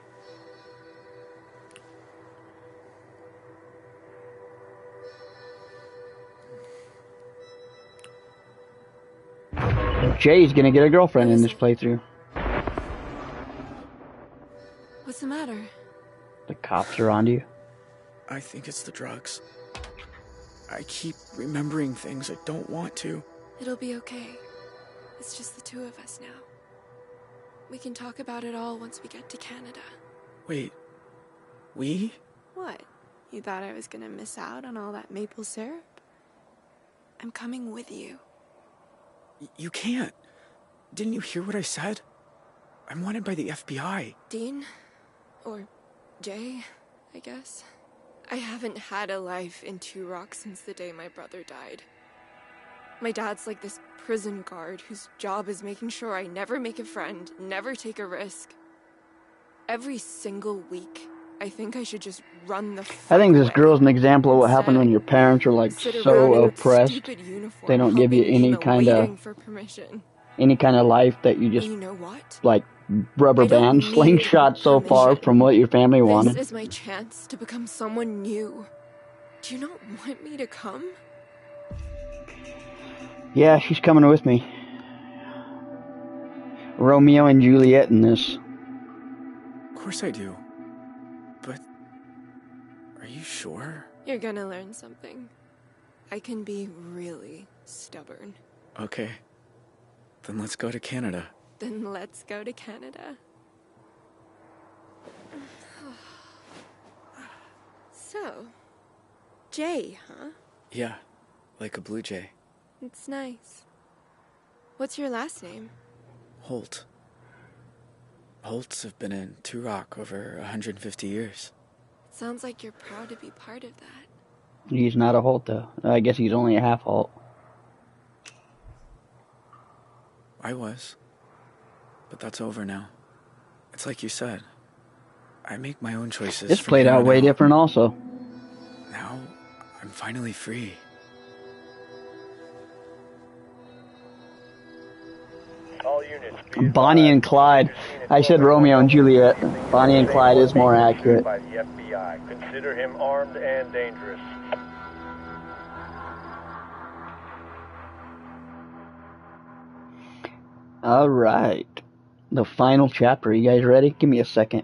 Jay's gonna get a girlfriend in this playthrough. What's the matter? The cops are onto you. I think it's the drugs. I keep remembering things I don't want to. It'll be okay. It's just the two of us now. We can talk about it all once we get to Canada. Wait, we? What? You thought I was gonna miss out on all that maple syrup? I'm coming with you. You can't. Didn't you hear what I said? I'm wanted by the FBI. Dean? Or Jay, I guess. I haven't had a life in Two Rocks since the day my brother died. My dad's like this prison guard whose job is making sure I never make a friend, never take a risk. Every single week, I think I should just run the I think this away. girl's an example of what happened when your parents are like Sit so around in a oppressed. stupid uniform, They don't give you helping any Ema, kind waiting of for permission. life that you just You know what? like rubber I don't band need slingshot so far permission. from what your family wanted. This is my chance to become someone new. Do you not want me to come? Yeah, she's coming with me. Romeo and Juliet in this. Of course I do. But are you sure? You're gonna learn something. I can be really stubborn. Okay. Then let's go to Canada. Then let's go to Canada. So, Jay, huh? Yeah, like a blue jay. It's nice. What's your last name? Holt. Holts have been in Two Rock over 150 years. Sounds like you're proud to be part of that. He's not a Holt though. I guess he's only a half Holt. I was. But that's over now. It's like you said. I make my own choices. This from played here out on way different also. Now, I'm finally free. All units. Bonnie and Clyde. I said Romeo and Juliet. Bonnie and Clyde is more accurate. By the FBI. Consider him armed and dangerous. Alright. The final chapter. You guys ready? Give me a second.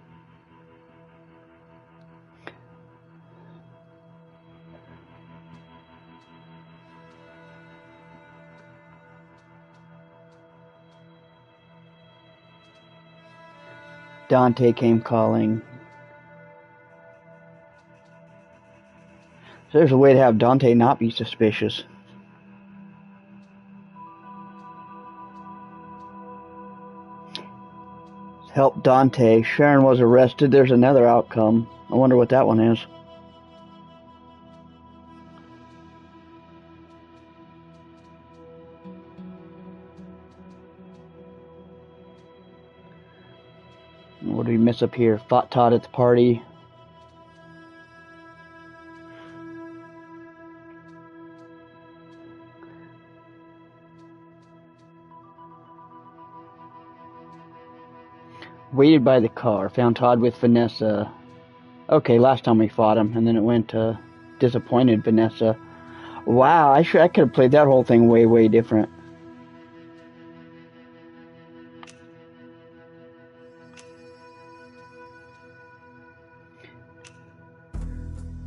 Dante came calling. So there's a way to have Dante not be suspicious. Help Dante. Sharon was arrested. There's another outcome. I wonder what that one is. What did we miss up here? Fought Todd at the party. Waited by the car. Found Todd with Vanessa. Okay, last time we fought him, and then it went to disappointed Vanessa. Wow, I could have played that whole thing way different.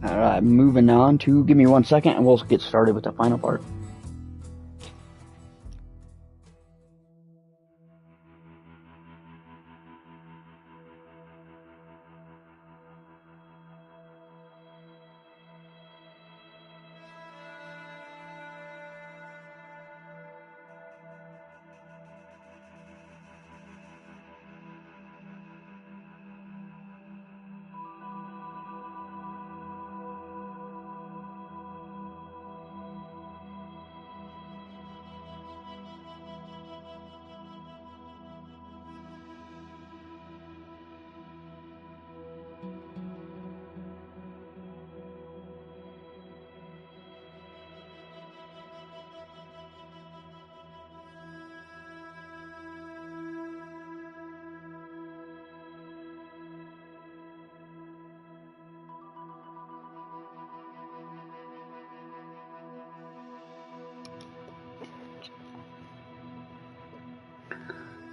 Alright, moving on to, give me 1 second and we'll get started with the final part.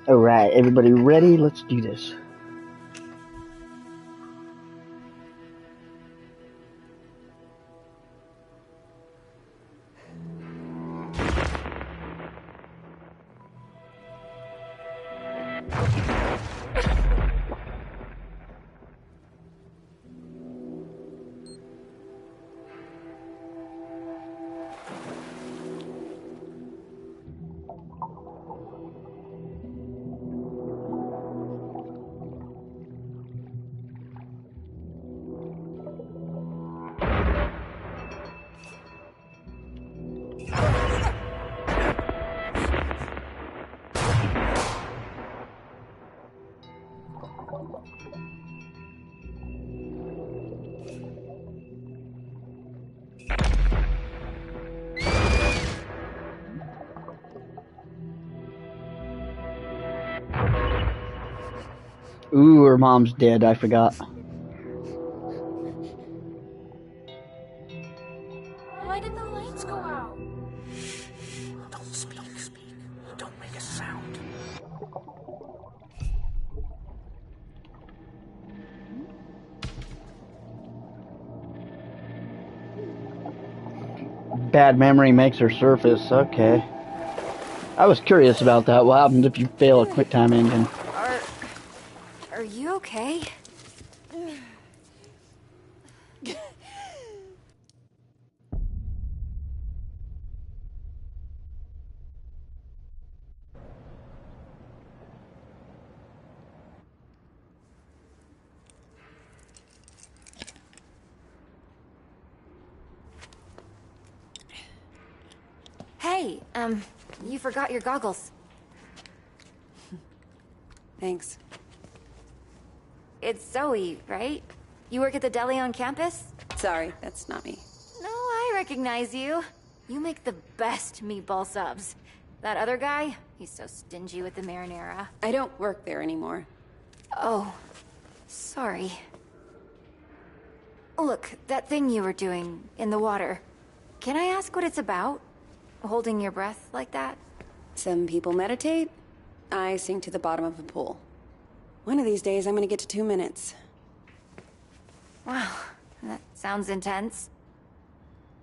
Alright, everybody ready? Let's do this. Ooh, her mom's dead, I forgot. Why did the lights go out? Don't speak. Don't make a sound. Bad memory makes her surface, okay. I was curious about that. What happens if you fail a QuickTime engine? Are you okay? Hey, you forgot your goggles. Thanks. It's Zoe, right? You work at the deli on campus? Sorry, that's not me. No, I recognize you. You make the best meatball subs. That other guy, he's so stingy with the marinara. I don't work there anymore. Oh, sorry. Look, that thing you were doing in the water. Can I ask what it's about? Holding your breath like that? Some people meditate. I sink to the bottom of a pool. One of these days, I'm gonna get to 2 minutes. Wow, that sounds intense.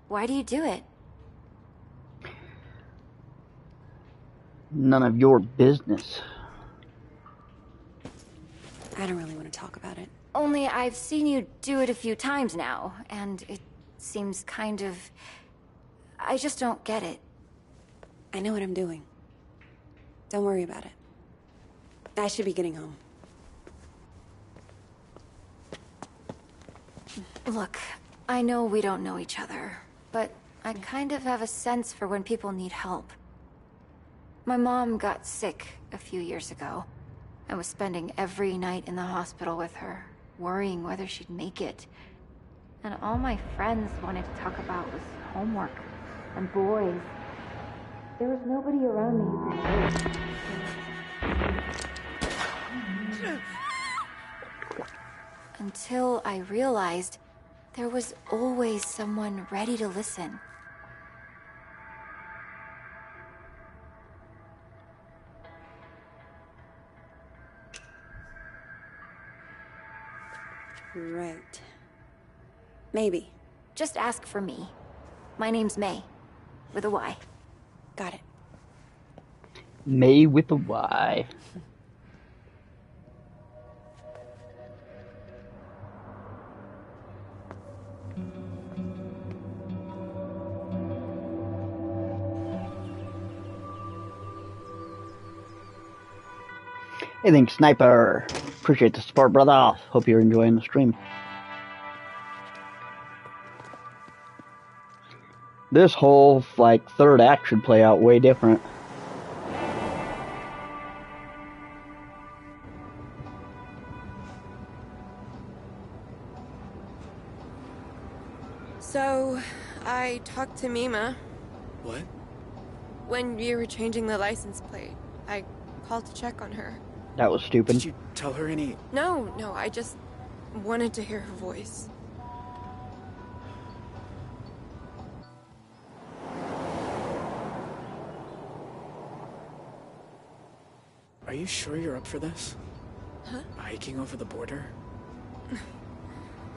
Why do you do it? None of your business. I don't really want to talk about it. Only I've seen you do it a few times now, and it seems kind of... I just don't get it. I know what I'm doing. Don't worry about it. I should be getting home. Look, I know we don't know each other, but I kind of have a sense for when people need help. My mom got sick a few years ago. I was spending every night in the hospital with her, worrying whether she'd make it. And all my friends wanted to talk about was homework and boys. There was nobody around me who could relate. Until I realized there was always someone ready to listen. Right. Maybe. Just ask for me. My name's May, with a Y. Got it. May with a Y. Hey, thanks, Sniper. Appreciate the support, brother. Hope you're enjoying the stream. This whole, like, third act should play out way different. So, I talked to Mima. What? When you were changing the license plate, I called to check on her. That was stupid. Did you tell her any... No, I just wanted to hear her voice. Are you sure you're up for this? Huh? Hiking over the border?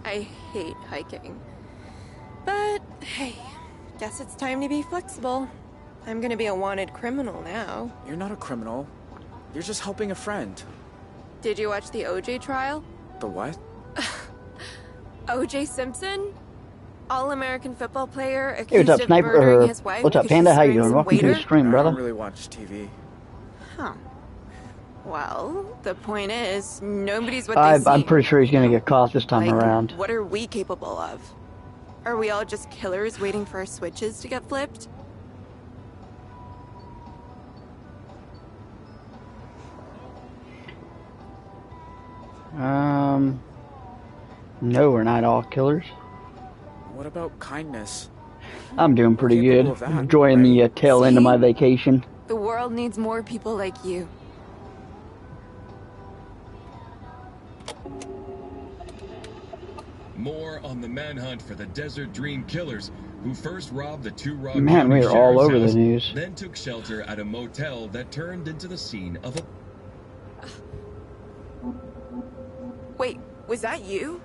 I hate hiking. But, hey, guess it's time to be flexible. I'm gonna be a wanted criminal now. You're not a criminal. You're just helping a friend. Did you watch the OJ trial? The what? OJ Simpson? All-American football player Hey, accused what's up, of Sniper? murdering his wife What's up, because Panda? she's How you marrying doing? some Welcome to the waiter? stream, I brother. don't really watch TV. Huh. Well, the point is, nobody's what they seem. I'm pretty sure he's gonna get caught this time Like, around. what are we capable of? Are we all just killers waiting for our switches to get flipped? No, we're not all killers. What about kindness? I'm doing pretty good. Capable of that, Enjoying the tail end of my vacation. The world needs more people like you. More on the manhunt for the Desert Dream killers, who first robbed the Two Rock Man, we County are all Sheriff's over the house, news. then took shelter at a motel that turned into the scene of a... Wait, was that you?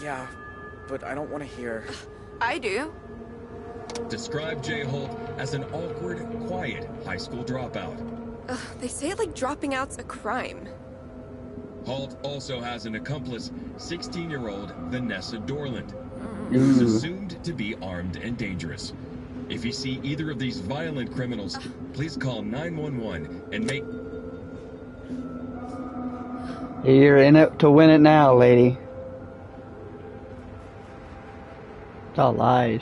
Yeah, but I don't want to hear. I do. Described Jay Holt as an awkward, quiet high school dropout. They say like dropping out's a crime. Holt also has an accomplice, 16-year-old Vanessa Dorland, who is assumed to be armed and dangerous. If you see either of these violent criminals, please call 911 and make... You're in it to win it now, lady. It's all lies.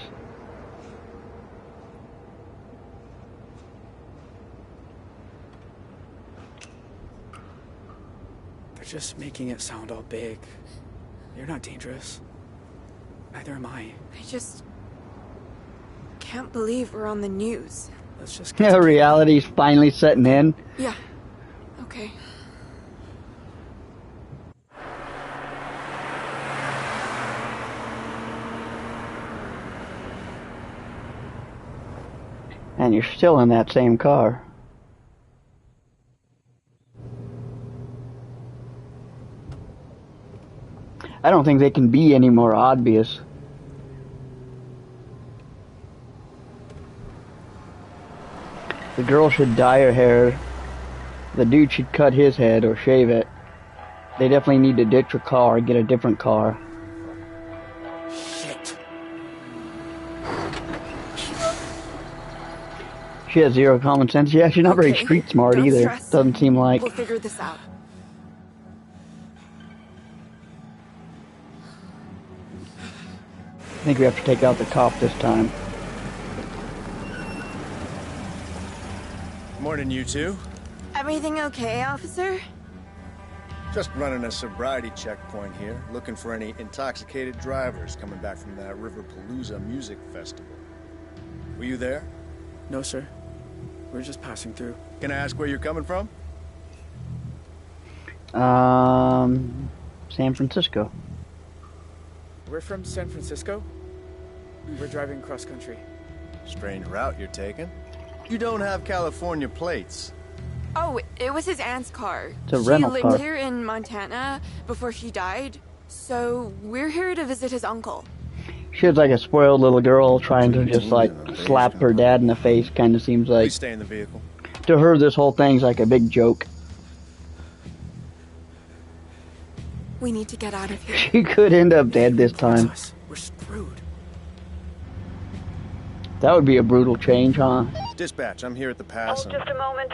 They're just making it sound all big. You're not dangerous. Neither am I. I just can't believe we're on the news. Let's just Yeah, reality's finally setting in. Yeah. Okay. And you're still in that same car. I don't think they can be any more obvious. The girl should dye her hair. The dude should cut his head or shave it. They definitely need to ditch a car, get a different car. Shit. She has zero common sense. Yeah, she's not very street smart Don't either. stress. Doesn't seem like. We'll figure this out. I think we have to take out the cop this time. Morning, you two. Everything okay, officer? Just running a sobriety checkpoint here, looking for any intoxicated drivers coming back from that Riverpalooza music festival. Were you there? No, sir. We're just passing through. Can I ask where you're coming from? San Francisco. We're from San Francisco. We're driving cross country. Strange route you're taking. You don't have California plates. Oh, it was his aunt's car. It's a rental She car. lived here in Montana before she died, so we're here to visit his uncle. She was like a spoiled little girl trying to just like slap her dad in the face, kind of seems like. Please stay in the vehicle. To her, this whole thing's like a big joke. We need to get out of here. She could end up dead this time. We're screwed. That would be a brutal change, huh? Dispatch, I'm here at the pass. Hold just a moment.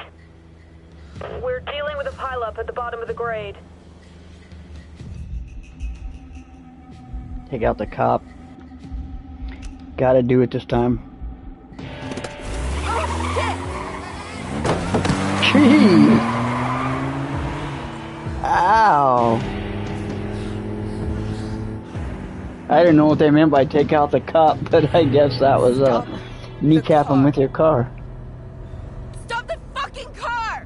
We're dealing with a pileup at the bottom of the grade. Take out the cop. Gotta do it this time. Gee! Ow! I didn't know what they meant by take out the cop, but I guess that was kneecap him with your car. Stop the fucking car!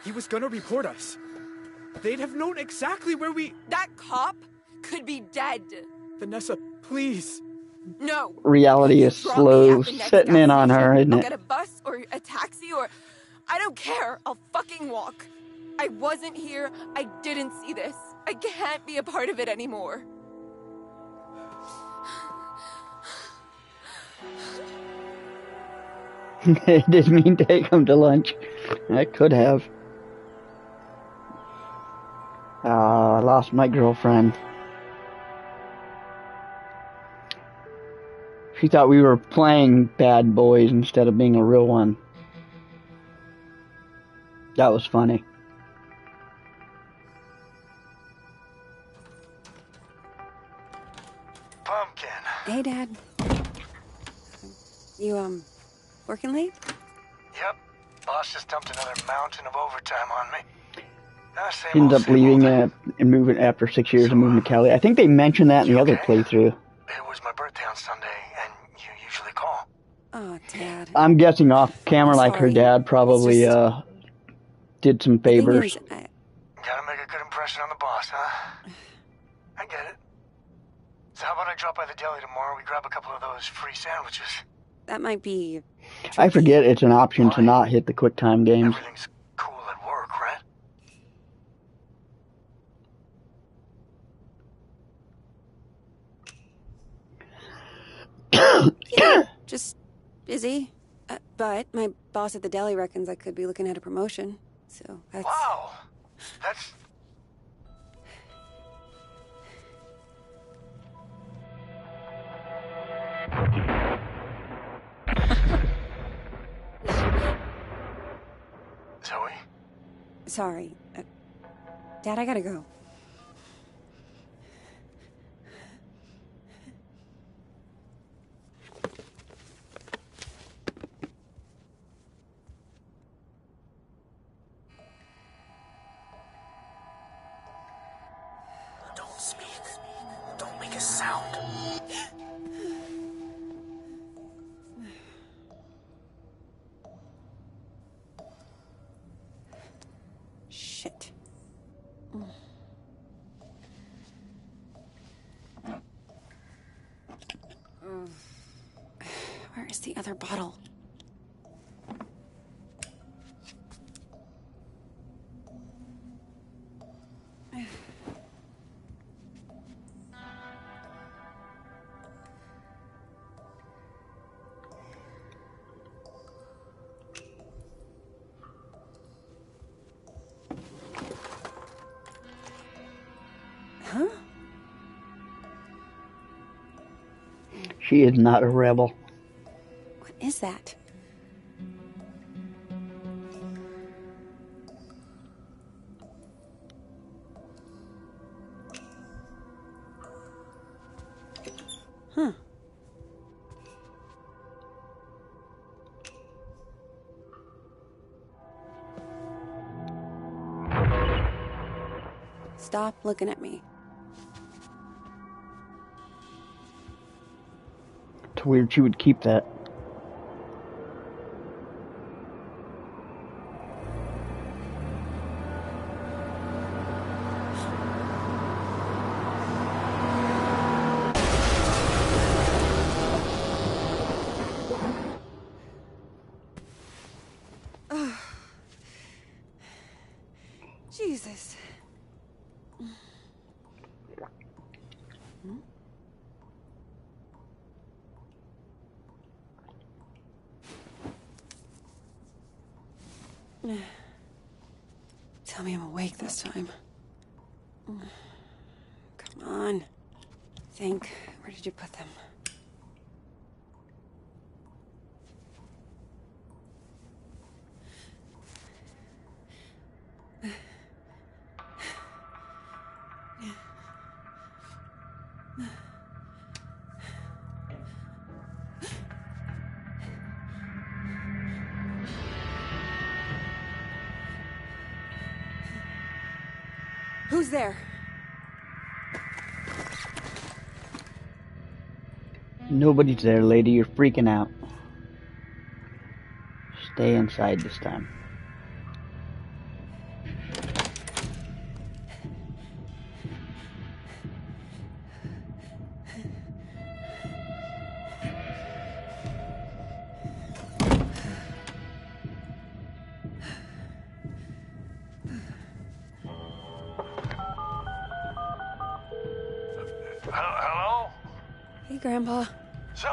He was gonna report us. They'd have known exactly where we... That cop could be dead. Vanessa, please. No. Reality is slow sitting in on her, isn't I'll it? get a bus or a taxi or... I don't care. I'll fucking walk. I wasn't here. I didn't see this. I can't be a part of it anymore. It didn't mean to take him to lunch. I could have. I lost my girlfriend. She thought we were playing bad boys instead of being a real one. That was funny. Pumpkin. Hey, Dad. You, working late? Yep. Boss just dumped another mountain of overtime on me. She ends up leaving and moving after 6 years and moving to Cali. I think they mentioned that in the other playthrough. It was my birthday on Sunday, and you usually call. Oh, Dad. I'm guessing off camera, like her dad probably did some favors. Gotta make a good impression on the boss, huh? I get it. So how about I drop by the deli tomorrow? We grab a couple of those free sandwiches. That might be... I forget it's an option to not hit the QuickTime games. Everything's cool at work, right? Yeah, just busy. But my boss at the deli reckons I could be looking at a promotion. So that's... Wow! That's... Zoe? Sorry. Dad, I gotta go. Don't speak. Don't make a sound. Shit. Where is the other bottle? She is not a rebel. What is that? Huh. Stop looking at me. It's weird she would keep that. Oh. Jesus. Tell me I'm awake this time. Come on. Think. Where did you put them? Who's there? Nobody's there, lady. You're freaking out. Stay inside this time. Hello? Hey, Grandpa. Zoe!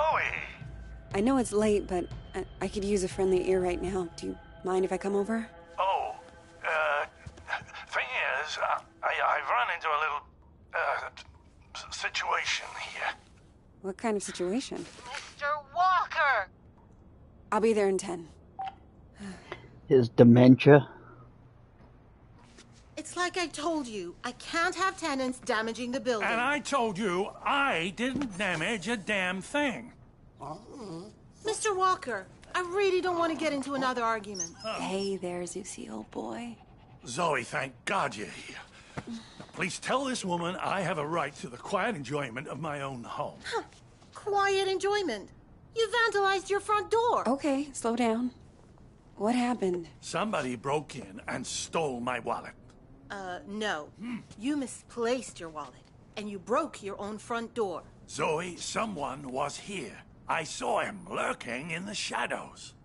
I know it's late, but I could use a friendly ear right now. Do you mind if I come over? Oh, thing is, I've run into a little, situation here. What kind of situation? Mr. Walker! I'll be there in 10. His dementia. It's like I told you. I can't have tenants damaging the building. And I told you I didn't damage a damn thing. Mr. Walker, I really don't want to get into another argument. Hey there, Zeusy, old boy. Zoe, thank God you're here. Now, please tell this woman I have a right to the quiet enjoyment of my own home. Huh. Quiet enjoyment. You vandalized your front door. Okay, slow down. What happened? Somebody broke in and stole my wallet. No. You misplaced your wallet, and you broke your own front door. Zoe, someone was here. I saw him lurking in the shadows.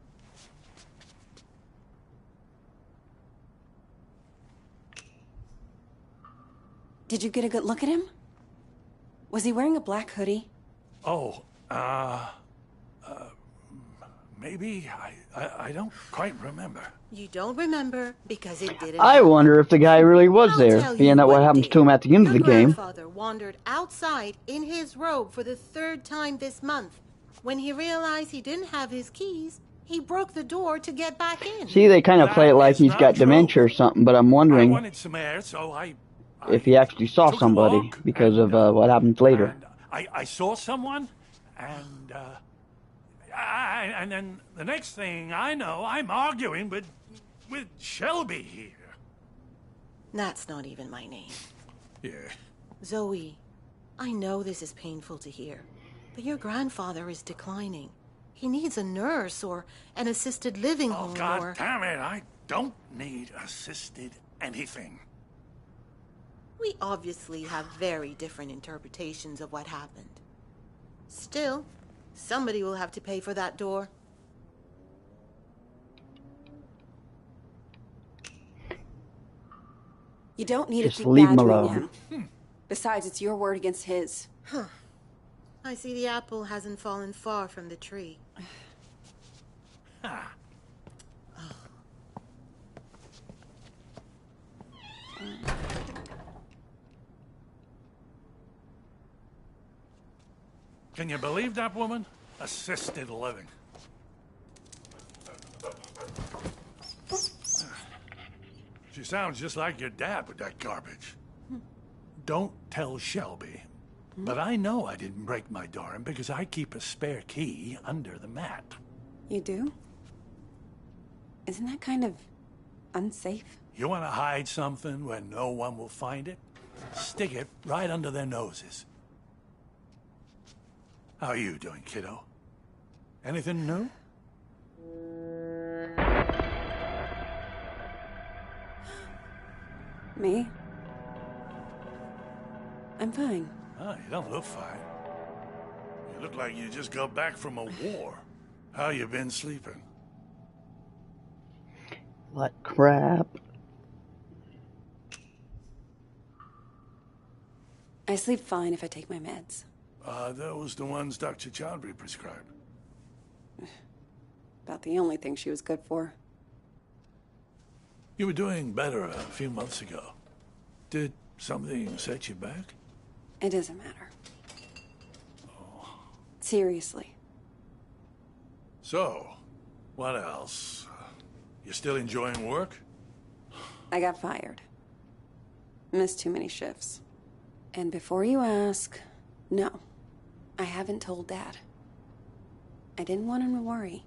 Did you get a good look at him? Was he wearing a black hoodie? Oh, maybe. I don't quite remember. You don't remember because it didn't I happen. wonder if the guy really was there, tell being you that what what happens did. to him at the end of Your the game. grandfather wandered outside in his robe for the 3rd time this month. When he realized he didn't have his keys, he broke the door to get back in. See, they kind of play it like he's got dementia or something, but I'm I wondering wanted some air, so I if he actually saw somebody because of what happens later. I saw someone, and then the next thing I know, I'm arguing with Shelby here. That's not even my name. Yeah. Zoe, I know this is painful to hear, but your grandfather is declining. He needs a nurse or an assisted living Oh, home God or... damn it, I don't need assisted anything. We obviously have very different interpretations of what happened. Still, somebody will have to pay for that door. You don't need Just to keep leave him badgering alone. him. Besides, it's your word against his. Huh. I see the apple hasn't fallen far from the tree. Can you believe that woman? Assisted living. She sounds just like your dad with that garbage. Don't tell Shelby, but I know I didn't break my door in because I keep a spare key under the mat. You do? Isn't that kind of unsafe? You want to hide something where no one will find it? Stick it right under their noses. How are you doing, kiddo? Anything new? Me? I'm fine. Oh, you don't look fine. You look like you just got back from a war. How you been sleeping? Like crap. I sleep fine if I take my meds. Those the ones Dr. Chowdhury prescribed. About the only thing she was good for. You were doing better a few months ago. Did something set you back? It doesn't matter. Seriously. So, what else? You still enjoying work? I got fired. Missed too many shifts. And before you ask, no. I haven't told Dad. I didn't want him to worry.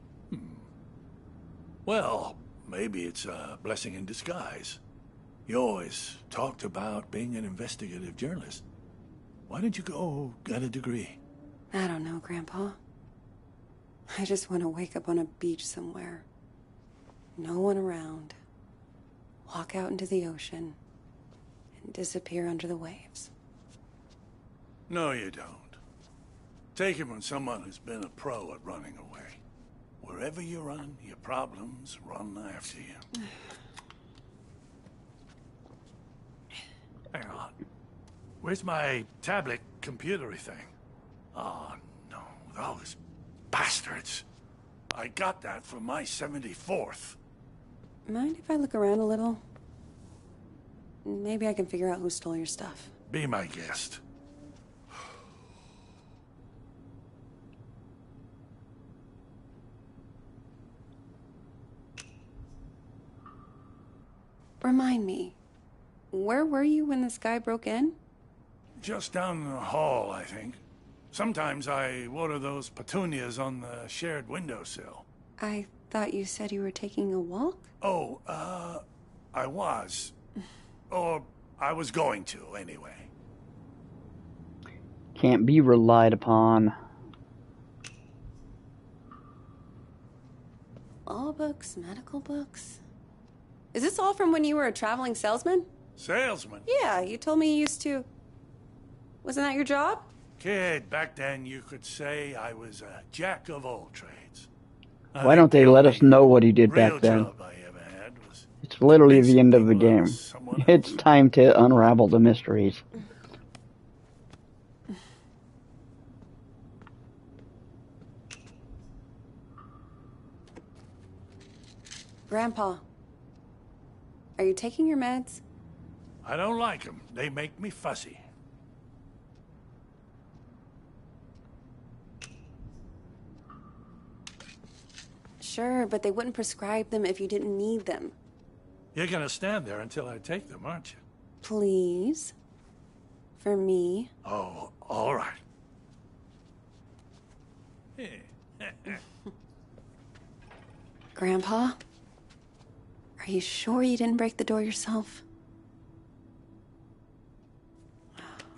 Well, maybe it's a blessing in disguise. You always talked about being an investigative journalist. Why didn't you go get a degree? I don't know, Grandpa. I just want to wake up on a beach somewhere. No one around. Walk out into the ocean. And disappear under the waves. No, you don't. Take it from someone who's been a pro at running away. Wherever you run, your problems run after you. Hang on. Where's my tablet computery thing? Oh, no. Those bastards. I got that for my 74th. Mind if I look around a little? Maybe I can figure out who stole your stuff. Be my guest. Remind me, where were you when this guy broke in? Just down the hall, I think. Sometimes I water those petunias on the shared windowsill. I thought you said you were taking a walk? Oh, I was. Or I was going to, anyway. Can't be relied upon. Law books, medical books. Is this all from when you were a traveling salesman? Salesman? Yeah, you told me you used to... Wasn't that your job? Kid, back then you could say I was a jack of all trades. Why don't they let us know what he did back then? It's literally the end of the game. It's time to unravel the mysteries. Grandpa, are you taking your meds? I don't like them. They make me fussy. Sure, but they wouldn't prescribe them if you didn't need them. You're gonna stand there until I take them, aren't you? Please? For me? Oh, all right. Grandpa? Are you sure you didn't break the door yourself?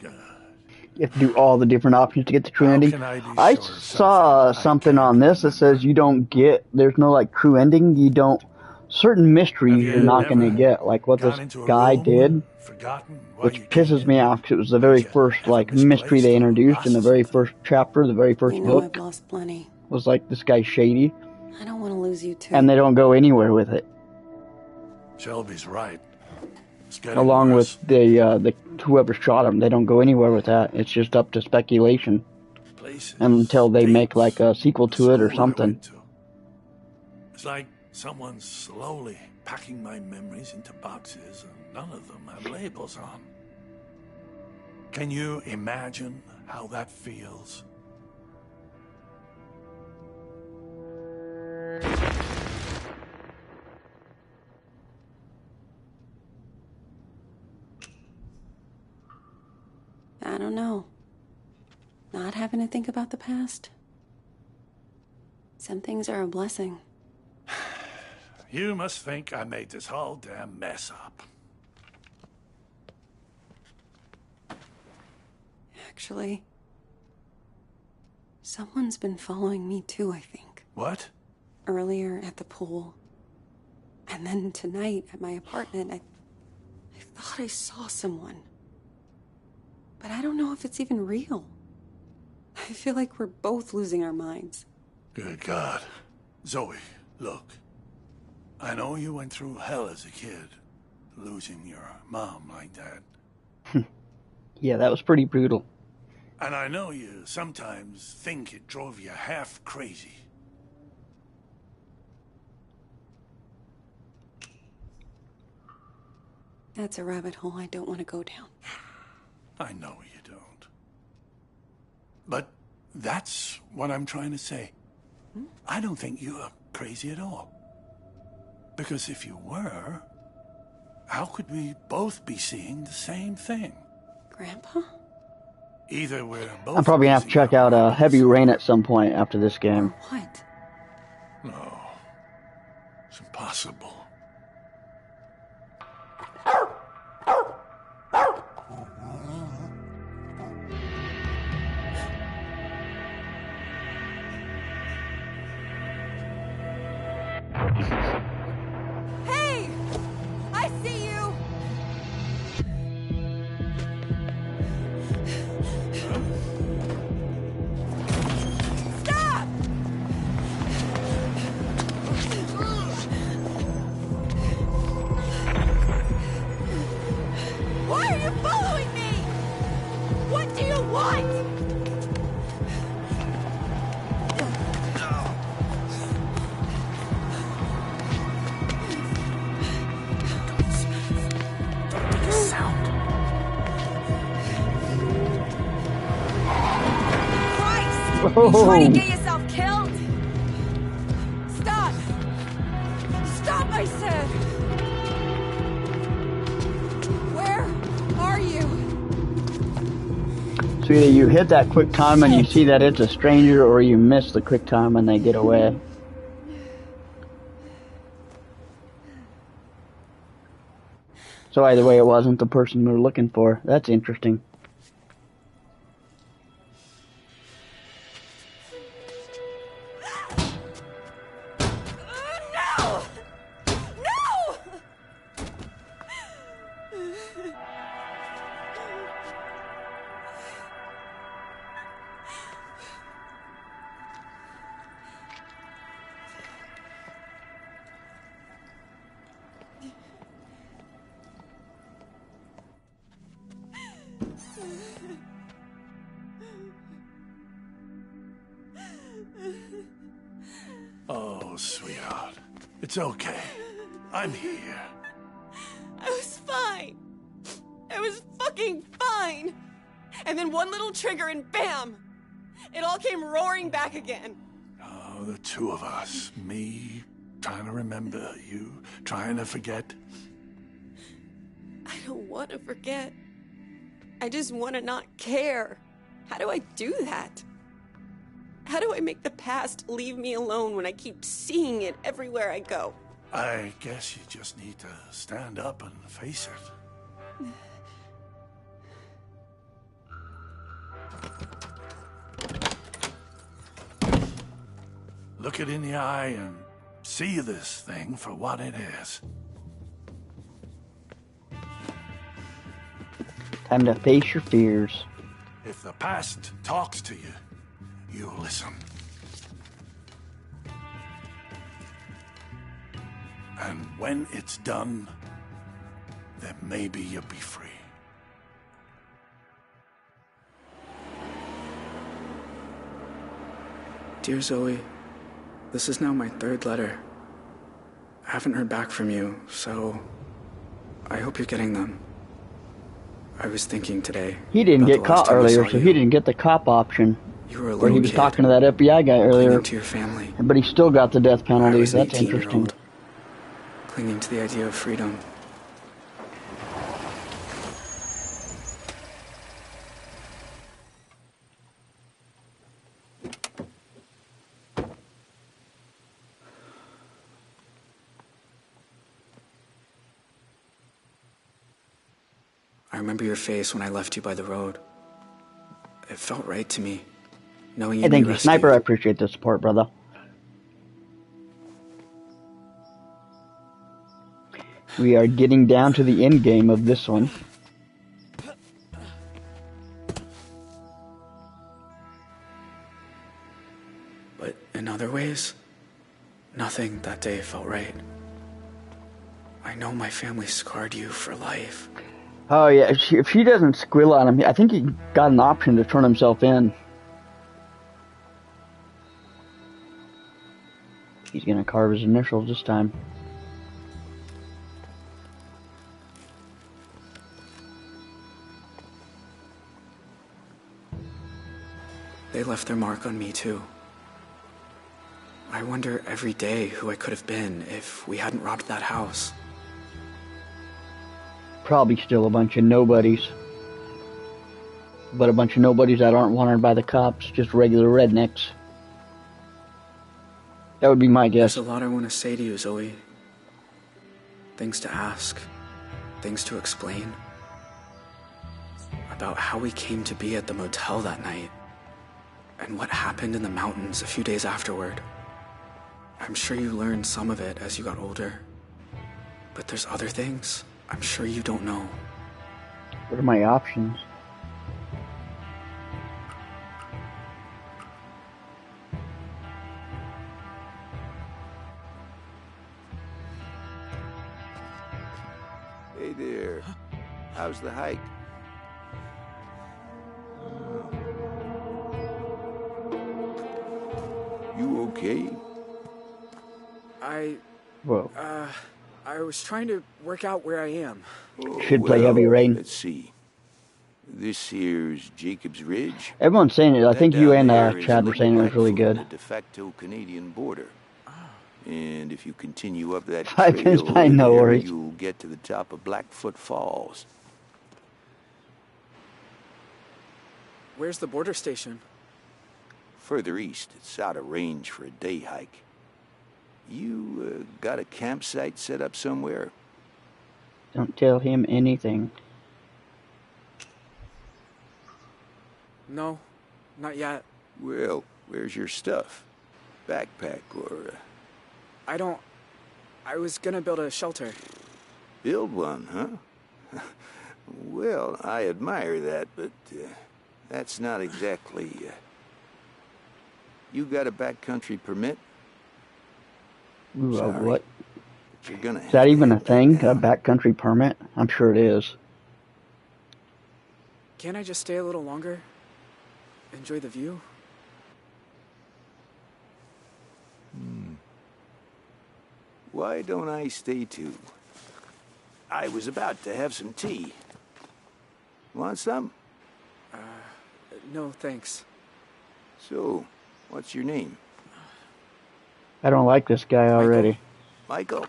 You have to do all the different options to get the true How ending. can I be I sure of saw something on this that says you don't get, there's no like true ending. You don't, certain mysteries you're not going to get. Like what this guy did, which pisses me off because it was the very first like mystery they introduced in the very first chapter, the very first You know I've book. lost plenty. Was like this guy's shady, I don't want to lose you too. and they don't go anywhere with it. Shelby's right. It's getting Along worse. with the whoever shot him, they don't go anywhere with that. It's just up to speculation until they make like a sequel to it or something. It's like someone's slowly packing my memories into boxes, and none of them have labels on. Can you imagine how that feels? don't know. Not having to think about the past. Some things are a blessing. You must think I made this whole damn mess up. Actually, someone's been following me too, I think. What? Earlier at the pool. And then tonight at my apartment, I thought I saw someone. But I don't know if it's even real. I feel like we're both losing our minds. Good God. Zoe, look. I know you went through hell as a kid, losing your mom like that. Yeah, that was pretty brutal. And I know you sometimes think it drove you half crazy. That's a rabbit hole I don't want to go down. I know you don't. But that's what I'm trying to say. I don't think you are crazy at all. Because if you were, how could we both be seeing the same thing? Grandpa? Either we're both... I'm probably gonna have to check out Heavy Rain at some point after this game. What? No. It's impossible. Hey! I see you! Stop! Why are you following me? What do you want? Christ! Are you trying to get yourself killed? Stop! Stop, I said! Where are you? So either you hit that quick time and you see that it's a stranger, or you miss the quick time and they get away. So either way, it wasn't the person we were looking for. That's interesting. No! No! Oh, sweetheart. It's okay. I'm here. I was fine. I was fucking fine. And then one little trigger and bam! It all came roaring back again. Oh, the two of us. Me trying to remember, you trying to forget. I don't want to forget. I just want to not care. How do I do that? How do I make the past leave me alone when I keep seeing it everywhere I go? I guess you just need to stand up and face it. Look it in the eye and see this thing for what it is. Time to face your fears. If the past talks to you, you listen. And when it's done, then maybe you'll be free. Dear Zoe, this is now my third letter. I haven't heard back from you, so I hope you're getting them. I was thinking today. He didn't about get the last caught time I earlier, saw so you. he didn't get the cop option. You were a Where he little was kid, talking to that FBI guy earlier. clinging to your family. But he still got the death I penalty. was an That's 18-year-old, interesting. clinging to the idea of freedom. remember your face when I left you by the road. It felt right to me, knowing you Hey, thank be you, rescued. Sniper. I appreciate the support, brother. We are getting down to the end game of this one. But in other ways, nothing that day felt right. I know my family scarred you for life. Oh yeah, if she doesn't squill on him, I think he got an option to turn himself in. He's gonna carve his initials this time. They left their mark on me too. I wonder every day who I could have been if we hadn't robbed that house. Probably still a bunch of nobodies. But a bunch of nobodies that aren't wanted by the cops, just regular rednecks. That would be my guess. There's a lot I want to say to you, Zoe. Things to ask. Things to explain. About how we came to be at the motel that night. And what happened in the mountains a few days afterward. I'm sure you learned some of it as you got older. But there's other things I'm sure you don't know. What are my options? Hey there. How's the hike? You okay? Whoa. I was trying to work out where I am. Should play Heavy Rain. Let's see. This here's Jacob's Ridge. Everyone's saying it. I think you and Down there is Chad were saying it was really Blackfoot on good. the de facto Canadian border. And if you continue up that 5 minutes trail, behind, no there worries. you'll get to the top of Blackfoot Falls. Where's the border station? Further east, it's out of range for a day hike. You got a campsite set up somewhere? Don't tell him anything. No, not yet. Well, where's your stuff? Backpack or... I was gonna build a shelter. Build one, huh? Well, I admire that, but that's not exactly... You got a backcountry permit? Ooh, Sorry, what? but you're gonna Is that even a thing? A backcountry permit? I'm sure it is. Can't I just stay a little longer? Enjoy the view? Why don't I stay too? I was about to have some tea. Want some? No, thanks. So, what's your name? I don't like this guy already. Michael.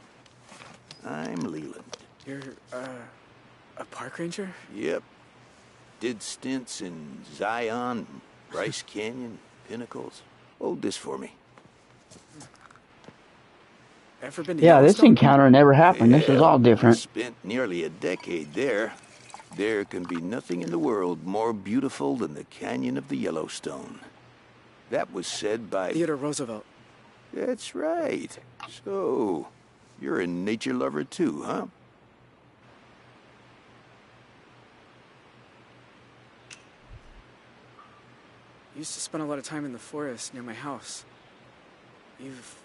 I'm Leland. You're, a park ranger? Yep. Did stints in Zion, Bryce Canyon, Pinnacles. Hold this for me. Ever been to Yeah, this Yellowstone? encounter never happened. This is all different. Spent nearly a decade there. There can be nothing in the world more beautiful than the canyon of the Yellowstone. That was said by... Theodore Roosevelt. That's right. So, you're a nature lover too, huh? Used to spend a lot of time in the forest near my house. You've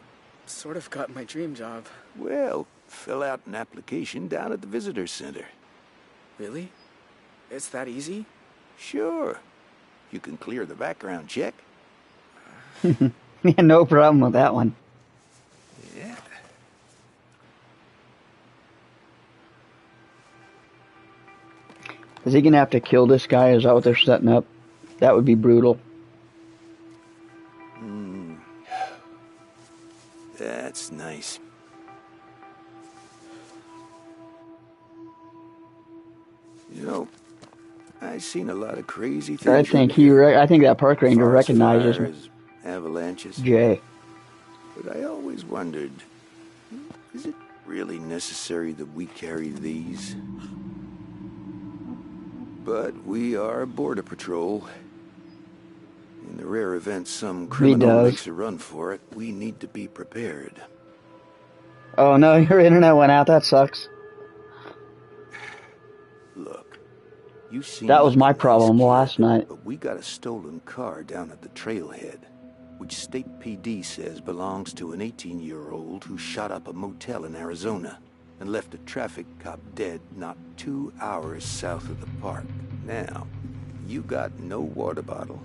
sort of got my dream job. Well, fill out an application down at the visitor center. Really? It's that easy? Sure. You can clear the background check. Yeah, no problem with that one. Yeah. Is he gonna have to kill this guy? Is that what they're setting up? That would be brutal. That's nice. You know, I've seen a lot of crazy things. I think that park ranger Forest recognizes fires, avalanches. Jay. But I always wondered, is it really necessary that we carry these? But we are Border Patrol. In the rare event some criminal makes a run for it, we need to be prepared. Oh no, your internet went out. That sucks. Look, you seem that was like my a nice problem kid, last night. But we got a stolen car down at the trailhead, which State PD says belongs to an 18-year-old who shot up a motel in Arizona and left a traffic cop dead not 2 hours south of the park. Now, you got no water bottle,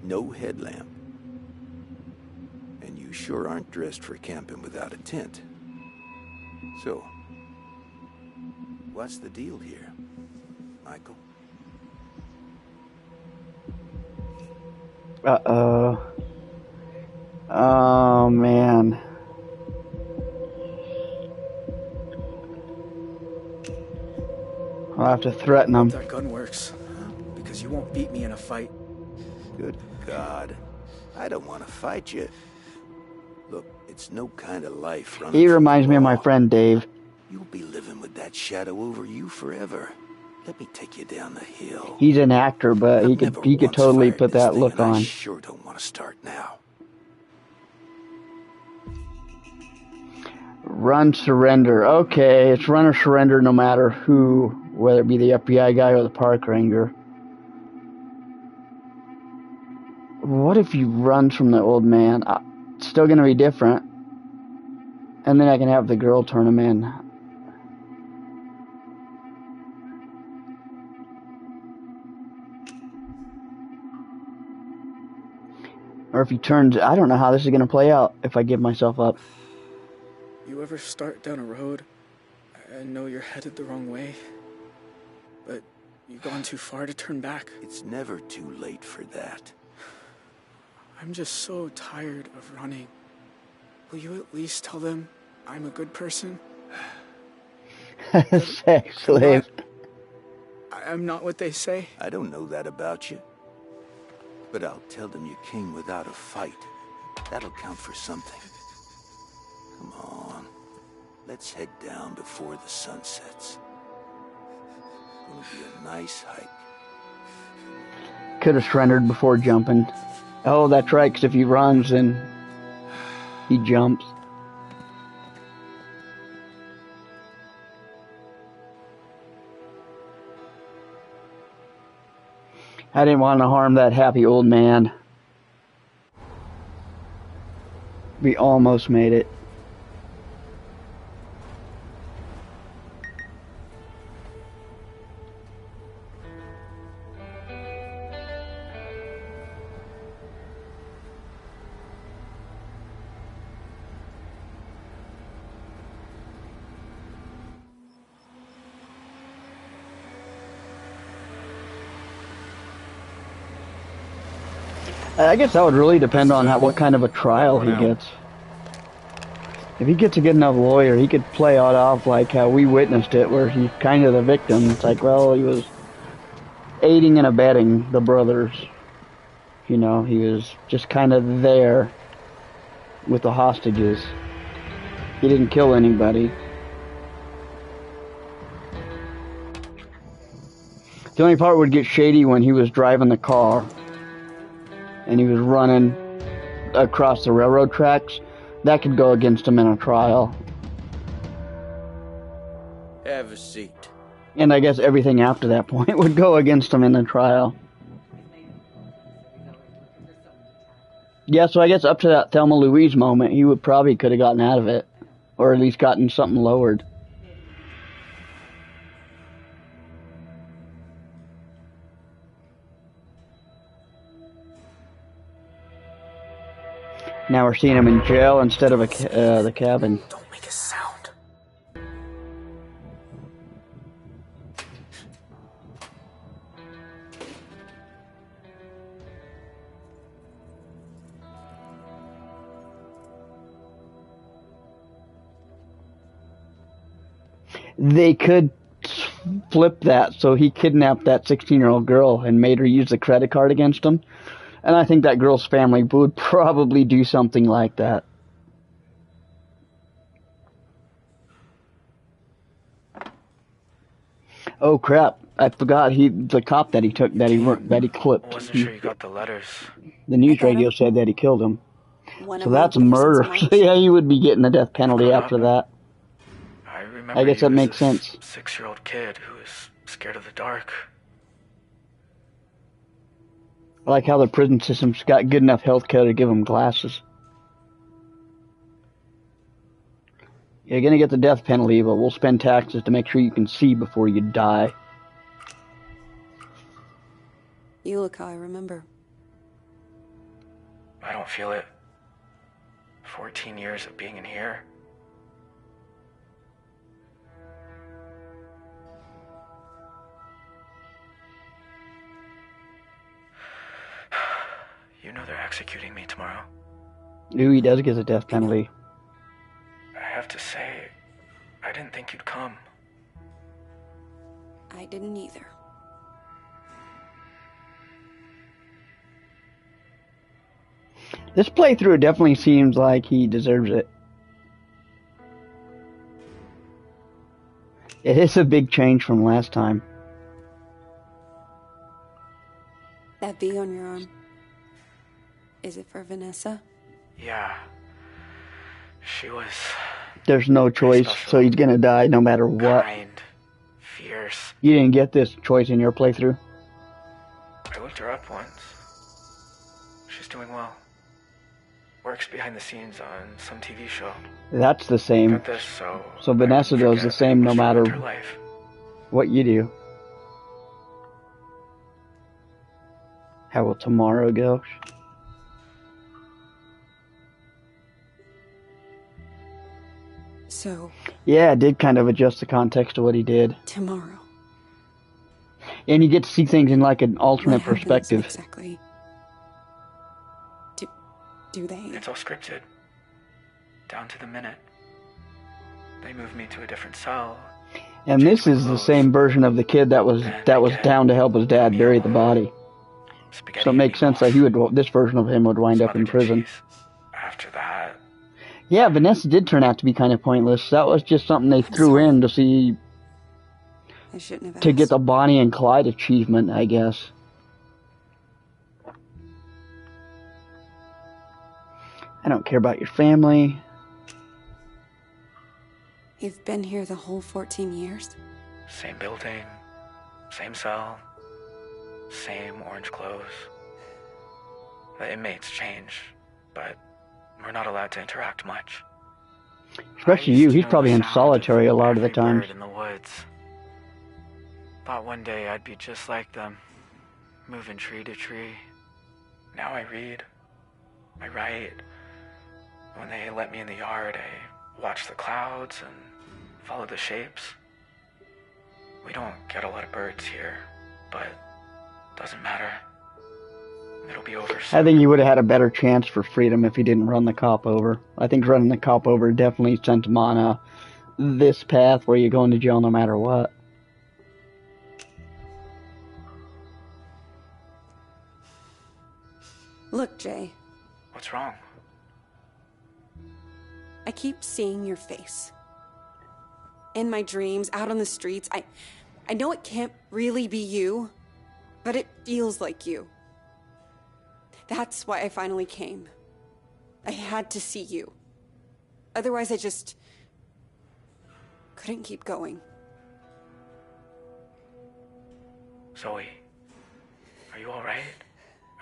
no headlamp, and you sure aren't dressed for camping without a tent. So, what's the deal here, Michael? Uh-oh. Oh, man. I'll have to threaten him. That gun works, because you won't beat me in a fight. Good God. I don't want to fight you. Look, it's no kind of life running. He reminds me of my friend Dave. You'll be living with that shadow over you forever. Let me take you down the hill. He's an actor, but he could totally put that look on. I sure don't want to start now. Run, surrender. Okay, it's run or surrender no matter who, whether it be the FBI guy or the park ranger. What if you run from the old man? It's still going to be different. And then I can have the girl turn him in. Or if he turns, I don't know how this is going to play out if I give myself up. You ever start down a road and know you're headed the wrong way, but you've gone too far to turn back? It's never too late for that. I'm just so tired of running. Will you at least tell them I'm a good person? Sex slave. I'm not what they say. I don't know that about you. But I'll tell them you came without a fight. That'll count for something. Come on. Let's head down before the sun sets. It'll be a nice hike. Could have surrendered before jumping. Oh, that's right, because if he runs, then he jumps. I didn't want to harm that happy old man. We almost made it. I guess that would really depend on what kind of a trial he gets. If he gets a good enough lawyer, he could play it off like how we witnessed it, where he's kind of the victim. It's like, well, he was aiding and abetting the brothers. You know, he was just kind of there with the hostages. He didn't kill anybody. The only part would get shady when he was driving the car and he was running across the railroad tracks. That could go against him in a trial. Have a seat. And I guess everything after that point would go against him in the trial. Yeah, so I guess up to that Thelma Louise moment, he would probably could have gotten out of it. Or at least gotten something lowered. Now we're seeing him in jail instead of the cabin. Don't make a sound. They could flip that so he kidnapped that 16-year-old girl and made her use the credit card against him. And I think that girl's family would probably do something like that. Oh crap. I forgot the cop that he took that he clipped. Wasn't sure you got the letters. The news radio said that he killed him. One So of my that's boys murder. since So March. yeah, he would be getting the death penalty after that. I remember I guess he that was makes this sense. 6-year-old kid who was scared of the dark. I like how the prison system's got good enough health care to give him glasses. You're gonna get the death penalty, but we'll spend taxes to make sure you can see before you die. You look how I remember. I don't feel it. 14 years of being in here. You know they're executing me tomorrow. Ooh, he does get the death penalty. I have to say, I didn't think you'd come. I didn't either. This playthrough definitely seems like he deserves it. It is a big change from last time. That V on your arm. Is it for Vanessa? Yeah. She was There's no choice, so he's gonna die no matter what. kind, fierce. You didn't get this choice in your playthrough. I looked her up once. She's doing well. Works behind the scenes on some TV show. That's the same. Got this, So Vanessa does the same no matter her life. what you do. How will tomorrow go? So, Yeah, it did kind of adjust the context of what he did. tomorrow. And you get to see things in like an alternate What happens perspective. Exactly. Do they? It's all scripted. Down to the minute. They moved me to a different cell. And this is the same version of the kid that was down to help his dad bury the body. So it makes sense that this version of him would wind up in prison. After that, Yeah, Vanessa did turn out to be kind of pointless. That was just something they threw in to see I shouldn't have to get asked. the Bonnie and Clyde achievement, I guess. I don't care about your family. You've been here the whole 14 years? same building, same cell, same orange clothes. The inmates change, but we're not allowed to interact much. Especially you. He's probably in solitary a lot of the times. Bird in the woods. Thought one day I'd be just like them, moving tree to tree. Now I read, I write. When they let me in the yard, I watch the clouds and follow the shapes. We don't get a lot of birds here, but doesn't matter. It'll be over soon. I think he would have had a better chance for freedom if he didn't run the cop over. I think running the cop over definitely sent him on this path where you're going to jail no matter what. Look, Jay, What's wrong? I keep seeing your face. In my dreams, out on the streets. I know it can't really be you, but it feels like you. That's why I finally came. I had to see you. Otherwise, I just couldn't keep going. Zoe, are you alright?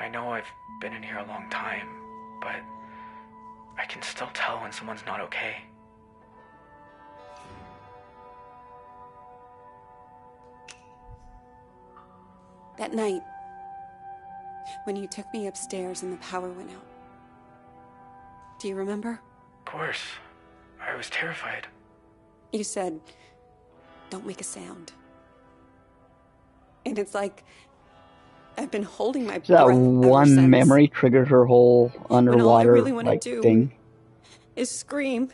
I know I've been in here a long time, but I can still tell when someone's not okay. That night, when you took me upstairs and the power went out. Do you remember? Of course. I was terrified. You said, "Don't make a sound." And it's like I've been holding my So that breath ever one since. memory triggered her whole underwater really wanna like do thing. Is scream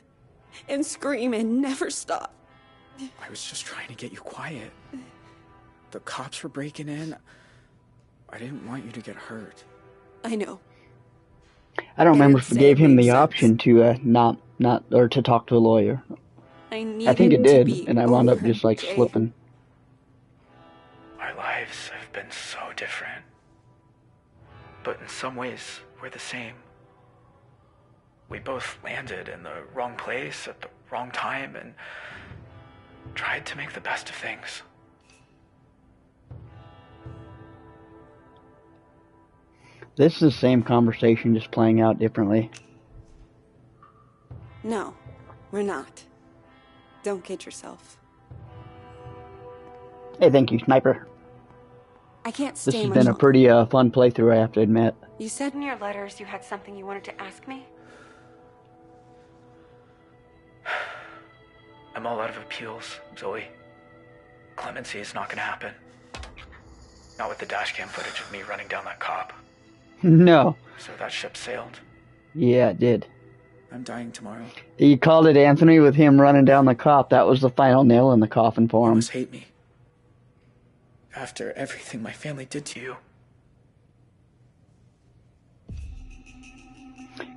and never stop. I was just trying to get you quiet. The cops were breaking in. I didn't want you to get hurt. I know. I don't remember didn't if it say gave it him made the sense. option to not or to talk to a lawyer. I I think it needed to did, be and I wound up over just like Jay. slipping. Our lives have been so different. But in some ways, we're the same. We both landed in the wrong place at the wrong time and tried to make the best of things. This is the same conversation, just playing out differently. No, we're not. Don't kid yourself. Hey, thank you, Sniper. I can't This stay has much been a longer. pretty fun playthrough, I have to admit. You said in your letters you had something you wanted to ask me? I'm all out of appeals, Zoe. Clemency is not gonna happen. Not with the dashcam footage of me running down that cop. No. So that ship sailed. Yeah, it did. I'm dying tomorrow. You called it, Anthony, with him running down the cop. That was the final nail in the coffin for You him. must hate me. After everything my family did to you.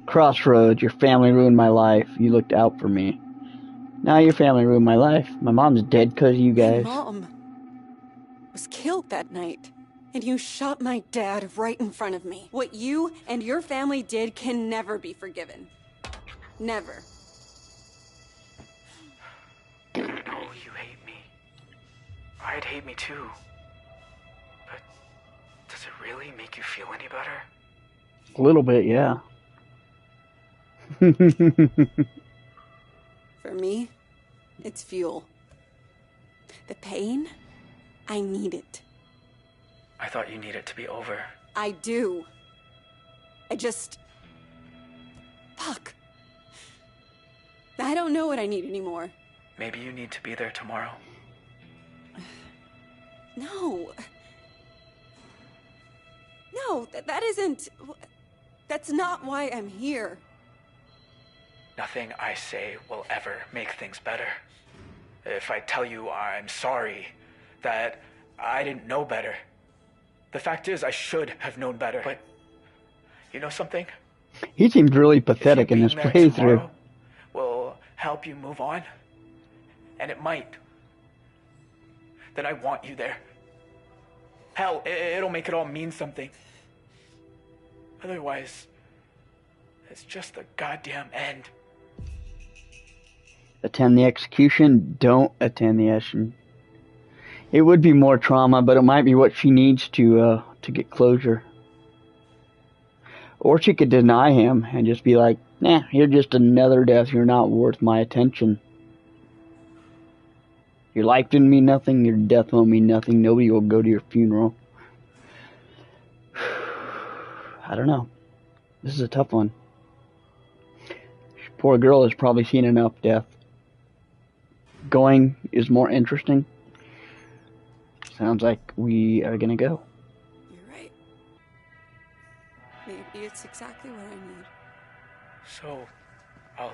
Crossroads, your family ruined my life. You looked out for me. Now your family ruined my life. My mom's dead because of you guys. My mom was killed that night, and you shot my dad right in front of me. What you and your family did can never be forgiven. Never. I know you hate me. I'd hate me too. But does it really make you feel any better? A little bit, yeah. For me, it's fuel. The pain, I need it. I thought you needed it to be over. I do. I just... Fuck. I don't know what I need anymore. Maybe you need to be there tomorrow. No. No, that isn't... That's not why I'm here. Nothing I say will ever make things better. If I tell you I'm sorry, that I didn't know better. The fact is, I should have known better. But you know something? He seems really pathetic in this playthrough. Will help you move on. And it might. Then I want you there. Hell, it'll make it all mean something. Otherwise, it's just the goddamn end. Attend the execution, don't attend the execution. It would be more trauma, but it might be what she needs to get closure. Or she could deny him and just be like, nah, you're just another death, you're not worth my attention. Your life didn't mean nothing, your death won't mean nothing, nobody will go to your funeral. I don't know. This is a tough one. Poor girl has probably seen enough death. Going is more interesting. Sounds like we are gonna go. You're right. Maybe it's exactly what I need. So, I'll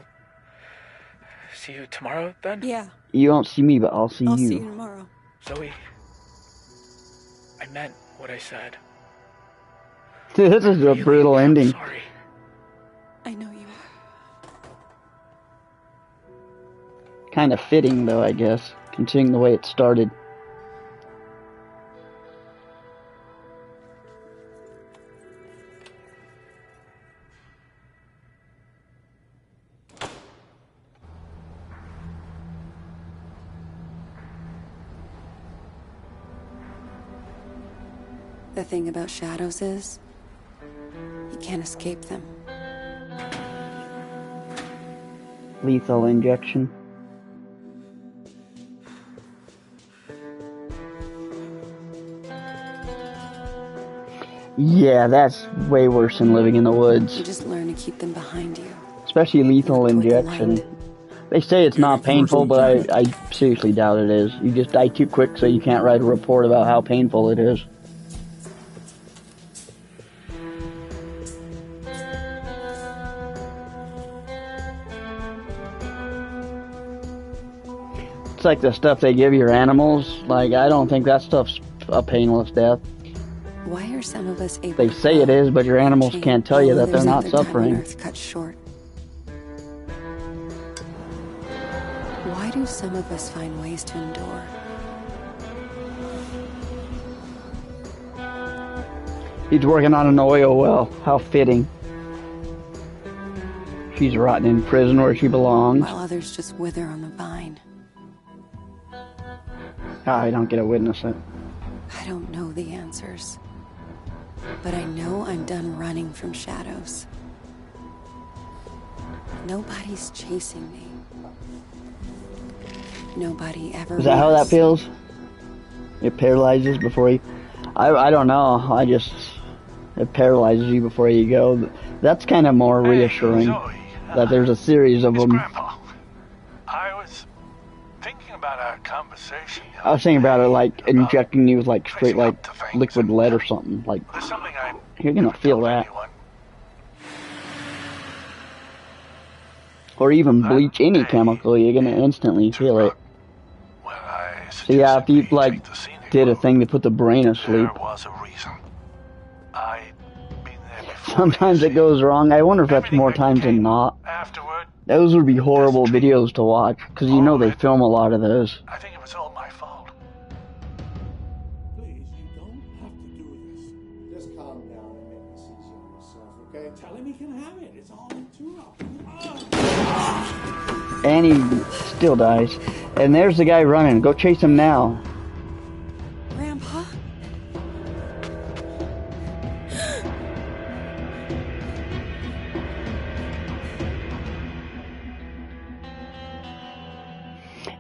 see you tomorrow then? Yeah. You won't see me, but I'll see you. I'll see you tomorrow. Zoe, I meant what I said. This is a brutal ending. Sorry. I know you Kind of fitting, though, I guess, considering the way it started. The thing about shadows is, you can't escape them. Lethal injection. Yeah, that's way worse than living in the woods. You just learn to keep them behind you. Especially lethal injection. They say it's not painful, but I seriously doubt it is. You just die too quick, so you can't write a report about how painful it is. It's like the stuff they give your animals. Like, I don't think that stuff's a painless death. Why are some of us able They say it is, but your animals can't tell you that they're not suffering. Earth cut short? Why do some of us find ways to endure? He's working on an oil well. How fitting. She's rotting in prison where she belongs. While others just wither on the vine. I don't get to witness it. I don't know the answers. But I know I'm done running from shadows. Nobody's chasing me. Nobody ever Is that how that was. feels? It paralyzes before you... I don't know. It paralyzes you before you go. That's kind of more reassuring. That there's a series of them. I was thinking about our conversation. I was thinking about it like injecting you with like straight like liquid lead or something. Like, you're gonna feel that. Or even bleach any chemical, you're gonna instantly feel it. So yeah, if you like did a thing to put the brain asleep. Sometimes it goes wrong. I wonder if that's more times than not. Those would be horrible videos to watch, because you know they film a lot of those. I think it was all my fault. Please, you don't have to do this. Just calm down and make this easy on yourself, okay? Tell him he can have it. It's all too rough. And he still dies. And there's the guy running. Go chase him now. Grandpa?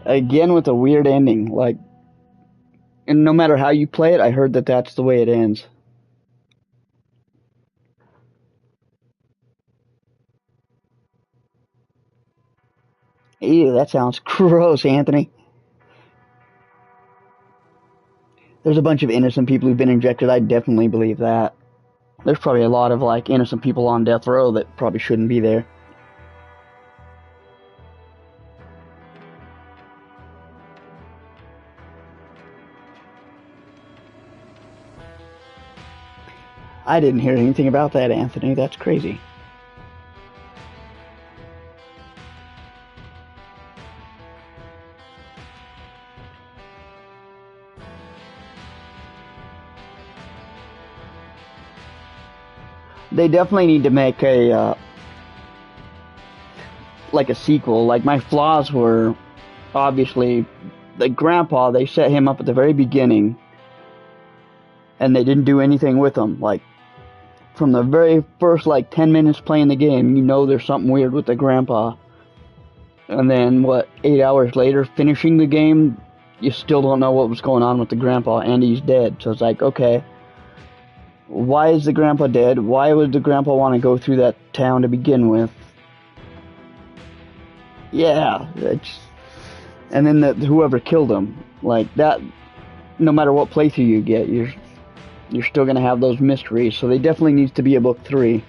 Again with a weird ending. Like, and no matter how you play it, I heard that that's the way it ends. Ew, that sounds gross, Anthony. There's a bunch of innocent people who've been injected. I definitely believe that. There's probably a lot of, like, innocent people on death row that probably shouldn't be there. I didn't hear anything about that, Anthony. That's crazy. They definitely need to make a, like a sequel. Like, my flaws were, obviously, the grandpa, they set him up at the very beginning, and they didn't do anything with him. Like, from the very first, like, 10 minutes playing the game, you know there's something weird with the grandpa. And then, 8 hours later, finishing the game, you still don't know what was going on with the grandpa, and he's dead. So it's like, okay, why is the grandpa dead? Why would the grandpa want to go through that town to begin with? Yeah, and then whoever killed him, like that, no matter what playthrough you get, you're still gonna have those mysteries. So they definitely needs to be a book 3.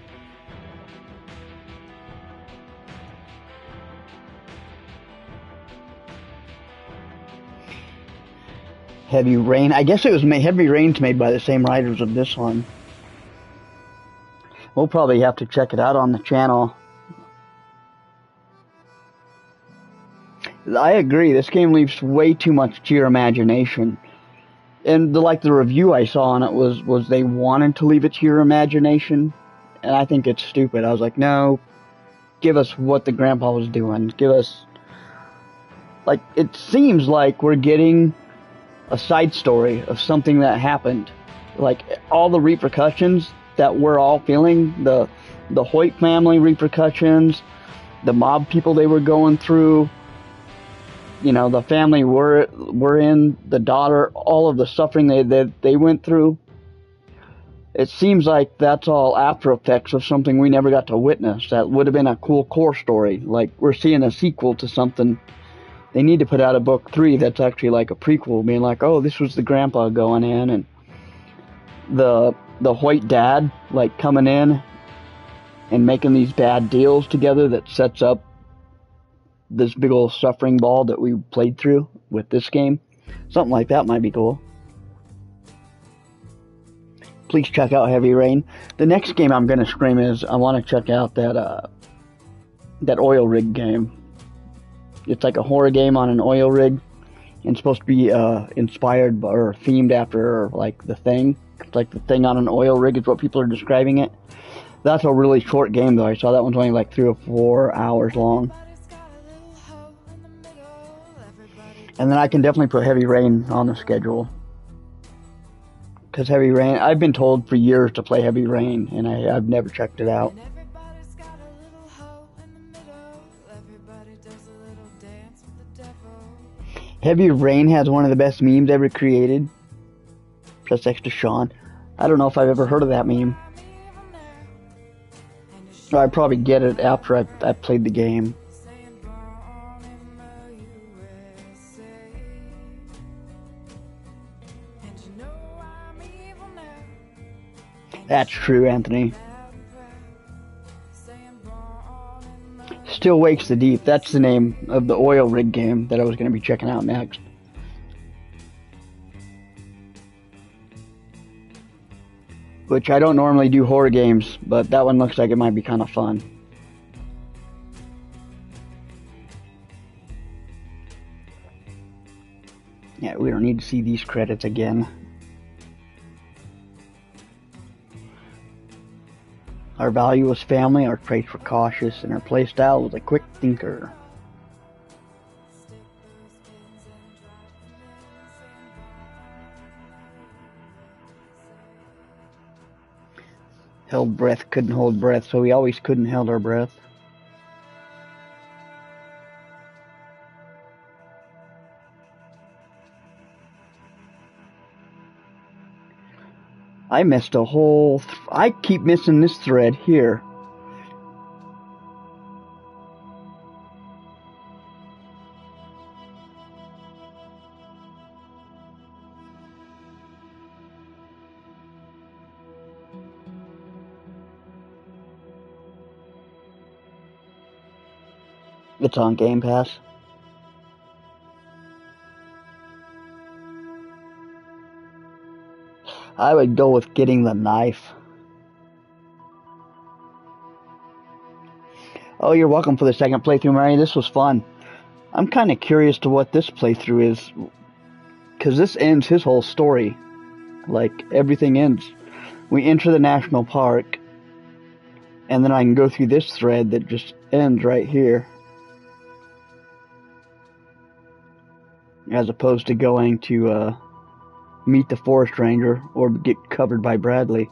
Heavy Rain. I guess it was Heavy Rain's made by the same writers of this one. We'll probably have to check it out on the channel. I agree. This game leaves way too much to your imagination. And the review I saw on it was they wanted to leave it to your imagination, and I think it's stupid. I was like, no, give us what the grandpa was doing. Give us, like, it seems like we're getting a side story of something that happened. Like, all the repercussions that we're all feeling, the Hoyt family repercussions, the mob people they were going through, you know, the family we're in, the daughter, all of the suffering they went through. It seems like that's all after effects of something we never got to witness. That would have been a cool core story. Like, we're seeing a sequel to something. They need to put out a book 3 that's actually like a prequel, being like, oh, this was the grandpa going in, and the Hoyt dad, like, coming in and making these bad deals together that sets up this big old suffering ball that we played through with this game. Something like that might be cool. Please check out Heavy Rain. The next game I'm gonna scream is I want to check out that oil rig game. It's like a horror game on an oil rig, and it's supposed to be inspired or themed after, like, The Thing. It's like the thing on an oil rig is what people are describing it. That's a really short game though. I saw that one's only like 3 or 4 hours long. And then I can definitely put Heavy Rain on the schedule. Because Heavy Rain, I've been told for years to play Heavy Rain, and I've never checked it out. Heavy Rain has one of the best memes ever created. Just next to Sean. I don't know if I've ever heard of that meme. I'd probably get it after I played the game. That's true, Anthony. Still Wakes the Deep. That's the name of the oil rig game that I was going to be checking out next. Which I don't normally do horror games, but that one looks like it might be kind of fun. Yeah, we don't need to see these credits again. Our value was family, our traits were cautious, and our playstyle was a quick thinker. Held breath, couldn't hold breath, so we always couldn't held our breath. I missed a whole... I keep missing this thread here. It's on Game Pass. I would go with getting the knife. Oh, you're welcome for the second playthrough, Mary. This was fun. I'm kind of curious to what this playthrough is. Because this ends his whole story. Like, everything ends. We enter the national park. And then I can go through this thread that just ends right here. As opposed to going to, meet the forest ranger or get covered by Bradley.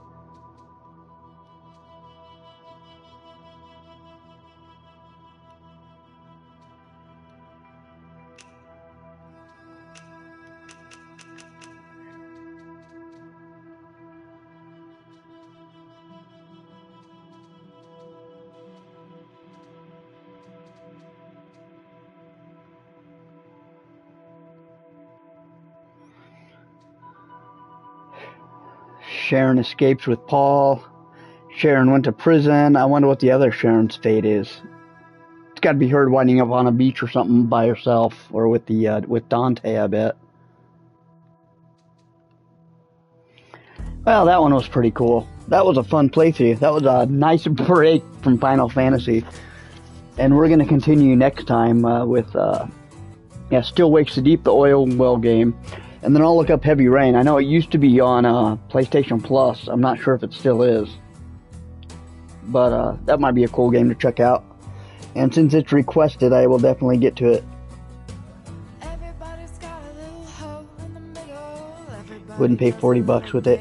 Sharon escapes with Paul. Sharon went to prison. I wonder what the other Sharon's fate is. It's got to be her winding up on a beach or something by herself, or with the with Dante, I bet. Well, that one was pretty cool. That was a fun playthrough. That was a nice break from Final Fantasy, and we're gonna continue next time with Still Wakes the Deep, the oil well game. And then I'll look up Heavy Rain. I know it used to be on PlayStation Plus. I'm not sure if it still is. But that might be a cool game to check out. And since it's requested, I will definitely get to it. Wouldn't pay $40 with it.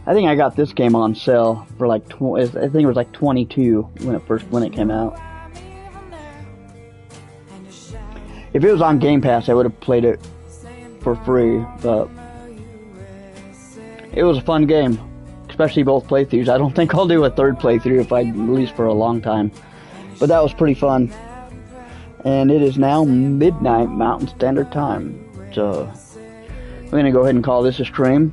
I think I got this game on sale for like I think it was like $22 when it came out. If it was on Game Pass, I would have played it for free, but it was a fun game, especially both playthroughs. I don't think I'll do a third playthrough at least for a long time, but that was pretty fun. And it is now midnight Mountain Standard Time, so I'm gonna go ahead and call this a stream.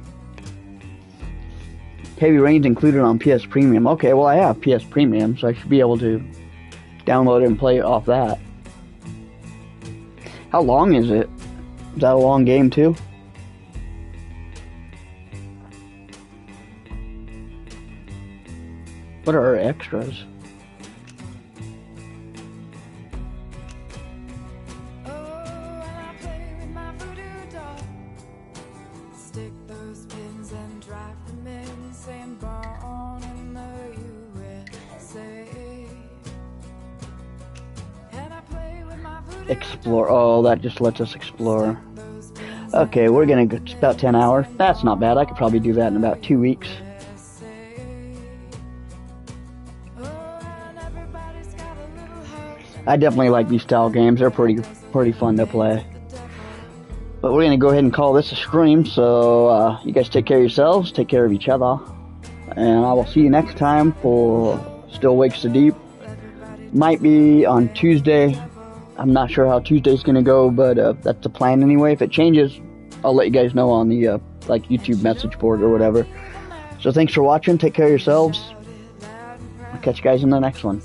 Heavy Rain's included on PS Premium. Okay, well I have PS Premium, so I should be able to download it and play it off that. How long is it? Is that a long game too? What are our extras? Explore. Oh, that just lets us explore. Okay, we're gonna go. It's about 10 hours. That's not bad. I could probably do that in about 2 weeks. I definitely like these style games. They're pretty fun to play. But we're gonna go ahead and call this a stream. So you guys take care of yourselves, take care of each other, and I will see you next time for Still Wakes the Deep. Might be on Tuesday. I'm not sure how Tuesday's gonna go, but that's the plan anyway. If it changes, I'll let you guys know on the like YouTube message board or whatever. So thanks for watching. Take care of yourselves. I'll catch you guys in the next one.